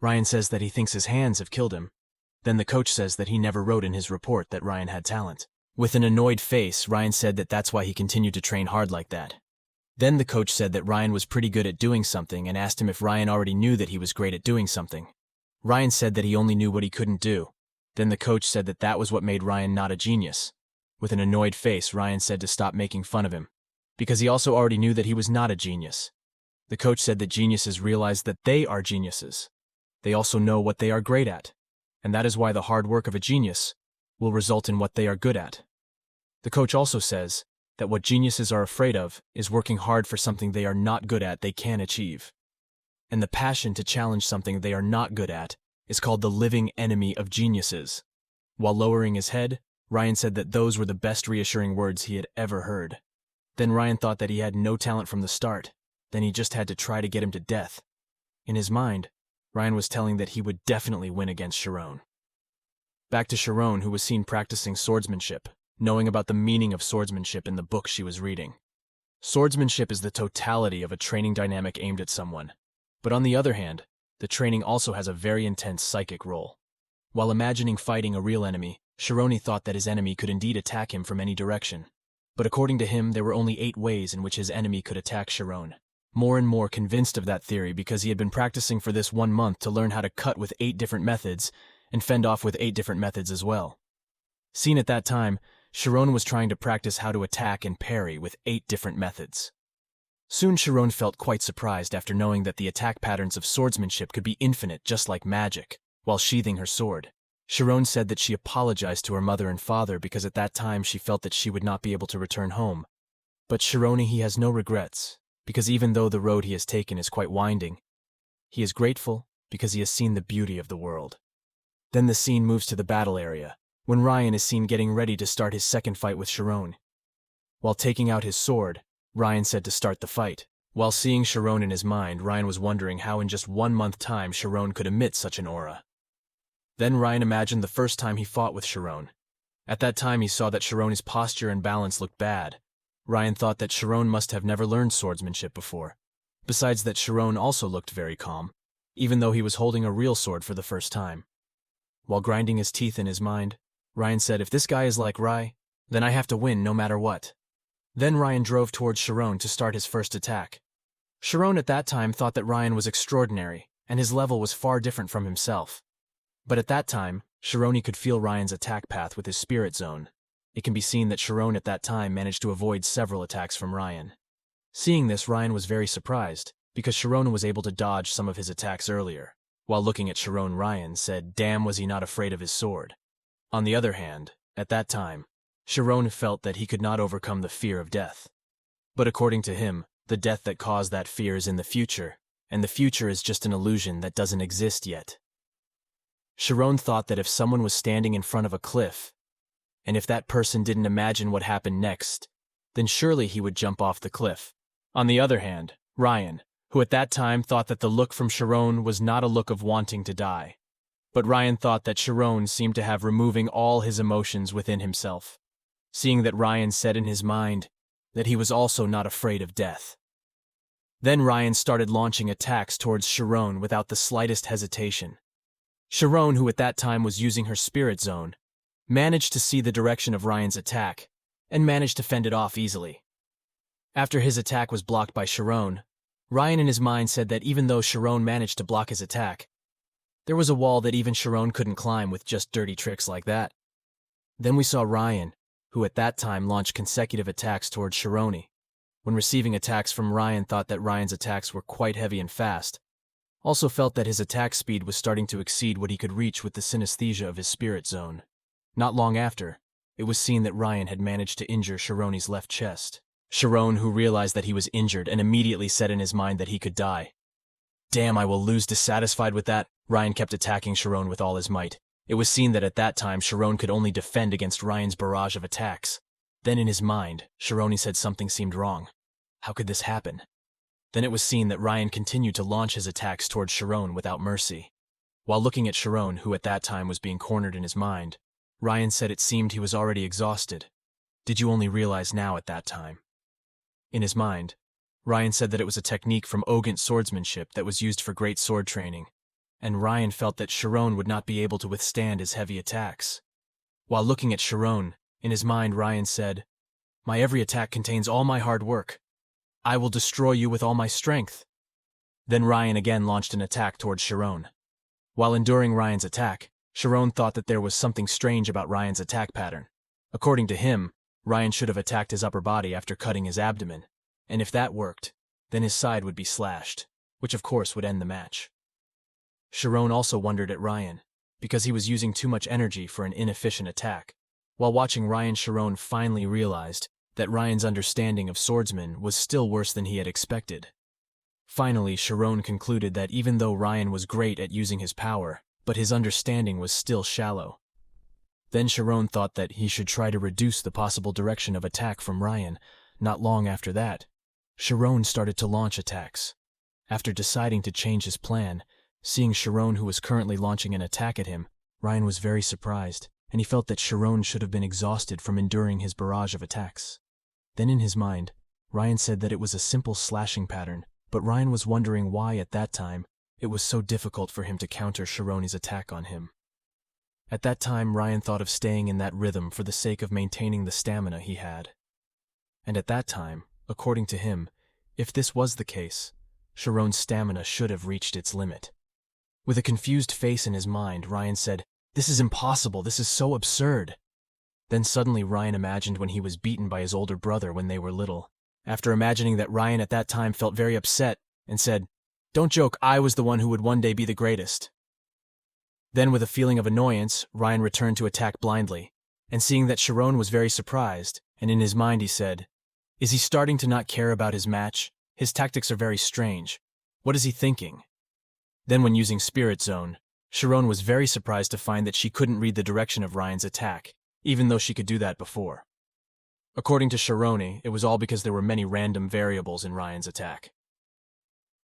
Ryan says that he thinks his hands have killed him. Then the coach says that he never wrote in his report that Ryan had talent. With an annoyed face, Ryan said that that's why he continued to train hard like that. Then the coach said that Ryan was pretty good at doing something and asked him if Ryan already knew that he was great at doing something. Ryan said that he only knew what he couldn't do. Then the coach said that that was what made Ryan not a genius. With an annoyed face, Ryan said to stop making fun of him, because he also already knew that he was not a genius. The coach said that geniuses realize that they are geniuses. They also know what they are great at, and that is why the hard work of a genius will result in what they are good at. The coach also says that what geniuses are afraid of is working hard for something they are not good at they can achieve. And the passion to challenge something they are not good at is called the living enemy of geniuses. While lowering his head, Ryan said that those were the best reassuring words he had ever heard. Then Ryan thought that he had no talent from the start, then he just had to try to get him to death. In his mind, Ryan was telling that he would definitely win against Sharon. Back to Sharon, who was seen practicing swordsmanship, knowing about the meaning of swordsmanship in the book she was reading. Swordsmanship is the totality of a training dynamic aimed at someone. But on the other hand, the training also has a very intense psychic role. While imagining fighting a real enemy, Shironi thought that his enemy could indeed attack him from any direction. But according to him, there were only 8 ways in which his enemy could attack Sharon. More and more convinced of that theory because he had been practicing for this 1 month to learn how to cut with 8 different methods and fend off with 8 different methods as well. Seen at that time, Sharon was trying to practice how to attack and parry with 8 different methods. Soon Sharon felt quite surprised after knowing that the attack patterns of swordsmanship could be infinite just like magic, while sheathing her sword. Sharon said that she apologized to her mother and father because at that time she felt that she would not be able to return home. But Shironi, he has no regrets, because even though the road he has taken is quite winding, He is grateful because he has seen the beauty of the world. Then the scene moves to the battle area, when Ryan is seen getting ready to start his second fight with Sharon. While taking out his sword, Ryan said to start the fight. While seeing Sharon in his mind, Ryan was wondering how in just 1 month time Sharon could emit such an aura. Then Ryan imagined the first time he fought with Sharon. At that time he saw that Sharon's posture and balance looked bad. Ryan thought that Sharon must have never learned swordsmanship before. Besides that, Sharon also looked very calm, even though he was holding a real sword for the first time. While grinding his teeth in his mind, Ryan said, if this guy is like Rai, then I have to win no matter what. Then Ryan drove towards Sharon to start his first attack. Sharon at that time thought that Ryan was extraordinary, and his level was far different from himself. But at that time, Sharon could feel Ryan's attack path with his spirit zone. It can be seen that Sharon at that time managed to avoid several attacks from Ryan. Seeing this, Ryan was very surprised, because Sharon was able to dodge some of his attacks earlier. While looking at Sharon, Ryan said, damn, was he not afraid of his sword. On the other hand, at that time, Sharon felt that he could not overcome the fear of death. But according to him, the death that caused that fear is in the future, and the future is just an illusion that doesn't exist yet. Sharon thought that if someone was standing in front of a cliff, and if that person didn't imagine what happened next, then surely he would jump off the cliff. On the other hand, Ryan, who at that time thought that the look from Sharon was not a look of wanting to die, but Ryan thought that Sharon seemed to have removing all his emotions within himself, seeing that Ryan said in his mind that he was also not afraid of death. Then Ryan started launching attacks towards Sharon without the slightest hesitation. Sharon, who at that time was using her spirit zone, managed to see the direction of Ryan's attack and managed to fend it off easily. After his attack was blocked by Sharon, Ryan in his mind said that even though Sharon managed to block his attack, there was a wall that even Sharon couldn't climb with just dirty tricks like that. Then we saw Ryan, who at that time launched consecutive attacks towards Sharon. When receiving attacks from Ryan, thought that Ryan's attacks were quite heavy and fast. Also felt that his attack speed was starting to exceed what he could reach with the synesthesia of his spirit zone. Not long after, it was seen that Ryan had managed to injure Sharon's left chest. Sharon, who realized that he was injured and immediately said in his mind that he could die. Damn, I will lose. Dissatisfied with that, Ryan kept attacking Sharon with all his might. It was seen that at that time Sharon could only defend against Ryan's barrage of attacks. Then in his mind, Sharon said something seemed wrong. How could this happen? Then it was seen that Ryan continued to launch his attacks towards Sharon without mercy. While looking at Sharon, who at that time was being cornered in his mind, Ryan said it seemed he was already exhausted. Did you only realize now at that time? In his mind, Ryan said that it was a technique from Ogent swordsmanship that was used for great sword training, and Ryan felt that Sharon would not be able to withstand his heavy attacks. While looking at Sharon, in his mind Ryan said, my every attack contains all my hard work. I will destroy you with all my strength. Then Ryan again launched an attack towards Sharon. While enduring Ryan's attack, Sharon thought that there was something strange about Ryan's attack pattern. According to him, Ryan should have attacked his upper body after cutting his abdomen, and if that worked, then his side would be slashed, which of course would end the match. Sharon also wondered at Ryan, because he was using too much energy for an inefficient attack. While watching Ryan, Sharon finally realized that Ryan's understanding of swordsmen was still worse than he had expected. Finally, Sharon concluded that even though Ryan was great at using his power, but his understanding was still shallow. Then Sharon thought that he should try to reduce the possible direction of attack from Ryan. Not long after that, Sharon started to launch attacks. After deciding to change his plan, seeing Sharon, who was currently launching an attack at him, Ryan was very surprised, and he felt that Sharon should have been exhausted from enduring his barrage of attacks. Then in his mind, Ryan said that it was a simple slashing pattern, but Ryan was wondering why at that time it was so difficult for him to counter Sharon's attack on him. At that time, Ryan thought of staying in that rhythm for the sake of maintaining the stamina he had. And at that time, according to him, if this was the case, Sharon's stamina should have reached its limit. With a confused face in his mind, Ryan said, this is impossible, this is so absurd. Then suddenly Ryan imagined when he was beaten by his older brother when they were little. After imagining that, Ryan at that time felt very upset and said, don't joke, I was the one who would one day be the greatest. Then with a feeling of annoyance, Ryan returned to attack blindly, and seeing that Sharon was very surprised, and in his mind he said, is he starting to not care about his match? His tactics are very strange. What is he thinking? Then when using Spirit Zone, Sharon was very surprised to find that she couldn't read the direction of Ryan's attack, even though she could do that before. According to Sharon, it was all because there were many random variables in Ryan's attack.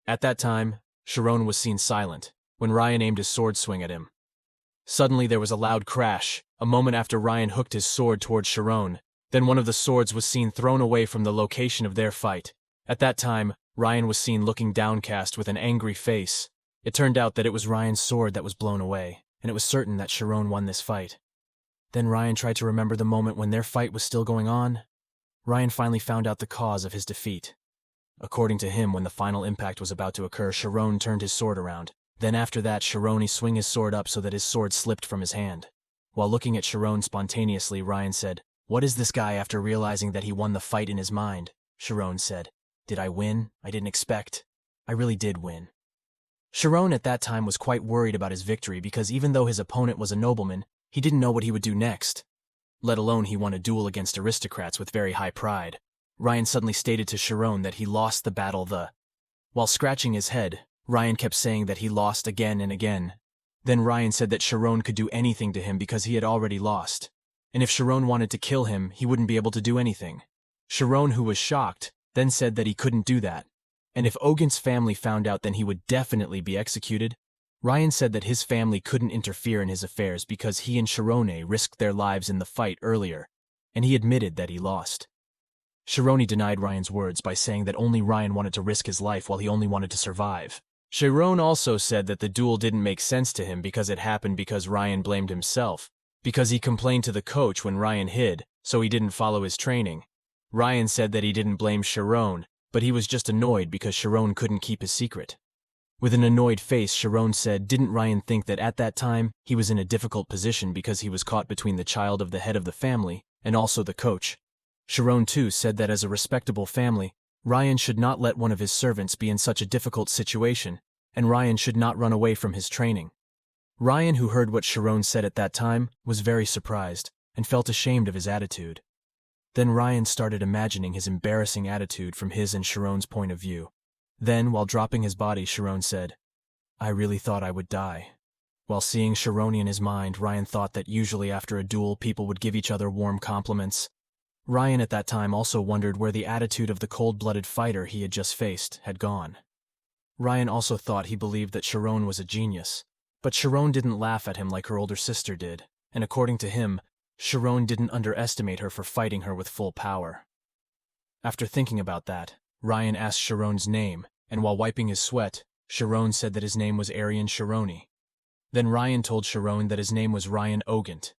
At that time, Sharon was seen silent when Ryan aimed his sword swing at him. Suddenly there was a loud crash, a moment after Ryan hooked his sword towards Sharon. Then one of the swords was seen thrown away from the location of their fight. At that time, Ryan was seen looking downcast with an angry face. It turned out that it was Ryan's sword that was blown away, and it was certain that Sharon won this fight. Then Ryan tried to remember the moment when their fight was still going on. Ryan finally found out the cause of his defeat. According to him, when the final impact was about to occur, Sharon turned his sword around. Then after that, Sharon swung his sword up so that his sword slipped from his hand. While looking at Sharon spontaneously, Ryan said, "What is this guy?" After realizing that he won the fight in his mind. Sharon said, "Did I win? I didn't expect. I really did win." Sharon at that time was quite worried about his victory because even though his opponent was a nobleman, he didn't know what he would do next. Let alone he won a duel against aristocrats with very high pride. Ryan suddenly stated to Sharon that he lost the battle. While scratching his head, Ryan kept saying that he lost again and again. Then Ryan said that Sharon could do anything to him because he had already lost. And if Sharon wanted to kill him, he wouldn't be able to do anything. Sharon, who was shocked, then said that he couldn't do that. And if Ogent's family found out, then he would definitely be executed. Ryan said that his family couldn't interfere in his affairs because he and Sharon risked their lives in the fight earlier, and he admitted that he lost. Sharon denied Ryan's words by saying that only Ryan wanted to risk his life while he only wanted to survive. Sharon also said that the duel didn't make sense to him because it happened because Ryan blamed himself, because he complained to the coach when Ryan hid, so he didn't follow his training. Ryan said that he didn't blame Sharon, but he was just annoyed because Sharon couldn't keep his secret. With an annoyed face, Sharon said, didn't Ryan think that at that time he was in a difficult position because he was caught between the child of the head of the family and also the coach? Sharon too said that as a respectable family, Ryan should not let one of his servants be in such a difficult situation, and Ryan should not run away from his training. Ryan, who heard what Sharon said at that time, was very surprised and felt ashamed of his attitude. Then Ryan started imagining his embarrassing attitude from his and Sharon's point of view. Then, while dropping his body, Sharon said, "I really thought I would die." While seeing Sharon in his mind, Ryan thought that usually after a duel people would give each other warm compliments. Ryan at that time also wondered where the attitude of the cold-blooded fighter he had just faced had gone. Ryan also thought he believed that Sharon was a genius, but Sharon didn't laugh at him like her older sister did, and according to him, Sharon didn't underestimate her for fighting her with full power. After thinking about that, Ryan asked Sharon's name, and while wiping his sweat, Sharon said that his name was Aryan Sharoni. Then Ryan told Sharon that his name was Ryan Ogent.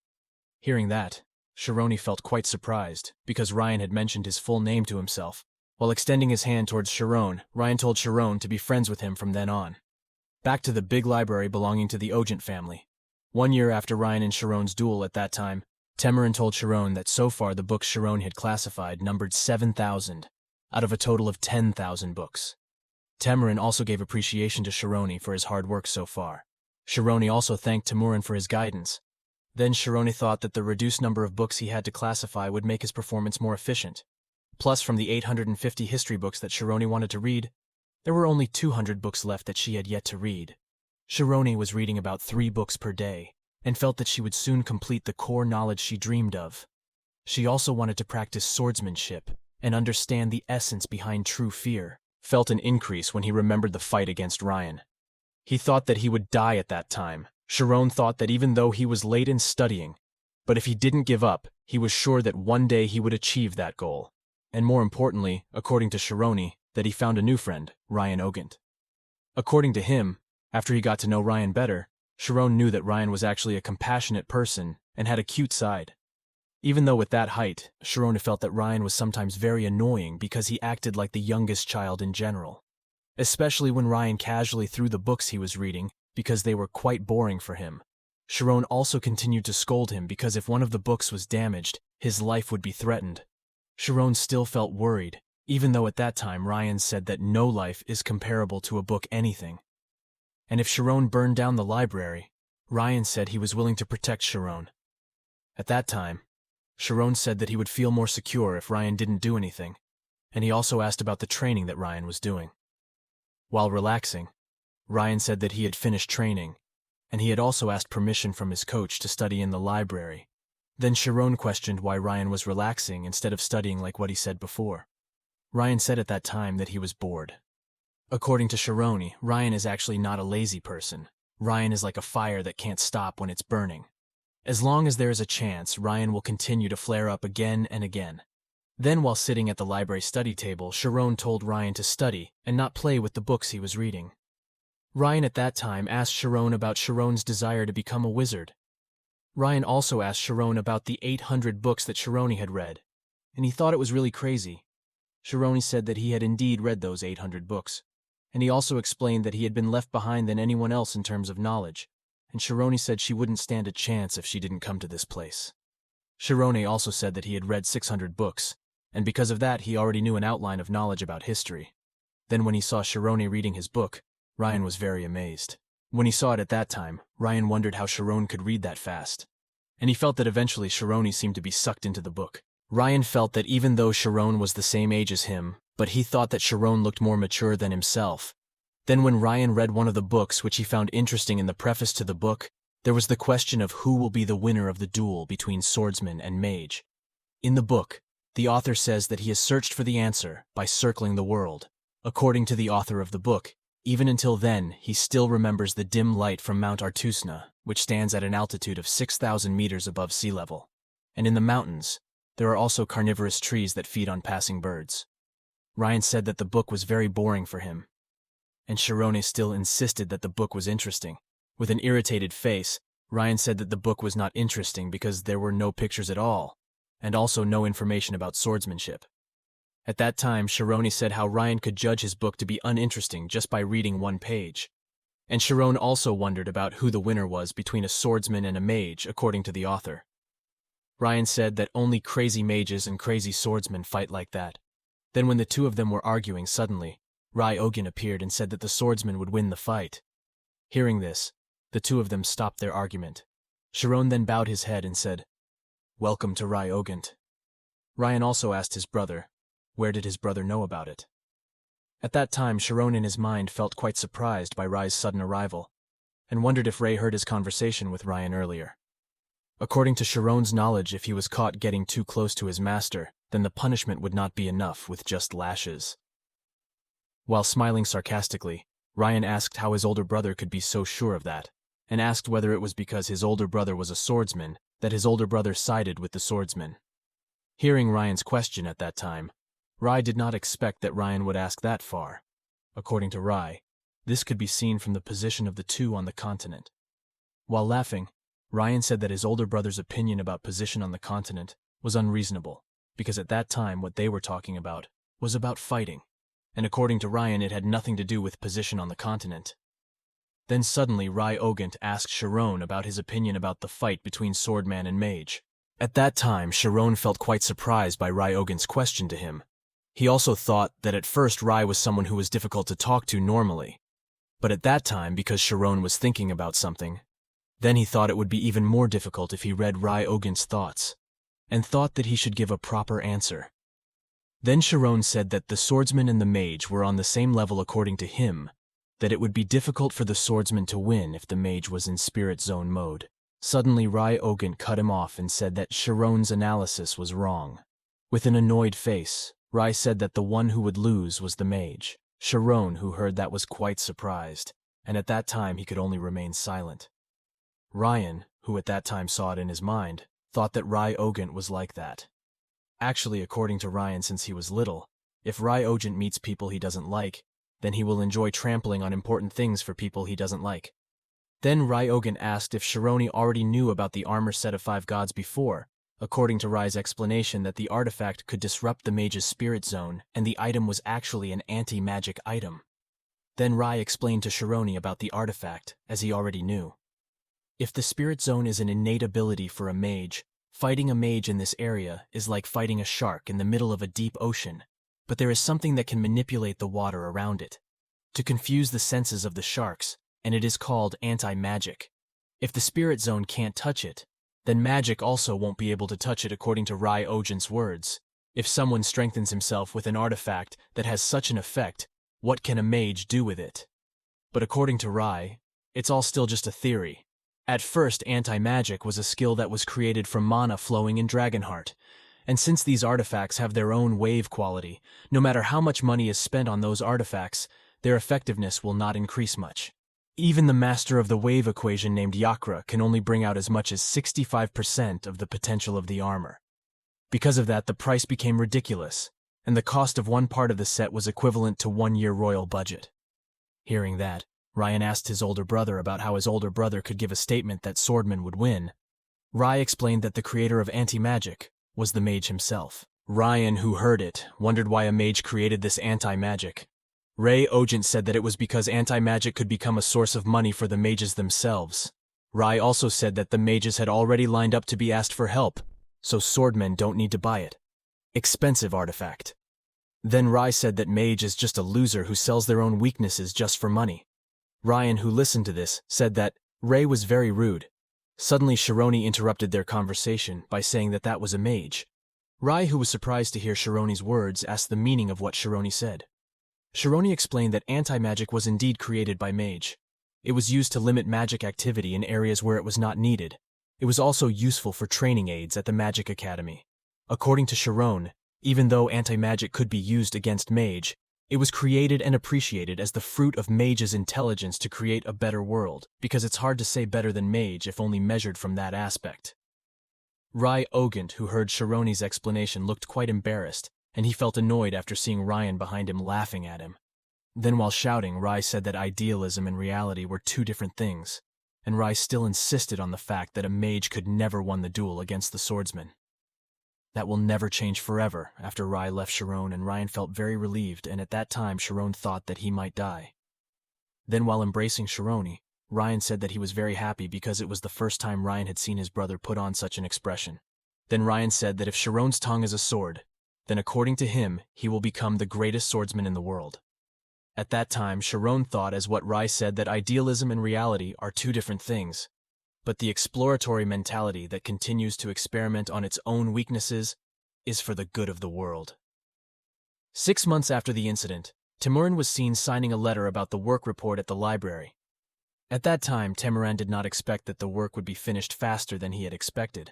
Hearing that, Sharoni felt quite surprised, because Ryan had mentioned his full name to himself. While extending his hand towards Sharon, Ryan told Sharon to be friends with him from then on. Back to the big library belonging to the Ogent family. 1 year after Ryan and Sharon's duel at that time, Tamarin told Sharon that so far the books Sharon had classified numbered 7,000, out of a total of 10,000 books. Tamarin also gave appreciation to Sharoni for his hard work so far. Sharoni also thanked Tamarin for his guidance. Then Sharoni thought that the reduced number of books he had to classify would make his performance more efficient. Plus, from the 850 history books that Sharoni wanted to read, there were only 200 books left that she had yet to read. Sharoni was reading about 3 books per day, and felt that she would soon complete the core knowledge she dreamed of. She also wanted to practice swordsmanship and understand the essence behind true fear. Felt an increase when he remembered the fight against Ryan. He thought that he would die at that time. Sharon thought that even though he was late in studying, but if he didn't give up, he was sure that one day he would achieve that goal. And more importantly, according to Sharoni, that he found a new friend, Ryan Ogent. According to him, after he got to know Ryan better, Sharon knew that Ryan was actually a compassionate person and had a cute side. Even though with that height, Sharon felt that Ryan was sometimes very annoying because he acted like the youngest child in general. Especially when Ryan casually threw the books he was reading because they were quite boring for him. Sharon also continued to scold him because if one of the books was damaged, his life would be threatened. Sharon still felt worried, even though at that time Ryan said that no life is comparable to a book anything. And if Sharon burned down the library, Ryan said he was willing to protect Sharon. At that time, Sharon said that he would feel more secure if Ryan didn't do anything, and he also asked about the training that Ryan was doing. While relaxing, Ryan said that he had finished training, and he had also asked permission from his coach to study in the library. Then Sharon questioned why Ryan was relaxing instead of studying like what he said before. Ryan said at that time that he was bored. According to Sharon, Ryan is actually not a lazy person. Ryan is like a fire that can't stop when it's burning. As long as there is a chance, Ryan will continue to flare up again and again. Then while sitting at the library study table, Sharon told Ryan to study and not play with the books he was reading. Ryan at that time asked Sharon about Sharon's desire to become a wizard. Ryan also asked Sharon about the 800 books that Sharon had read, and he thought it was really crazy. Sharon said that he had indeed read those 800 books, and he also explained that he had been left behind than anyone else in terms of knowledge, and Sharon said she wouldn't stand a chance if she didn't come to this place. Sharon also said that he had read 600 books, and because of that he already knew an outline of knowledge about history. Then when he saw Sharon reading his book, Ryan was very amazed. When he saw it at that time, Ryan wondered how Sharon could read that fast. And he felt that eventually Sharon seemed to be sucked into the book. Ryan felt that even though Sharon was the same age as him, but he thought that Sharon looked more mature than himself. Then when Ryan read one of the books which he found interesting in the preface to the book, there was the question of who will be the winner of the duel between swordsman and mage. In the book, the author says that he has searched for the answer by circling the world. According to the author of the book, even until then, he still remembers the dim light from Mount Artusna, which stands at an altitude of 6,000 meters above sea level. And in the mountains, there are also carnivorous trees that feed on passing birds. Ryan said that the book was very boring for him, and Sharon still insisted that the book was interesting. With an irritated face, Ryan said that the book was not interesting because there were no pictures at all, and also no information about swordsmanship. At that time, Sharon said how Ryan could judge his book to be uninteresting just by reading one page. And Sharon also wondered about who the winner was between a swordsman and a mage, according to the author. Ryan said that only crazy mages and crazy swordsmen fight like that. Then when the two of them were arguing suddenly, Ryogen appeared and said that the swordsman would win the fight. Hearing this, the two of them stopped their argument. Sharon then bowed his head and said, "Welcome to Ryogen." Ryan also asked his brother, where did his brother know about it? At that time, Sharon in his mind felt quite surprised by Rai's sudden arrival, and wondered if Ray heard his conversation with Ryan earlier. According to Sharon's knowledge, if he was caught getting too close to his master, then the punishment would not be enough with just lashes. While smiling sarcastically, Ryan asked how his older brother could be so sure of that, and asked whether it was because his older brother was a swordsman that his older brother sided with the swordsman. Hearing Ryan's question at that time, Rai did not expect that Ryan would ask that far. According to Rai, this could be seen from the position of the two on the continent. While laughing, Ryan said that his older brother's opinion about position on the continent was unreasonable, because at that time what they were talking about was about fighting, and according to Ryan it had nothing to do with position on the continent. Then suddenly Ryogen asked Sharon about his opinion about the fight between swordman and mage. At that time, Sharon felt quite surprised by Ryogen's question to him. He also thought that at first Rai was someone who was difficult to talk to normally, but at that time, because Sharon was thinking about something, then he thought it would be even more difficult if he read Ryogen's thoughts, and thought that he should give a proper answer. Then Sharon said that the swordsman and the mage were on the same level according to him, that it would be difficult for the swordsman to win if the mage was in spirit zone mode. Suddenly Ryogen cut him off and said that Sharon's analysis was wrong. With an annoyed face, Rai said that the one who would lose was the mage. Sharon, who heard that, was quite surprised, and at that time he could only remain silent. Ryan, who at that time saw it in his mind, thought that Ryogen was like that. Actually, according to Ryan, since he was little, if Ryogen meets people he doesn't like, then he will enjoy trampling on important things for people he doesn't like. Then Ryogen asked if Sharon already knew about the armor set of 5 gods before, according to Rai's explanation that the artifact could disrupt the mage's spirit zone and the item was actually an anti-magic item. Then Rai explained to Sharon about the artifact, as he already knew. If the spirit zone is an innate ability for a mage, fighting a mage in this area is like fighting a shark in the middle of a deep ocean, but there is something that can manipulate the water around it, to confuse the senses of the sharks, and it is called anti-magic. If the spirit zone can't touch it, then magic also won't be able to touch it according to Ryogen's words. If someone strengthens himself with an artifact that has such an effect, what can a mage do with it? But according to Rai, it's all still just a theory. At first, anti-magic was a skill that was created from mana flowing in Dragonheart. And since these artifacts have their own wave quality, no matter how much money is spent on those artifacts, their effectiveness will not increase much. Even the master of the wave equation named Yakra can only bring out as much as 65% of the potential of the armor. Because of that, the price became ridiculous, and the cost of one part of the set was equivalent to 1-year royal budget. Hearing that, Ryan asked his older brother about how his older brother could give a statement that Swordman would win. Rai explained that the creator of anti-magic was the mage himself. Ryan, who heard it, wondered why a mage created this anti-magic. Ray Ogent said that it was because anti-magic could become a source of money for the mages themselves. Rai also said that the mages had already lined up to be asked for help, so swordmen don't need to buy it. Expensive artifact. Then Rai said that mage is just a loser who sells their own weaknesses just for money. Ryan, who listened to this, said that Ray was very rude. Suddenly Shironi interrupted their conversation by saying that that was a mage. Rai, who was surprised to hear Shironi's words, asked the meaning of what Shironi said. Shironi explained that anti-magic was indeed created by mage. It was used to limit magic activity in areas where it was not needed. It was also useful for training aids at the Magic Academy. According to Chiron, even though anti-magic could be used against mage, it was created and appreciated as the fruit of mage's intelligence to create a better world, because it's hard to say better than mage if only measured from that aspect. Rai Ogent, who heard Shironi's explanation, looked quite embarrassed, and he felt annoyed after seeing Ryan behind him laughing at him. Then while shouting, Rai said that idealism and reality were two different things, and Rai still insisted on the fact that a mage could never win the duel against the swordsman. That will never change forever after Rai left Chiron, and Ryan felt very relieved, and at that time Chiron thought that he might die. Then while embracing Shironi, Ryan said that he was very happy because it was the first time Ryan had seen his brother put on such an expression. Then Ryan said that if Chiron's tongue is a sword, then according to him, he will become the greatest swordsman in the world. At that time, Chiron thought as what Rai said, that idealism and reality are two different things, but the exploratory mentality that continues to experiment on its own weaknesses is for the good of the world. 6 months after the incident, Timurin was seen signing a letter about the work report at the library. At that time, Timurin did not expect that the work would be finished faster than he had expected.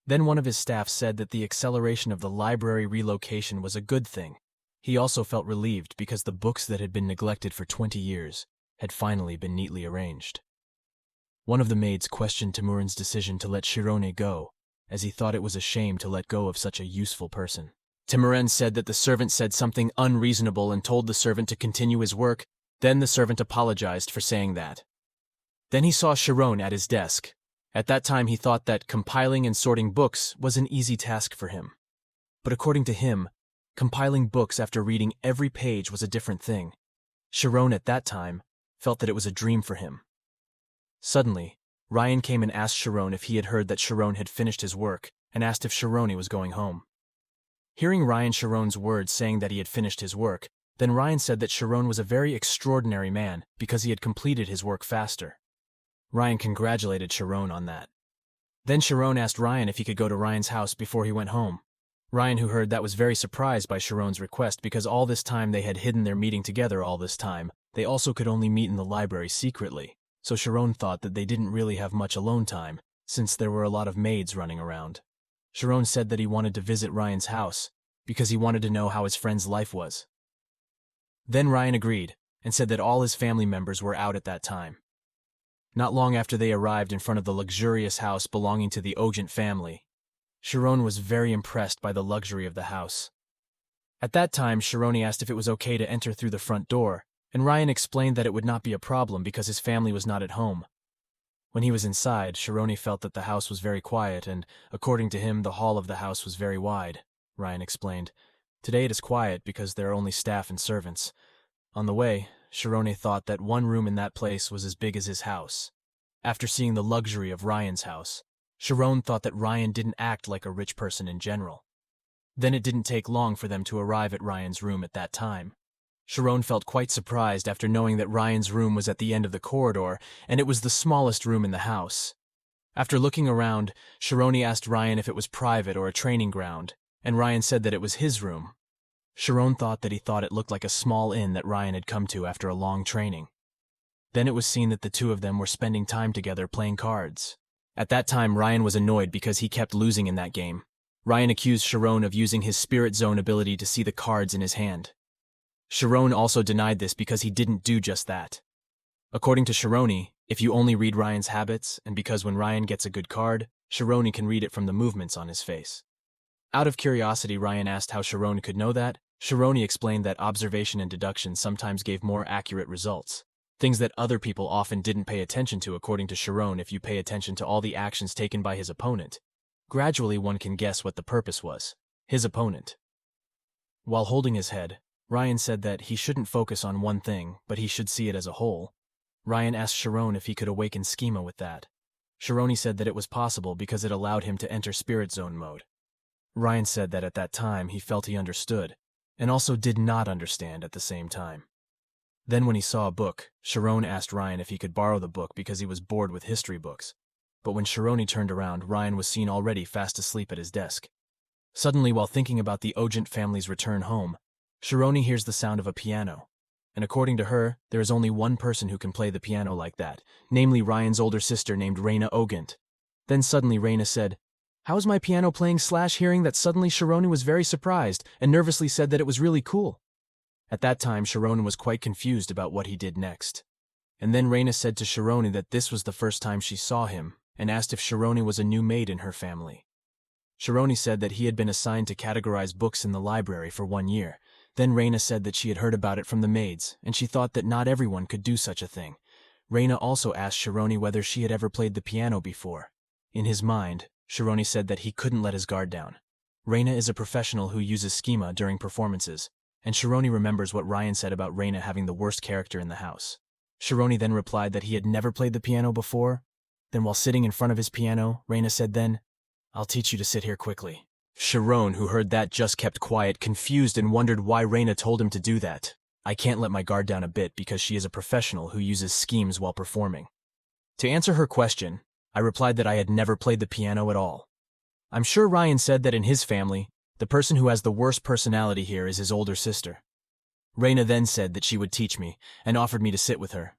Then one of his staff said that the acceleration of the library relocation was a good thing. He also felt relieved because the books that had been neglected for 20 years had finally been neatly arranged. One of the maids questioned Timurin's decision to let Shirone go, as he thought it was a shame to let go of such a useful person. Timurin said that the servant said something unreasonable and told the servant to continue his work. Then the servant apologized for saying that. Then he saw Chiron at his desk. At that time he thought that compiling and sorting books was an easy task for him. But according to him, compiling books after reading every page was a different thing. Chiron at that time felt that it was a dream for him. Suddenly, Ryan came and asked Chiron if he had heard that Chiron had finished his work, and asked if Chironi was going home. Hearing Ryan Chiron's words saying that he had finished his work, then Ryan said that Chiron was a very extraordinary man because he had completed his work faster. Ryan congratulated Chiron on that. Then Chiron asked Ryan if he could go to Ryan's house before he went home. Ryan, who heard that, was very surprised by Chiron's request because all this time they had hidden their meeting together all this time. They also could only meet in the library secretly, so Chiron thought that they didn't really have much alone time, since there were a lot of maids running around. Chiron said that he wanted to visit Ryan's house because he wanted to know how his friend's life was. Then Ryan agreed and said that all his family members were out at that time. Not long after they arrived in front of the luxurious house belonging to the Ogent family, Chiron was very impressed by the luxury of the house. At that time, Chironi asked if it was okay to enter through the front door, and Ryan explained that it would not be a problem because his family was not at home. When he was inside, Chironi felt that the house was very quiet, and according to him, the hall of the house was very wide. Ryan explained, "Today it is quiet because there are only staff and servants." On the way, Chironi thought that one room in that place was as big as his house. After seeing the luxury of Ryan's house, Chiron thought that Ryan didn't act like a rich person in general. Then it didn't take long for them to arrive at Ryan's room at that time. Chiron felt quite surprised after knowing that Ryan's room was at the end of the corridor, and it was the smallest room in the house. After looking around, Chironi asked Ryan if it was private or a training ground, and Ryan said that it was his room. Chiron thought that he thought it looked like a small inn that Ryan had come to after a long training. Then it was seen that the two of them were spending time together playing cards. At that time, Ryan was annoyed because he kept losing in that game. Ryan accused Sharon of using his spirit zone ability to see the cards in his hand. Sharon also denied this because he didn't do just that. According to Sharon, if you only read Ryan's habits, and because when Ryan gets a good card, Sharon can read it from the movements on his face. Out of curiosity, Ryan asked how Sharon could know that. Sharon explained that observation and deduction sometimes gave more accurate results. Things that other people often didn't pay attention to. According to Sharon, if you pay attention to all the actions taken by his opponent, gradually one can guess what the purpose was. His opponent. While holding his head, Ryan said that he shouldn't focus on one thing, but he should see it as a whole. Ryan asked Sharon if he could awaken schema with that. Sharon said that it was possible because it allowed him to enter spirit zone mode. Ryan said that at that time he felt he understood, and also did not understand at the same time. Then when he saw a book, Sharon asked Ryan if he could borrow the book because he was bored with history books. But when Sharon turned around, Ryan was seen already fast asleep at his desk. Suddenly, while thinking about the Ogent family's return home, Sharon hears the sound of a piano. And according to her, there is only one person who can play the piano like that, namely Ryan's older sister named Raina Ogent. Then suddenly Raina said, "How is my piano playing?" Hearing that, suddenly Sharon was very surprised and nervously said that it was really cool. At that time, Sharon was quite confused about what he did next. And then Raina said to Sharon that this was the first time she saw him, and asked if Sharon was a new maid in her family. Sharon said that he had been assigned to categorize books in the library for 1 year. Then Raina said that she had heard about it from the maids, and she thought that not everyone could do such a thing. Raina also asked Sharon whether she had ever played the piano before. In his mind, Sharon said that he couldn't let his guard down. Raina is a professional who uses schema during performances, and Sharon remembers what Ryan said about Raina having the worst character in the house. Sharon then replied that he had never played the piano before. Then while sitting in front of his piano, Raina said then, "I'll teach you to sit here quickly." Sharon, who heard that, just kept quiet, confused, and wondered why Raina told him to do that. "I can't let my guard down a bit because she is a professional who uses schemes while performing." To answer her question, I replied that I had never played the piano at all. I'm sure Ryan said that in his family, the person who has the worst personality here is his older sister. Raina then said that she would teach me, and offered me to sit with her.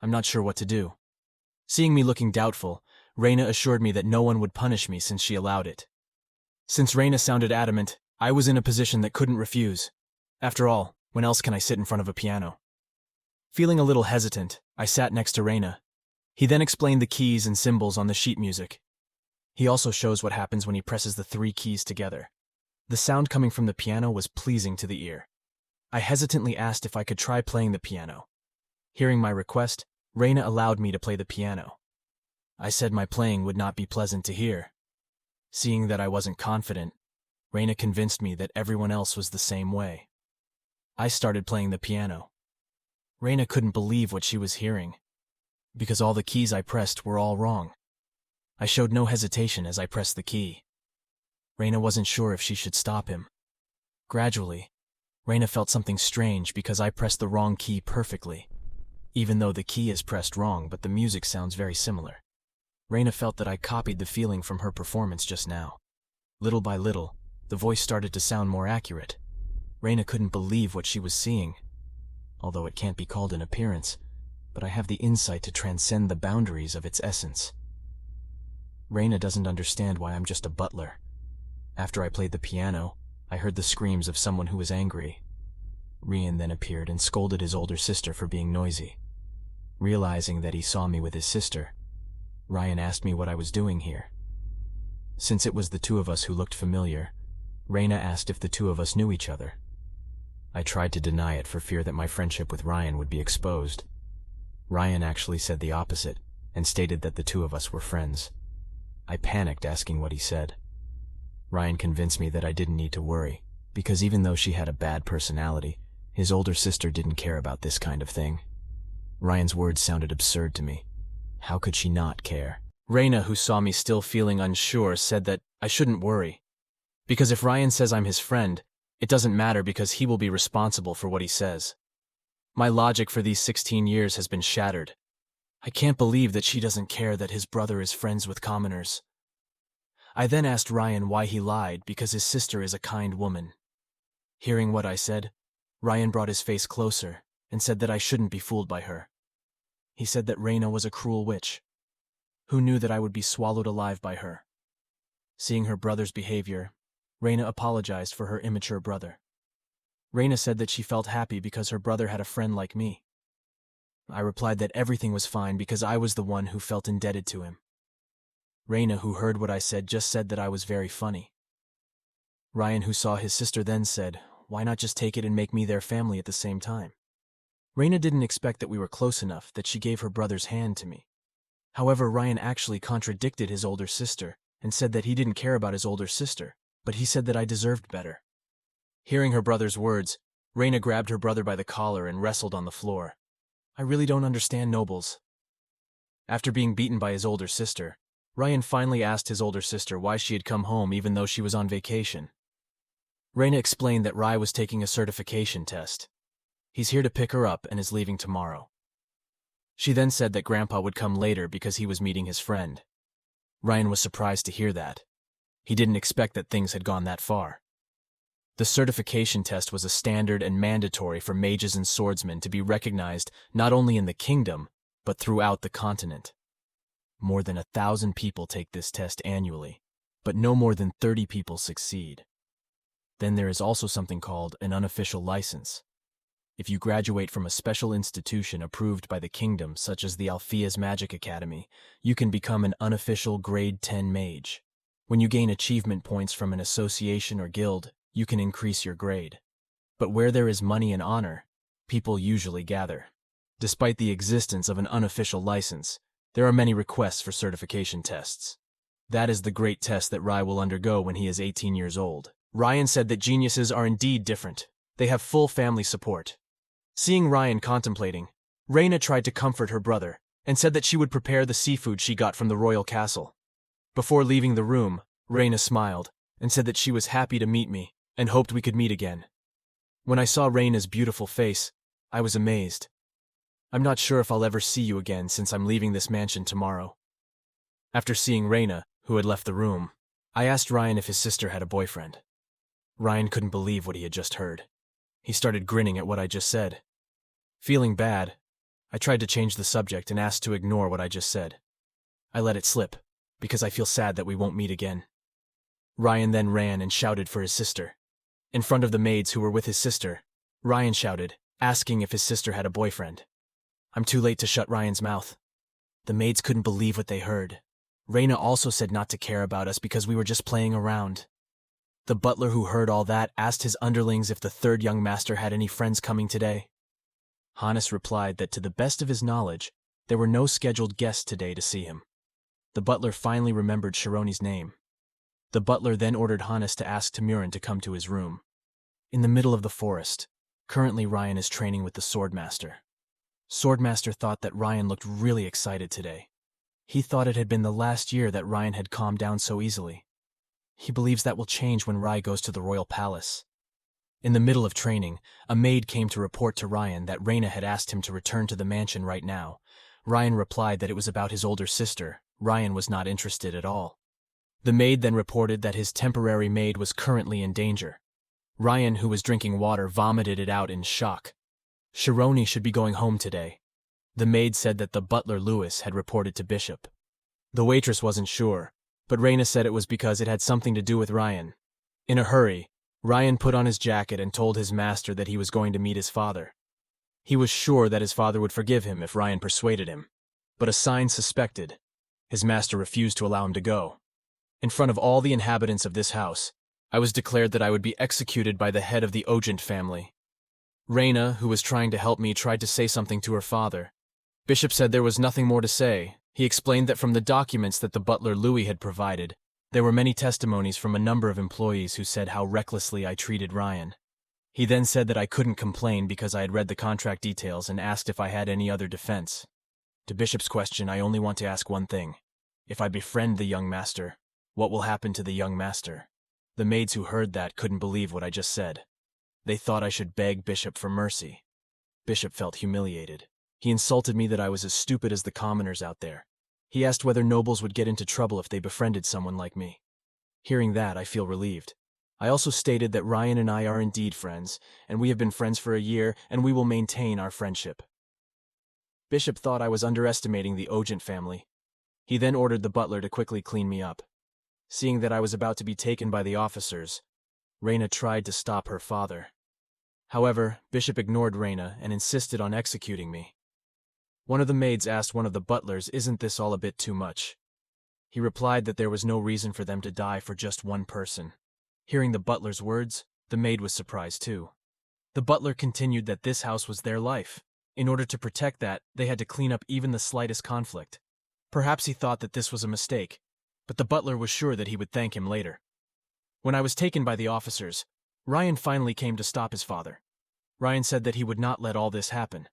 I'm not sure what to do. Seeing me looking doubtful, Raina assured me that no one would punish me since she allowed it. Since Raina sounded adamant, I was in a position that couldn't refuse. After all, when else can I sit in front of a piano? Feeling a little hesitant, I sat next to Raina. He then explained the keys and symbols on the sheet music. He also shows what happens when he presses the 3 keys together. The sound coming from the piano was pleasing to the ear. I hesitantly asked if I could try playing the piano. Hearing my request, Raina allowed me to play the piano. I said my playing would not be pleasant to hear. Seeing that I wasn't confident, Raina convinced me that everyone else was the same way. I started playing the piano. Raina couldn't believe what she was hearing, because all the keys I pressed were all wrong. I showed no hesitation as I pressed the key. Raina wasn't sure if she should stop him. Gradually, Raina felt something strange because I pressed the wrong key perfectly, even though the key is pressed wrong but the music sounds very similar. Raina felt that I copied the feeling from her performance just now. Little by little, the voice started to sound more accurate. Raina couldn't believe what she was seeing. Although it can't be called an appearance, but I have the insight to transcend the boundaries of its essence. Raina doesn't understand why I'm just a butler. After I played the piano, I heard the screams of someone who was angry. Rian then appeared and scolded his older sister for being noisy. Realizing that he saw me with his sister, Ryan asked me what I was doing here. Since it was the two of us who looked familiar, Raina asked if the two of us knew each other. I tried to deny it for fear that my friendship with Ryan would be exposed. Ryan actually said the opposite and stated that the two of us were friends. I panicked asking what he said. Ryan convinced me that I didn't need to worry, because even though she had a bad personality, his older sister didn't care about this kind of thing. Ryan's words sounded absurd to me. How could she not care? Raina, who saw me still feeling unsure, said that I shouldn't worry, because if Ryan says I'm his friend, it doesn't matter because he will be responsible for what he says. My logic for these 16 years has been shattered. I can't believe that she doesn't care that his brother is friends with commoners. I then asked Ryan why he lied because his sister is a kind woman. Hearing what I said, Ryan brought his face closer and said that I shouldn't be fooled by her. He said that Reina was a cruel witch. Who knew that I would be swallowed alive by her? Seeing her brother's behavior, Reina apologized for her immature brother. Reina said that she felt happy because her brother had a friend like me. I replied that everything was fine because I was the one who felt indebted to him. Reina, who heard what I said, just said that I was very funny. Ryan, who saw his sister, then said, "Why not just take it and make me their family at the same time?" Reina didn't expect that we were close enough that she gave her brother's hand to me. However, Ryan actually contradicted his older sister and said that he didn't care about his older sister, but he said that I deserved better. Hearing her brother's words, Reina grabbed her brother by the collar and wrestled on the floor. I really don't understand nobles. After being beaten by his older sister, Ryan finally asked his older sister why she had come home even though she was on vacation. Reina explained that Rai was taking a certification test. He's here to pick her up and is leaving tomorrow. She then said that Grandpa would come later because he was meeting his friend. Ryan was surprised to hear that. He didn't expect that things had gone that far. The certification test was a standard and mandatory for mages and swordsmen to be recognized not only in the kingdom, but throughout the continent. More than 1,000 people take this test annually, but no more than 30 people succeed. Then there is also something called an unofficial license. If you graduate from a special institution approved by the kingdom, such as the Alphea's Magic Academy, you can become an unofficial grade 10 mage. When you gain achievement points from an association or guild, you can increase your grade. But where there is money and honor, people usually gather. Despite the existence of an unofficial license, there are many requests for certification tests. That is the great test that Rai will undergo when he is 18 years old. Ryan said that geniuses are indeed different. They have full family support. Seeing Ryan contemplating, Reina tried to comfort her brother and said that she would prepare the seafood she got from the royal castle. Before leaving the room, Reina smiled and said that she was happy to meet me and hoped we could meet again. When I saw Reina's beautiful face, I was amazed. I'm not sure if I'll ever see you again since I'm leaving this mansion tomorrow. After seeing Reina, who had left the room, I asked Ryan if his sister had a boyfriend. Ryan couldn't believe what he had just heard. He started grinning at what I just said. Feeling bad, I tried to change the subject and asked to ignore what I just said. I let it slip, because I feel sad that we won't meet again. Ryan then ran and shouted for his sister. In front of the maids who were with his sister, Ryan shouted, asking if his sister had a boyfriend. I'm too late to shut Ryan's mouth. The maids couldn't believe what they heard. Reina also said not to care about us because we were just playing around. The butler who heard all that asked his underlings if the third young master had any friends coming today. Hannes replied that to the best of his knowledge, there were no scheduled guests today to see him. The butler finally remembered Shironi's name. The butler then ordered Hannes to ask Timurin to come to his room. In the middle of the forest, currently Ryan is training with the Swordmaster. Swordmaster thought that Ryan looked really excited today. He thought it had been the last year that Ryan had calmed down so easily. He believes that will change when Rai goes to the royal palace. In the middle of training, a maid came to report to Ryan that Reina had asked him to return to the mansion right now. Ryan replied that it was about his older sister. Ryan was not interested at all. The maid then reported that his temporary maid was currently in danger. Ryan, who was drinking water, vomited it out in shock. Shironi should be going home today. The maid said that the butler Lewis had reported to Bishop. The waitress wasn't sure, but Reina said it was because it had something to do with Ryan. In a hurry, Ryan put on his jacket and told his master that he was going to meet his father. He was sure that his father would forgive him if Ryan persuaded him, but a sign suspected. His master refused to allow him to go. In front of all the inhabitants of this house, I was declared that I would be executed by the head of the Ogent family. Reina, who was trying to help me, tried to say something to her father. Bishop said there was nothing more to say. He explained that from the documents that the butler Louis had provided, there were many testimonies from a number of employees who said how recklessly I treated Ryan. He then said that I couldn't complain because I had read the contract details and asked if I had any other defense. To Bishop's question, I only want to ask one thing. If I befriend the young master, what will happen to the young master? The maids who heard that couldn't believe what I just said. They thought I should beg Bishop for mercy. Bishop felt humiliated. He insulted me that I was as stupid as the commoners out there. He asked whether nobles would get into trouble if they befriended someone like me. Hearing that, I feel relieved. I also stated that Ryan and I are indeed friends, and we have been friends for a year, and we will maintain our friendship. Bishop thought I was underestimating the Ogent family. He then ordered the butler to quickly clean me up. Seeing that I was about to be taken by the officers, Reina tried to stop her father. However, Bishop ignored Reina and insisted on executing me. One of the maids asked one of the butlers, "Isn't this all a bit too much?" He replied that there was no reason for them to die for just one person. Hearing the butler's words, the maid was surprised too. The butler continued that this house was their life. In order to protect that, they had to clean up even the slightest conflict. Perhaps he thought that this was a mistake, but the butler was sure that he would thank him later. When I was taken by the officers, Ryan finally came to stop his father. Ryan said that he would not let all this happen.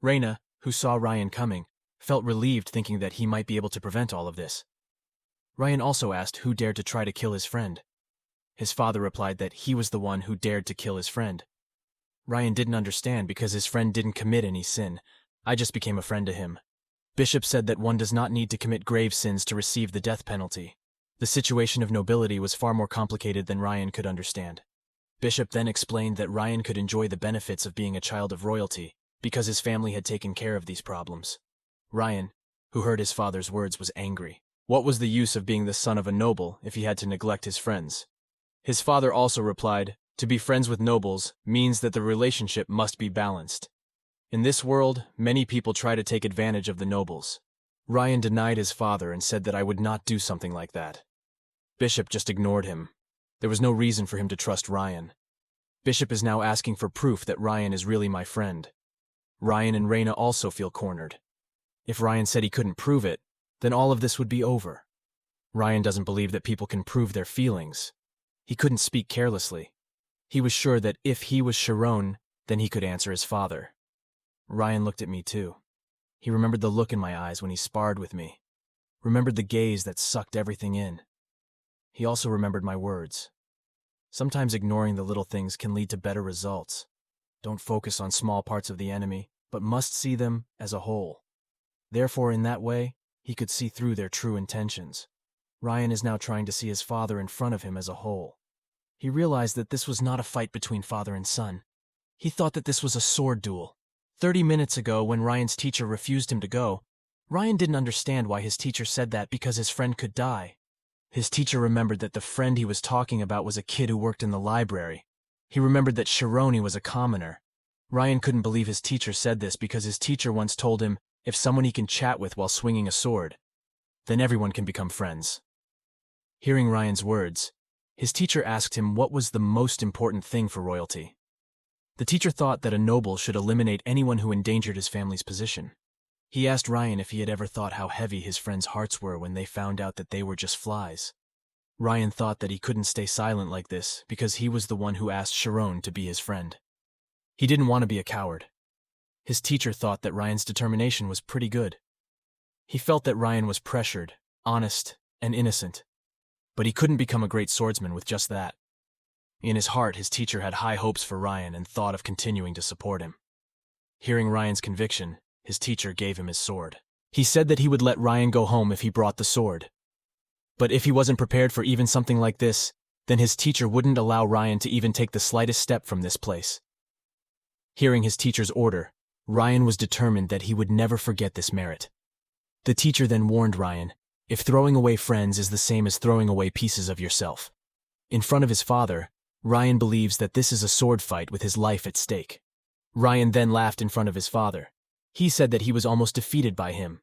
Reina, who saw Ryan coming, felt relieved thinking that he might be able to prevent all of this. Ryan also asked who dared to try to kill his friend. His father replied that he was the one who dared to kill his friend. Ryan didn't understand because his friend didn't commit any sin. I just became a friend to him. Bishop said that one does not need to commit grave sins to receive the death penalty. The situation of nobility was far more complicated than Ryan could understand. Bishop then explained that Ryan could enjoy the benefits of being a child of royalty because his family had taken care of these problems. Ryan, who heard his father's words, was angry. What was the use of being the son of a noble if he had to neglect his friends? His father also replied, "To be friends with nobles means that the relationship must be balanced. In this world, many people try to take advantage of the nobles." Ryan denied his father and said that I would not do something like that. Bishop just ignored him. There was no reason for him to trust Ryan. Bishop is now asking for proof that Ryan is really my friend. Ryan and Reina also feel cornered. If Ryan said he couldn't prove it, then all of this would be over. Ryan doesn't believe that people can prove their feelings. He couldn't speak carelessly. He was sure that if he was Sharon, then he could answer his father. Ryan looked at me too. He remembered the look in my eyes when he sparred with me. Remembered the gaze that sucked everything in. He also remembered my words. Sometimes ignoring the little things can lead to better results. Don't focus on small parts of the enemy, but must see them as a whole. Therefore, in that way, he could see through their true intentions. Ryan is now trying to see his father in front of him as a whole. He realized that this was not a fight between father and son. He thought that this was a sword duel. 30 minutes ago, when Ryan's teacher refused him to go, Ryan didn't understand why his teacher said that because his friend could die. His teacher remembered that the friend he was talking about was a kid who worked in the library. He remembered that Shironi was a commoner. Ryan couldn't believe his teacher said this because his teacher once told him, if someone he can chat with while swinging a sword, then everyone can become friends. Hearing Ryan's words, his teacher asked him what was the most important thing for royalty. The teacher thought that a noble should eliminate anyone who endangered his family's position. He asked Ryan if he had ever thought how heavy his friends' hearts were when they found out that they were just flies. Ryan thought that he couldn't stay silent like this because he was the one who asked Sharon to be his friend. He didn't want to be a coward. His teacher thought that Ryan's determination was pretty good. He felt that Ryan was pressured, honest, and innocent. But he couldn't become a great swordsman with just that. In his heart, his teacher had high hopes for Ryan and thought of continuing to support him. Hearing Ryan's conviction, his teacher gave him his sword. He said that he would let Ryan go home if he brought the sword. But if he wasn't prepared for even something like this, then his teacher wouldn't allow Ryan to even take the slightest step from this place. Hearing his teacher's order, Ryan was determined that he would never forget this merit. The teacher then warned Ryan, if throwing away friends is the same as throwing away pieces of yourself. In front of his father, Ryan believes that this is a sword fight with his life at stake. Ryan then laughed in front of his father. He said that he was almost defeated by him.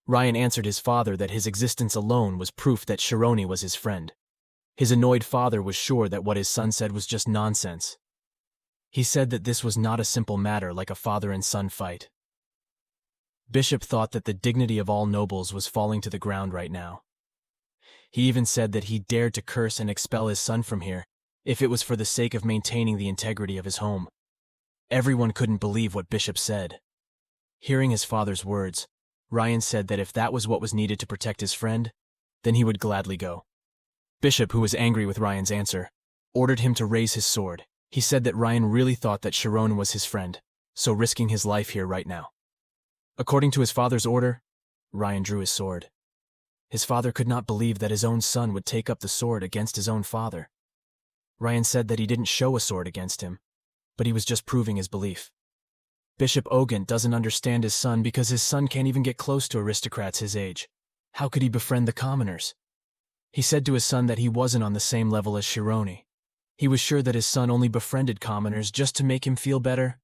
Ryan answered his father that his existence alone was proof that Shironi was his friend. His annoyed father was sure that what his son said was just nonsense. He said that this was not a simple matter like a father and son fight. Bishop thought that the dignity of all nobles was falling to the ground right now. He even said that he dared to curse and expel his son from here if it was for the sake of maintaining the integrity of his home. Everyone couldn't believe what Bishop said. Hearing his father's words, Ryan said that if that was what was needed to protect his friend, then he would gladly go. Bishop, who was angry with Ryan's answer, ordered him to raise his sword. He said that Ryan really thought that Sharon was his friend, so risking his life here right now. According to his father's order, Ryan drew his sword. His father could not believe that his own son would take up the sword against his own father. Ryan said that he didn't show a sword against him, but he was just proving his belief. Bishop Ogent doesn't understand his son because his son can't even get close to aristocrats his age. How could he befriend the commoners? He said to his son that he wasn't on the same level as Shironi. He was sure that his son only befriended commoners just to make him feel better.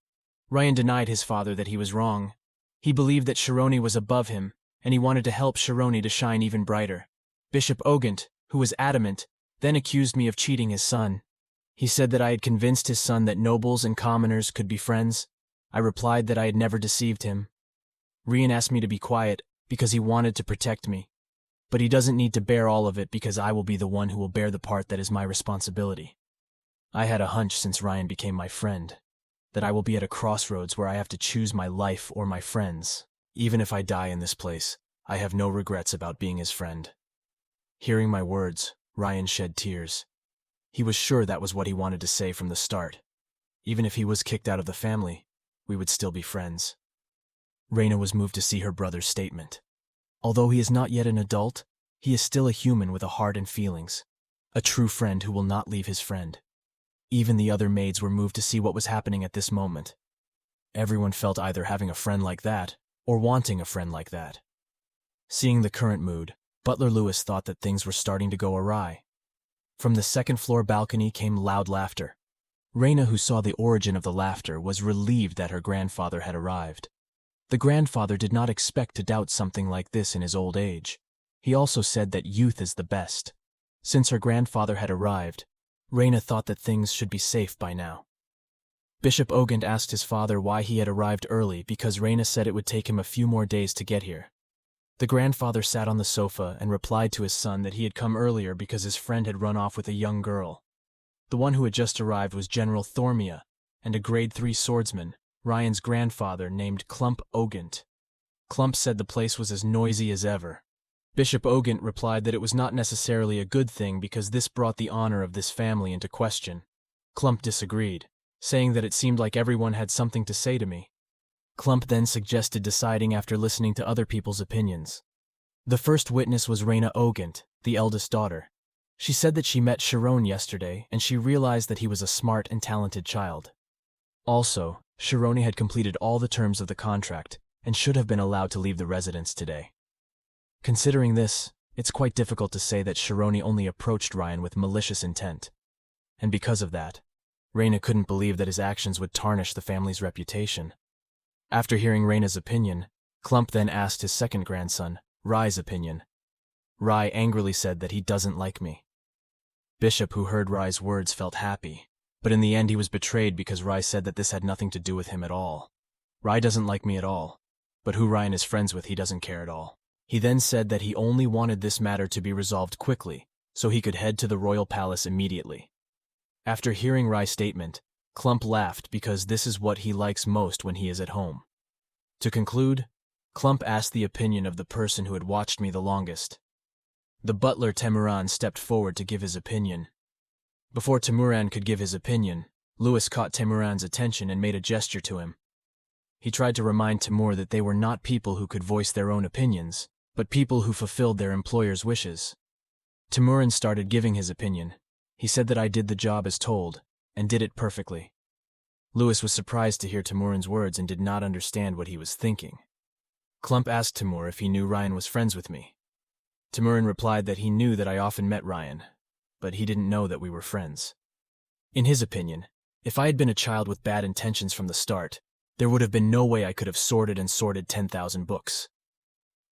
Ryan denied his father that he was wrong. He believed that Shironi was above him, and he wanted to help Shironi to shine even brighter. Bishop Ogent, who was adamant, then accused me of cheating his son. He said that I had convinced his son that nobles and commoners could be friends. I replied that I had never deceived him. Ryan asked me to be quiet because he wanted to protect me. But he doesn't need to bear all of it because I will be the one who will bear the part that is my responsibility. I had a hunch since Ryan became my friend, that I will be at a crossroads where I have to choose my life or my friends. Even if I die in this place, I have no regrets about being his friend. Hearing my words, Ryan shed tears. He was sure that was what he wanted to say from the start. Even if he was kicked out of the family, we would still be friends. Reina was moved to see her brother's statement. Although he is not yet an adult, he is still a human with a heart and feelings. A true friend who will not leave his friend. Even the other maids were moved to see what was happening at this moment. Everyone felt either having a friend like that, or wanting a friend like that. Seeing the current mood, Butler Lewis thought that things were starting to go awry. From the second-floor balcony came loud laughter. Reina, who saw the origin of the laughter, was relieved that her grandfather had arrived. The grandfather did not expect to doubt something like this in his old age. He also said that youth is the best. Since her grandfather had arrived, Reina thought that things should be safe by now. Bishop Ogent asked his father why he had arrived early because Reina said it would take him a few more days to get here. The grandfather sat on the sofa and replied to his son that he had come earlier because his friend had run off with a young girl. The one who had just arrived was General Thormia, and a grade 3 swordsman, Ryan's grandfather, named Clump Ogent. Clump said the place was as noisy as ever. Bishop Ogent replied that it was not necessarily a good thing because this brought the honor of this family into question. Clump disagreed, saying that it seemed like everyone had something to say to me. Clump then suggested deciding after listening to other people's opinions. The first witness was Reina Ogent, the eldest daughter. She said that she met Sharon yesterday and she realized that he was a smart and talented child. Also, Shironi had completed all the terms of the contract and should have been allowed to leave the residence today. Considering this, it's quite difficult to say that Shironi only approached Ryan with malicious intent. And because of that, Reina couldn't believe that his actions would tarnish the family's reputation. After hearing Reina's opinion, Clump then asked his second grandson, Rai's opinion. Rai angrily said that he doesn't like me. Bishop, who heard Rai's words, felt happy, but in the end he was betrayed because Rai said that this had nothing to do with him at all. Rai doesn't like me at all, but who Ryan is friends with he doesn't care at all. He then said that he only wanted this matter to be resolved quickly, so he could head to the royal palace immediately. After hearing Rai's statement, Clump laughed because this is what he likes most when he is at home. To conclude, Clump asked the opinion of the person who had watched me the longest. The butler Temuran stepped forward to give his opinion. Before Temuran could give his opinion, Lewis caught Temuran's attention and made a gesture to him. He tried to remind Temur that they were not people who could voice their own opinions, but people who fulfilled their employer's wishes. Temuran started giving his opinion. He said that I did the job as told, and did it perfectly. Lewis was surprised to hear Temuran's words and did not understand what he was thinking. Clump asked Temur if he knew Ryan was friends with me. Temuran replied that he knew that I often met Ryan, but he didn't know that we were friends. In his opinion, if I had been a child with bad intentions from the start, there would have been no way I could have sorted and sorted 10,000 books.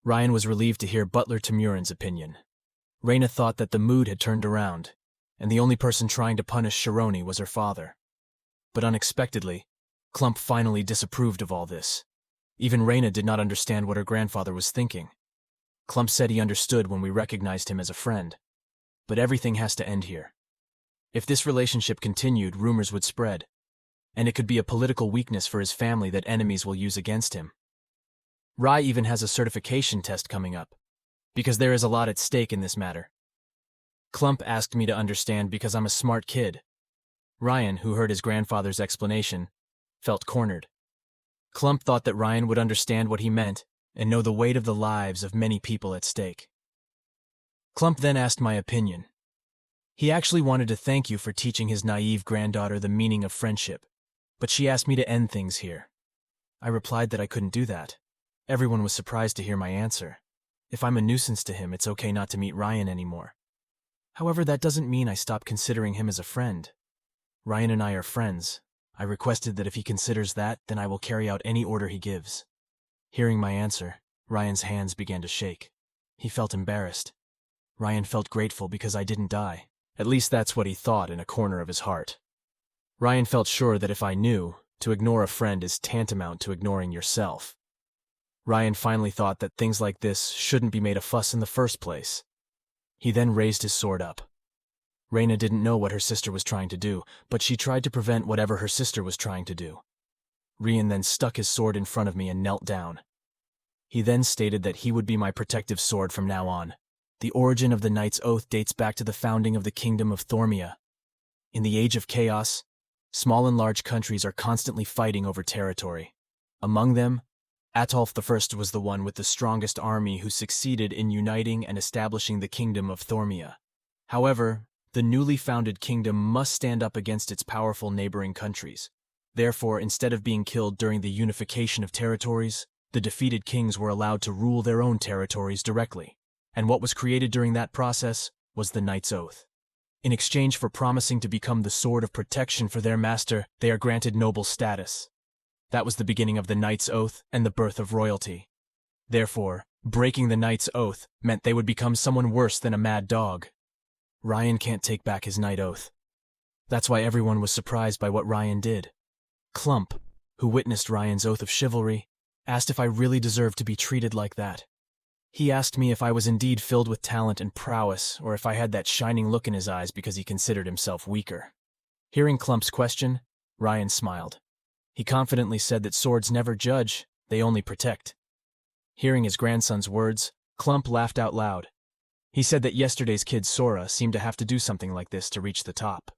Ryan was relieved to hear Butler Temuran's opinion. Reina thought that the mood had turned around, and the only person trying to punish Shironi was her father. But unexpectedly, Clump finally disapproved of all this. Even Reina did not understand what her grandfather was thinking. Clump said he understood when we recognized him as a friend. But everything has to end here. If this relationship continued, rumors would spread, and it could be a political weakness for his family that enemies will use against him. Rai even has a certification test coming up, because there is a lot at stake in this matter. Clump asked me to understand because I'm a smart kid. Ryan, who heard his grandfather's explanation, felt cornered. Clump thought that Ryan would understand what he meant and know the weight of the lives of many people at stake. Clump then asked my opinion. He actually wanted to thank you for teaching his naive granddaughter the meaning of friendship, but she asked me to end things here. I replied that I couldn't do that. Everyone was surprised to hear my answer. If I'm a nuisance to him, it's okay not to meet Ryan anymore. However, that doesn't mean I stop considering him as a friend. Ryan and I are friends. I requested that if he considers that, then I will carry out any order he gives. Hearing my answer, Ryan's hands began to shake. He felt embarrassed. Ryan felt grateful because I didn't die. At least that's what he thought in a corner of his heart. Ryan felt sure that if I knew, to ignore a friend is tantamount to ignoring yourself. Ryan finally thought that things like this shouldn't be made a fuss in the first place. He then raised his sword up. Reina didn't know what her sister was trying to do, but she tried to prevent whatever her sister was trying to do. Ryan then stuck his sword in front of me and knelt down. He then stated that he would be my protective sword from now on. The origin of the Knight's Oath dates back to the founding of the Kingdom of Thormia. In the Age of Chaos, small and large countries are constantly fighting over territory. Among them, Atolf I was the one with the strongest army who succeeded in uniting and establishing the Kingdom of Thormia. However, the newly founded kingdom must stand up against its powerful neighboring countries. Therefore, instead of being killed during the unification of territories, the defeated kings were allowed to rule their own territories directly. And what was created during that process was the Knight's Oath. In exchange for promising to become the sword of protection for their master, they are granted noble status. That was the beginning of the Knight's Oath and the birth of royalty. Therefore, breaking the Knight's Oath meant they would become someone worse than a mad dog. Ryan can't take back his Knight Oath. That's why everyone was surprised by what Ryan did. Clump, who witnessed Ryan's oath of chivalry, asked if I really deserved to be treated like that. He asked me if I was indeed filled with talent and prowess, or if I had that shining look in his eyes because he considered himself weaker. Hearing Clump's question, Ryan smiled. He confidently said that swords never judge, they only protect. Hearing his grandson's words, Clump laughed out loud. He said that yesterday's kid Sora seemed to have to do something like this to reach the top.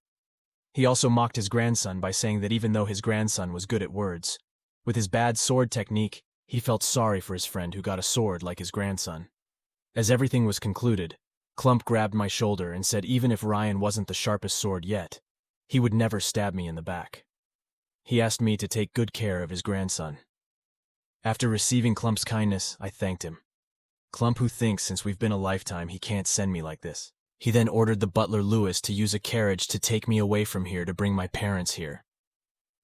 He also mocked his grandson by saying that even though his grandson was good at words, with his bad sword technique, he felt sorry for his friend who got a sword like his grandson. As everything was concluded, Clump grabbed my shoulder and said even if Ryan wasn't the sharpest sword yet, he would never stab me in the back. He asked me to take good care of his grandson. After receiving Clump's kindness, I thanked him. Clump who thinks since we've been a lifetime he can't send me like this. He then ordered the butler Louis to use a carriage to take me away from here to bring my parents here.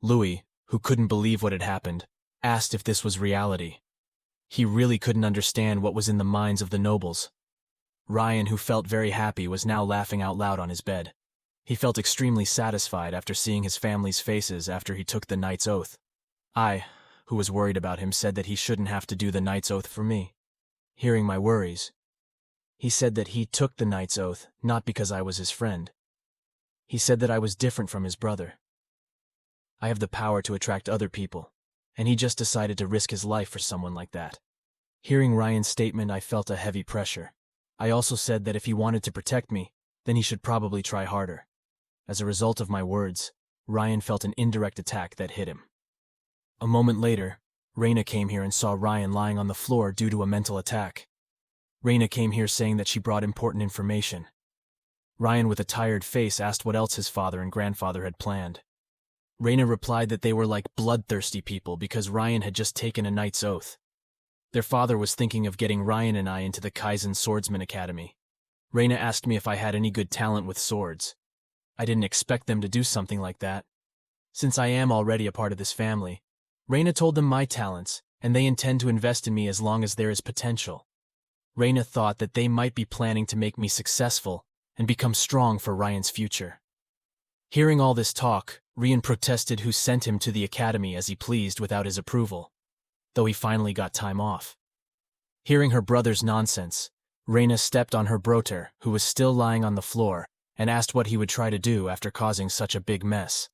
Louis, who couldn't believe what had happened, asked if this was reality. He really couldn't understand what was in the minds of the nobles. Ryan, who felt very happy, was now laughing out loud on his bed. He felt extremely satisfied after seeing his family's faces after he took the Knight's Oath. I, who was worried about him, said that he shouldn't have to do the Knight's Oath for me. Hearing my worries, he said that he took the Knight's Oath not because I was his friend. He said that I was different from his brother. I have the power to attract other people, and he just decided to risk his life for someone like that. Hearing Ryan's statement, I felt a heavy pressure. I also said that if he wanted to protect me, then he should probably try harder. As a result of my words, Ryan felt an indirect attack that hit him. A moment later, Reina came here and saw Ryan lying on the floor due to a mental attack. Reina came here saying that she brought important information. Ryan, with a tired face, asked what else his father and grandfather had planned. Reina replied that they were like bloodthirsty people because Ryan had just taken a Knight's Oath. Their father was thinking of getting Ryan and I into the Kaizen Swordsman Academy. Reina asked me if I had any good talent with swords. I didn't expect them to do something like that. Since I am already a part of this family, Reina told them my talents, and they intend to invest in me as long as there is potential. Reina thought that they might be planning to make me successful and become strong for Ryan's future. Hearing all this talk, Ryan protested who sent him to the academy as he pleased without his approval, though he finally got time off. Hearing her brother's nonsense, Reina stepped on her brother, who was still lying on the floor, and asked what he would try to do after causing such a big mess.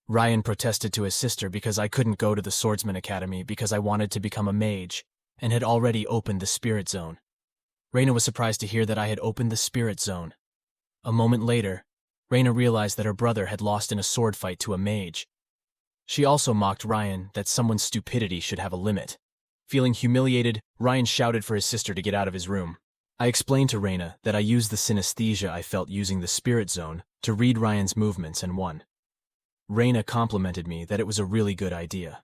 Ryan protested to his sister because I couldn't go to the Swordsman Academy because I wanted to become a mage and had already opened the Spirit Zone. Reina was surprised to hear that I had opened the Spirit Zone. A moment later, Reina realized that her brother had lost in a sword fight to a mage. She also mocked Ryan that someone's stupidity should have a limit. Feeling humiliated, Ryan shouted for his sister to get out of his room. I explained to Reina that I used the synesthesia I felt using the Spirit Zone to read Ryan's movements and won. Reina complimented me that it was a really good idea.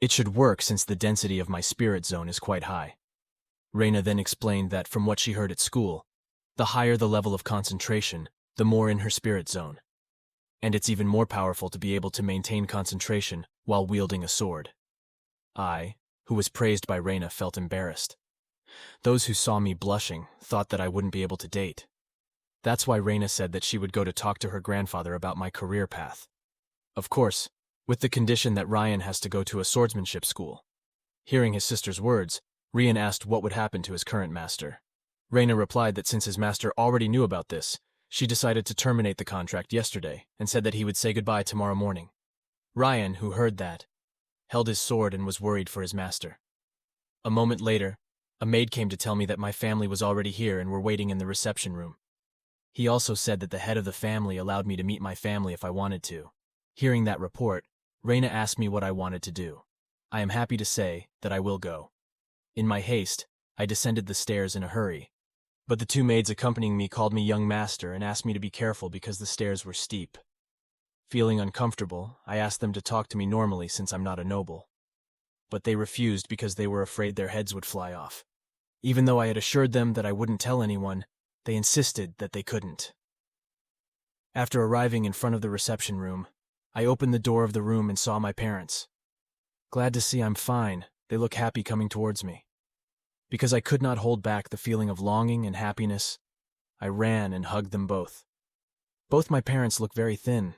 It should work since the density of my spirit zone is quite high. Reina then explained that from what she heard at school, the higher the level of concentration, the more in her spirit zone. And it's even more powerful to be able to maintain concentration while wielding a sword. I, who was praised by Reina, felt embarrassed. Those who saw me blushing thought that I wouldn't be able to date. That's why Reina said that she would go to talk to her grandfather about my career path. Of course, with the condition that Ryan has to go to a swordsmanship school. Hearing his sister's words, Rian asked what would happen to his current master. Reina replied that since his master already knew about this, she decided to terminate the contract yesterday and said that he would say goodbye tomorrow morning. Ryan, who heard that, held his sword and was worried for his master. A moment later, a maid came to tell me that my family was already here and were waiting in the reception room. He also said that the head of the family allowed me to meet my family if I wanted to. Hearing that report, Reina asked me what I wanted to do. I am happy to say that I will go. In my haste, I descended the stairs in a hurry. But the two maids accompanying me called me young master and asked me to be careful because the stairs were steep. Feeling uncomfortable, I asked them to talk to me normally since I'm not a noble. But they refused because they were afraid their heads would fly off. Even though I had assured them that I wouldn't tell anyone, they insisted that they couldn't. After arriving in front of the reception room, I opened the door of the room and saw my parents. Glad to see I'm fine, they look happy coming towards me. Because I could not hold back the feeling of longing and happiness, I ran and hugged them both. Both my parents look very thin.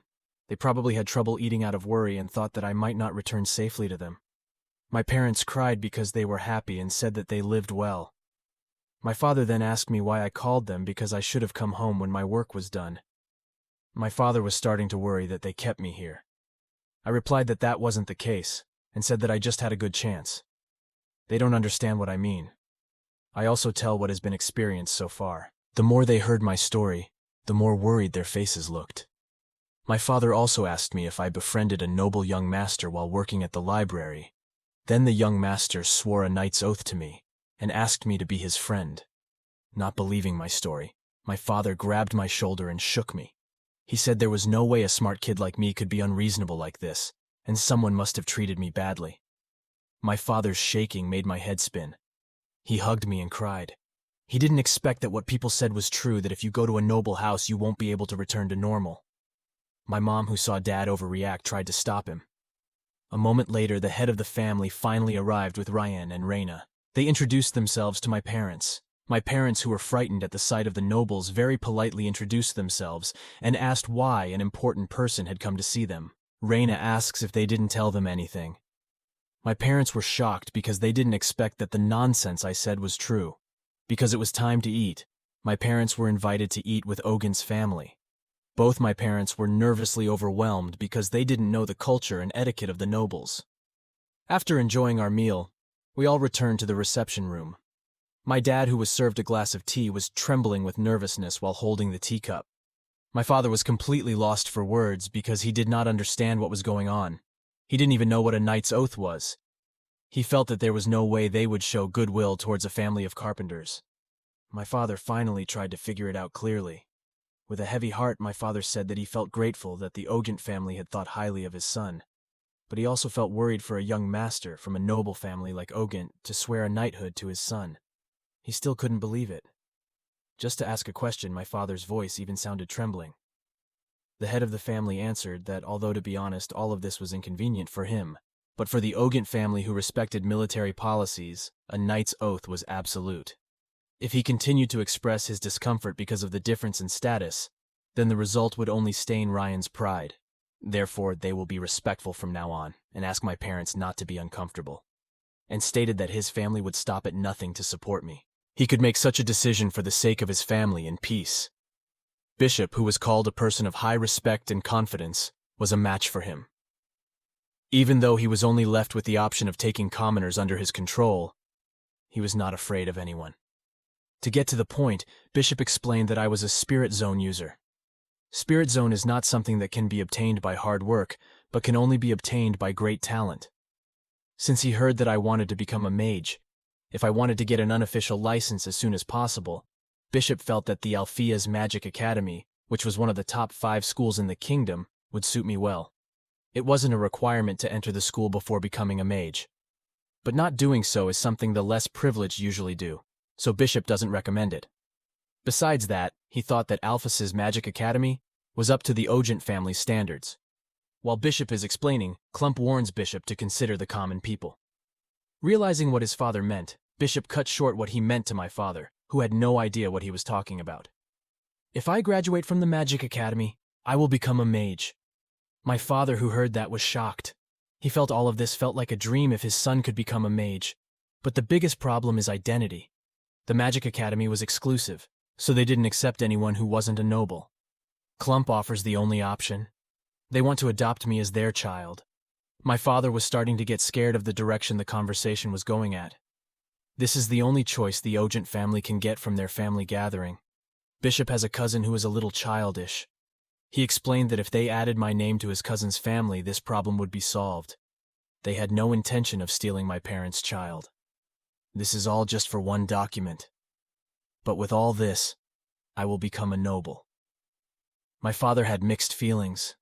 They probably had trouble eating out of worry and thought that I might not return safely to them. My parents cried because they were happy and said that they lived well. My father then asked me why I called them because I should have come home when my work was done. My father was starting to worry that they kept me here. I replied that that wasn't the case and said that I just had a good chance. They don't understand what I mean. I also tell what has been experienced so far. The more they heard my story, the more worried their faces looked. My father also asked me if I befriended a noble young master while working at the library. Then the young master swore a knight's oath to me and asked me to be his friend. Not believing my story, my father grabbed my shoulder and shook me. He said there was no way a smart kid like me could be unreasonable like this, and someone must have treated me badly. My father's shaking made my head spin. He hugged me and cried. He didn't expect that what people said was true, that if you go to a noble house you won't be able to return to normal. My mom, who saw Dad overreact, tried to stop him. A moment later, the head of the family finally arrived with Ryan and Reina. They introduced themselves to my parents. My parents, who were frightened at the sight of the nobles, very politely introduced themselves and asked why an important person had come to see them. Reina asks if they didn't tell them anything. My parents were shocked because they didn't expect that the nonsense I said was true. Because it was time to eat, my parents were invited to eat with Ogun's family. Both my parents were nervously overwhelmed because they didn't know the culture and etiquette of the nobles. After enjoying our meal, we all returned to the reception room. My dad, who was served a glass of tea, was trembling with nervousness while holding the teacup. My father was completely lost for words because he did not understand what was going on. He didn't even know what a knight's oath was. He felt that there was no way they would show goodwill towards a family of carpenters. My father finally tried to figure it out clearly. With a heavy heart, my father said that he felt grateful that the Ogent family had thought highly of his son. But he also felt worried for a young master from a noble family like Ogent to swear a knighthood to his son. He still couldn't believe it. Just to ask a question, my father's voice even sounded trembling. The head of the family answered that although, to be honest, all of this was inconvenient for him, but for the Ogent family, who respected military policies, a knight's oath was absolute. If he continued to express his discomfort because of the difference in status, then the result would only stain Ryan's pride. Therefore, they will be respectful from now on and ask my parents not to be uncomfortable, and stated that his family would stop at nothing to support me. He could make such a decision for the sake of his family in peace. Bishop, who was called a person of high respect and confidence, was a match for him. Even though he was only left with the option of taking commoners under his control, he was not afraid of anyone. To get to the point, Bishop explained that I was a Spirit Zone user. Spirit Zone is not something that can be obtained by hard work, but can only be obtained by great talent. Since he heard that I wanted to become a mage, if I wanted to get an unofficial license as soon as possible, Bishop felt that the Alphea's Magic Academy, which was one of the top 5 schools in the kingdom, would suit me well. It wasn't a requirement to enter the school before becoming a mage. But not doing so is something the less privileged usually do, so Bishop doesn't recommend it. Besides that, he thought that Alphys's magic academy was up to the Ogent family's standards. While Bishop is explaining, Clump warns Bishop to consider the common people. Realizing what his father meant, Bishop cut short what he meant to my father, who had no idea what he was talking about. If I graduate from the Magic Academy, I will become a mage. My father, who heard that, was shocked. He felt all of this felt like a dream if his son could become a mage. But the biggest problem is identity. The Magic Academy was exclusive, so they didn't accept anyone who wasn't a noble. Clump offers the only option. They want to adopt me as their child. My father was starting to get scared of the direction the conversation was going at. This is the only choice the Ogent family can get from their family gathering. Bishop has a cousin who is a little childish. He explained that if they added my name to his cousin's family, this problem would be solved. They had no intention of stealing my parents' child. This is all just for one document. But with all this, I will become a noble. My father had mixed feelings.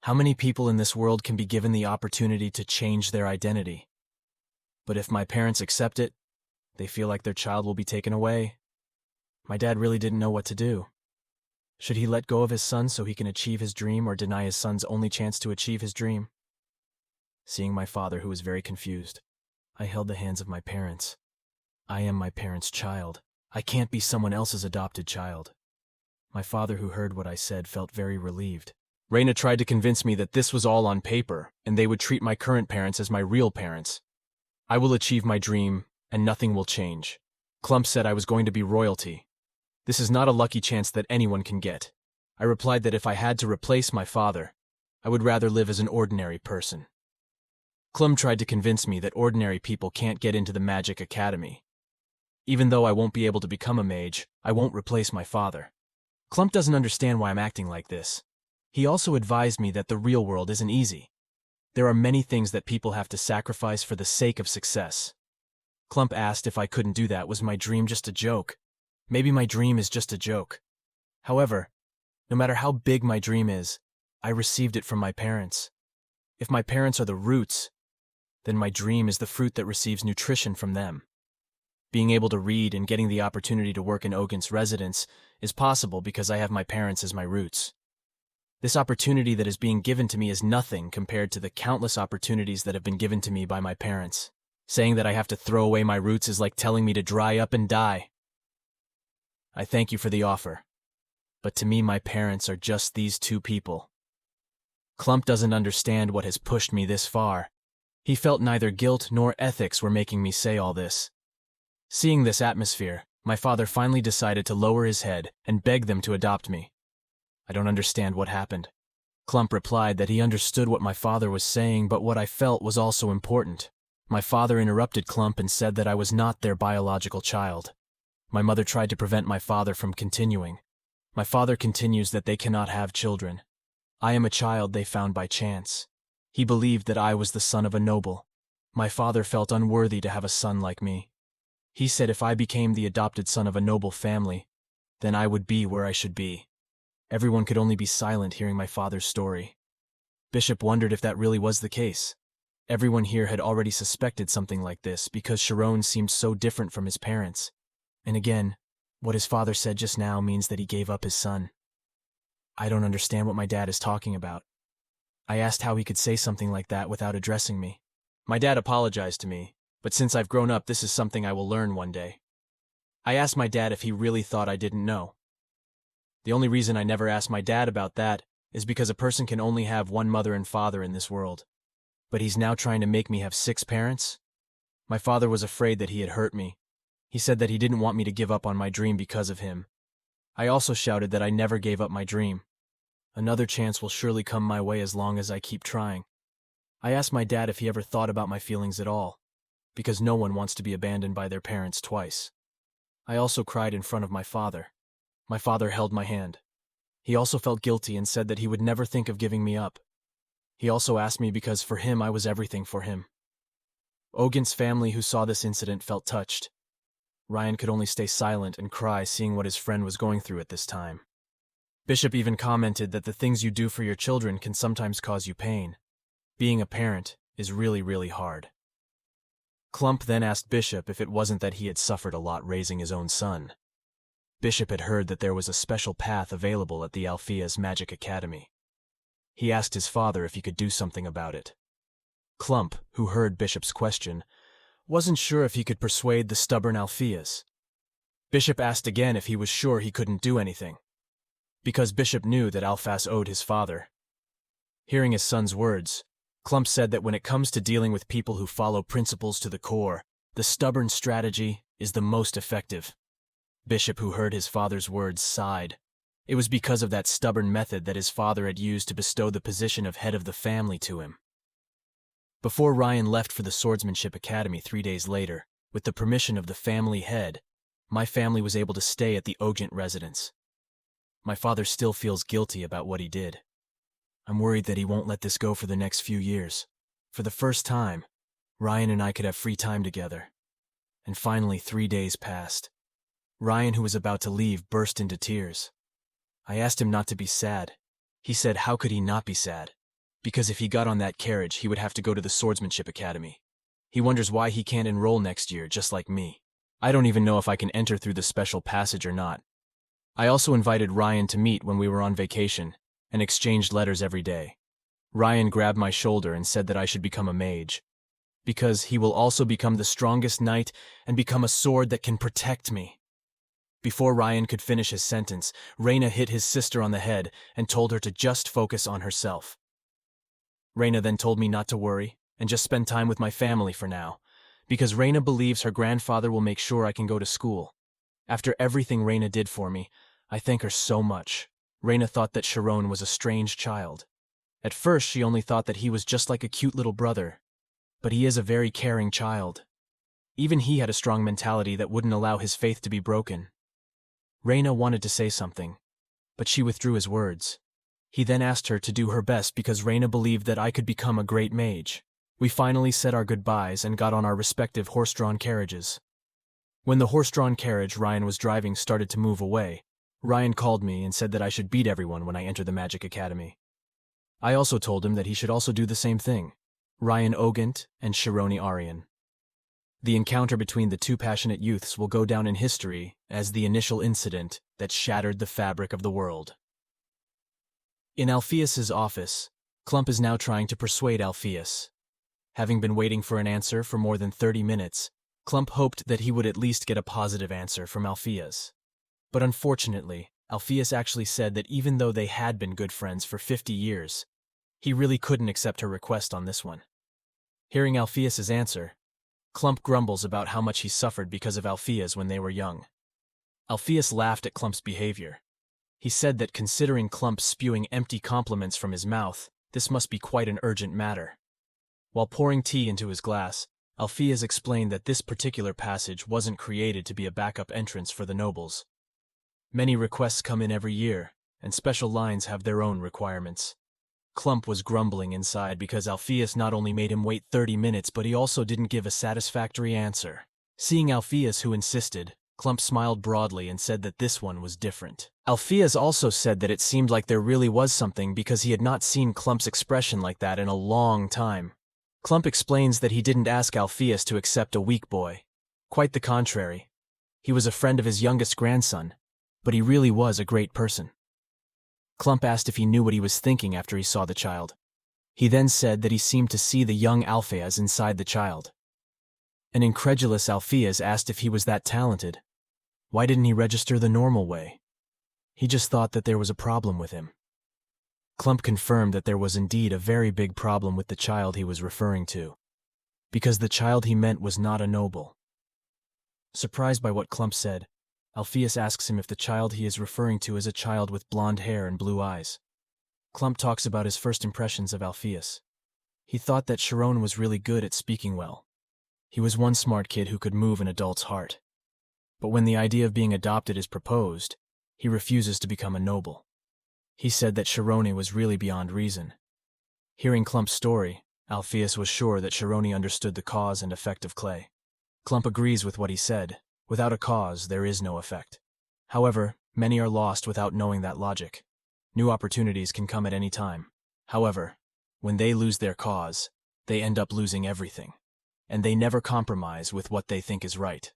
How many people in this world can be given the opportunity to change their identity? But if my parents accept it, they feel like their child will be taken away. My dad really didn't know what to do. Should he let go of his son so he can achieve his dream, or deny his son's only chance to achieve his dream? Seeing my father, who was very confused, I held the hands of my parents. I am my parents' child. I can't be someone else's adopted child. My father, who heard what I said, felt very relieved. Reina tried to convince me that this was all on paper, and they would treat my current parents as my real parents. I will achieve my dream, and nothing will change. Clump said I was going to be royalty. This is not a lucky chance that anyone can get. I replied that if I had to replace my father, I would rather live as an ordinary person. Clump tried to convince me that ordinary people can't get into the Magic Academy. Even though I won't be able to become a mage, I won't replace my father. Clump doesn't understand why I'm acting like this. He also advised me that the real world isn't easy. There are many things that people have to sacrifice for the sake of success. Clump asked if I couldn't do that. Was my dream just a joke? Maybe my dream is just a joke. However, no matter how big my dream is, I received it from my parents. If my parents are the roots, then my dream is the fruit that receives nutrition from them. Being able to read and getting the opportunity to work in Ogent's residence is possible because I have my parents as my roots. This opportunity that is being given to me is nothing compared to the countless opportunities that have been given to me by my parents. Saying that I have to throw away my roots is like telling me to dry up and die. I thank you for the offer, but to me my parents are just these two people. Clump doesn't understand what has pushed me this far. He felt neither guilt nor ethics were making me say all this. Seeing this atmosphere, my father finally decided to lower his head and beg them to adopt me. I don't understand what happened. Clump replied that he understood what my father was saying, but what I felt was also important. My father interrupted Clump and said that I was not their biological child. My mother tried to prevent my father from continuing. My father continues that they cannot have children. I am a child they found by chance. He believed that I was the son of a noble. My father felt unworthy to have a son like me. He said if I became the adopted son of a noble family, then I would be where I should be. Everyone could only be silent hearing my father's story. Bishop wondered if that really was the case. Everyone here had already suspected something like this because Sharon seemed so different from his parents. And again, what his father said just now means that he gave up his son. I don't understand what my dad is talking about. I asked how he could say something like that without addressing me. My dad apologized to me, but since I've grown up, this is something I will learn one day. I asked my dad if he really thought I didn't know. The only reason I never asked my dad about that is because a person can only have one mother and father in this world. But he's now trying to make me have 6 parents? My father was afraid that he had hurt me. He said that he didn't want me to give up on my dream because of him. I also shouted that I never gave up my dream. Another chance will surely come my way as long as I keep trying. I asked my dad if he ever thought about my feelings at all, because no one wants to be abandoned by their parents twice. I also cried in front of my father. My father held my hand. He also felt guilty and said that he would never think of giving me up. He also asked me because for him I was everything for him. Ogent's family who saw this incident felt touched. Ryan could only stay silent and cry seeing what his friend was going through at this time. Bishop even commented that the things you do for your children can sometimes cause you pain. Being a parent is really hard. Clump then asked Bishop if it wasn't that he had suffered a lot raising his own son. Bishop had heard that there was a special path available at the Alphea's Magic Academy. He asked his father if he could do something about it. Clump, who heard Bishop's question, wasn't sure if he could persuade the stubborn Alpheas. Bishop asked again if he was sure he couldn't do anything, because Bishop knew that Alphas owed his father. Hearing his son's words, Clump said that when it comes to dealing with people who follow principles to the core, the stubborn strategy is the most effective. Bishop, who heard his father's words, sighed. It was because of that stubborn method that his father had used to bestow the position of head of the family to him. Before Ryan left for the Swordsmanship Academy 3 days later, with the permission of the family head, my family was able to stay at the Ogent residence. My father still feels guilty about what he did. I'm worried that he won't let this go for the next few years. For the first time, Ryan and I could have free time together. And finally 3 days passed. Ryan, who was about to leave, burst into tears. I asked him not to be sad. He said how could he not be sad? Because if he got on that carriage, he would have to go to the Swordsmanship Academy. He wonders why he can't enroll next year, just like me. I don't even know if I can enter through the special passage or not. I also invited Ryan to meet when we were on vacation, and exchanged letters every day. Ryan grabbed my shoulder and said that I should become a mage, because he will also become the strongest knight and become a sword that can protect me. Before Ryan could finish his sentence, Reina hit his sister on the head and told her to just focus on herself. Reina then told me not to worry and just spend time with my family for now, because Reina believes her grandfather will make sure I can go to school. After everything Reina did for me, I thank her so much. Reina thought that Sharon was a strange child. At first, she only thought that he was just like a cute little brother, but he is a very caring child. Even he had a strong mentality that wouldn't allow his faith to be broken. Reina wanted to say something, but she withdrew his words. He then asked her to do her best because Reina believed that I could become a great mage. We finally said our goodbyes and got on our respective horse-drawn carriages. When the horse-drawn carriage Ryan was driving started to move away, Ryan called me and said that I should beat everyone when I enter the Magic Academy. I also told him that he should also do the same thing, Ryan Ogent and Shironi Aryan. The encounter between the two passionate youths will go down in history as the initial incident that shattered the fabric of the world. In Alpheus's office, Clump is now trying to persuade Alpheus. Having been waiting for an answer for more than 30 minutes, Clump hoped that he would at least get a positive answer from Alpheus. But unfortunately, Alpheus actually said that even though they had been good friends for 50 years, he really couldn't accept her request on this one. Hearing Alpheus's answer, Clump grumbles about how much he suffered because of Alpheus when they were young. Alpheus laughed at Clump's behavior. He said that considering Clump spewing empty compliments from his mouth, this must be quite an urgent matter. While pouring tea into his glass, Alpheus explained that this particular passage wasn't created to be a backup entrance for the nobles. Many requests come in every year, and special lines have their own requirements. Clump was grumbling inside because Alpheus not only made him wait 30 minutes, but he also didn't give a satisfactory answer. Seeing Alpheus, who insisted, Clump smiled broadly and said that this one was different. Alpheus also said that it seemed like there really was something because he had not seen Clump's expression like that in a long time. Clump explains that he didn't ask Alpheus to accept a weak boy. Quite the contrary. He was a friend of his youngest grandson, but he really was a great person. Clump asked if he knew what he was thinking after he saw the child. He then said that he seemed to see the young Alpheus inside the child. An incredulous Alpheus asked if he was that talented. Why didn't he register the normal way? He just thought that there was a problem with him. Clump confirmed that there was indeed a very big problem with the child he was referring to, because the child he meant was not a noble. Surprised by what Clump said, Alpheus asks him if the child he is referring to is a child with blonde hair and blue eyes. Clump talks about his first impressions of Alpheus. He thought that Sharon was really good at speaking well. He was one smart kid who could move an adult's heart. But when the idea of being adopted is proposed, he refuses to become a noble. He said that Shironi was really beyond reason. Hearing Clump's story, Alpheus was sure that Shironi understood the cause and effect of clay. Clump agrees with what he said. Without a cause, there is no effect. However, many are lost without knowing that logic. New opportunities can come at any time. However, When they lose their cause, they end up losing everything. And they never compromise with what they think is right.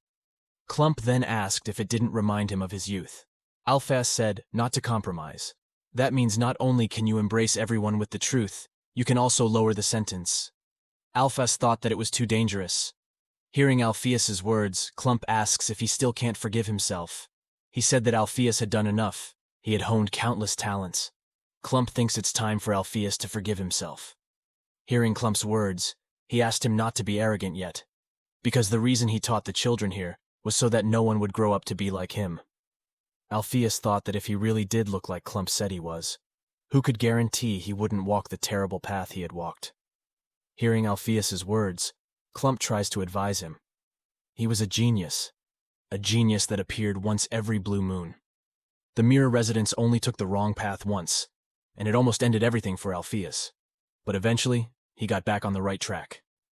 Clump then asked if it didn't remind him of his youth. Alphas said not to compromise. That means not only can you embrace everyone with the truth, you can also lower the sentence. Alphas thought that it was too dangerous. Hearing Alpheus's words, Clump asks if he still can't forgive himself. He said that Alpheus had done enough. He had honed countless talents. Clump thinks it's time for Alpheus to forgive himself. Hearing Clump's words, he asked him not to be arrogant yet, because the reason he taught the children here was so that no one would grow up to be like him. Alpheus thought that if he really did look like Clump said he was, who could guarantee he wouldn't walk the terrible path he had walked? Hearing Alpheus's words, Clump tries to advise him. He was a genius that appeared once every blue moon. The Mirror residents only took the wrong path once, and it almost ended everything for Alpheus. But eventually, he got back on the right track.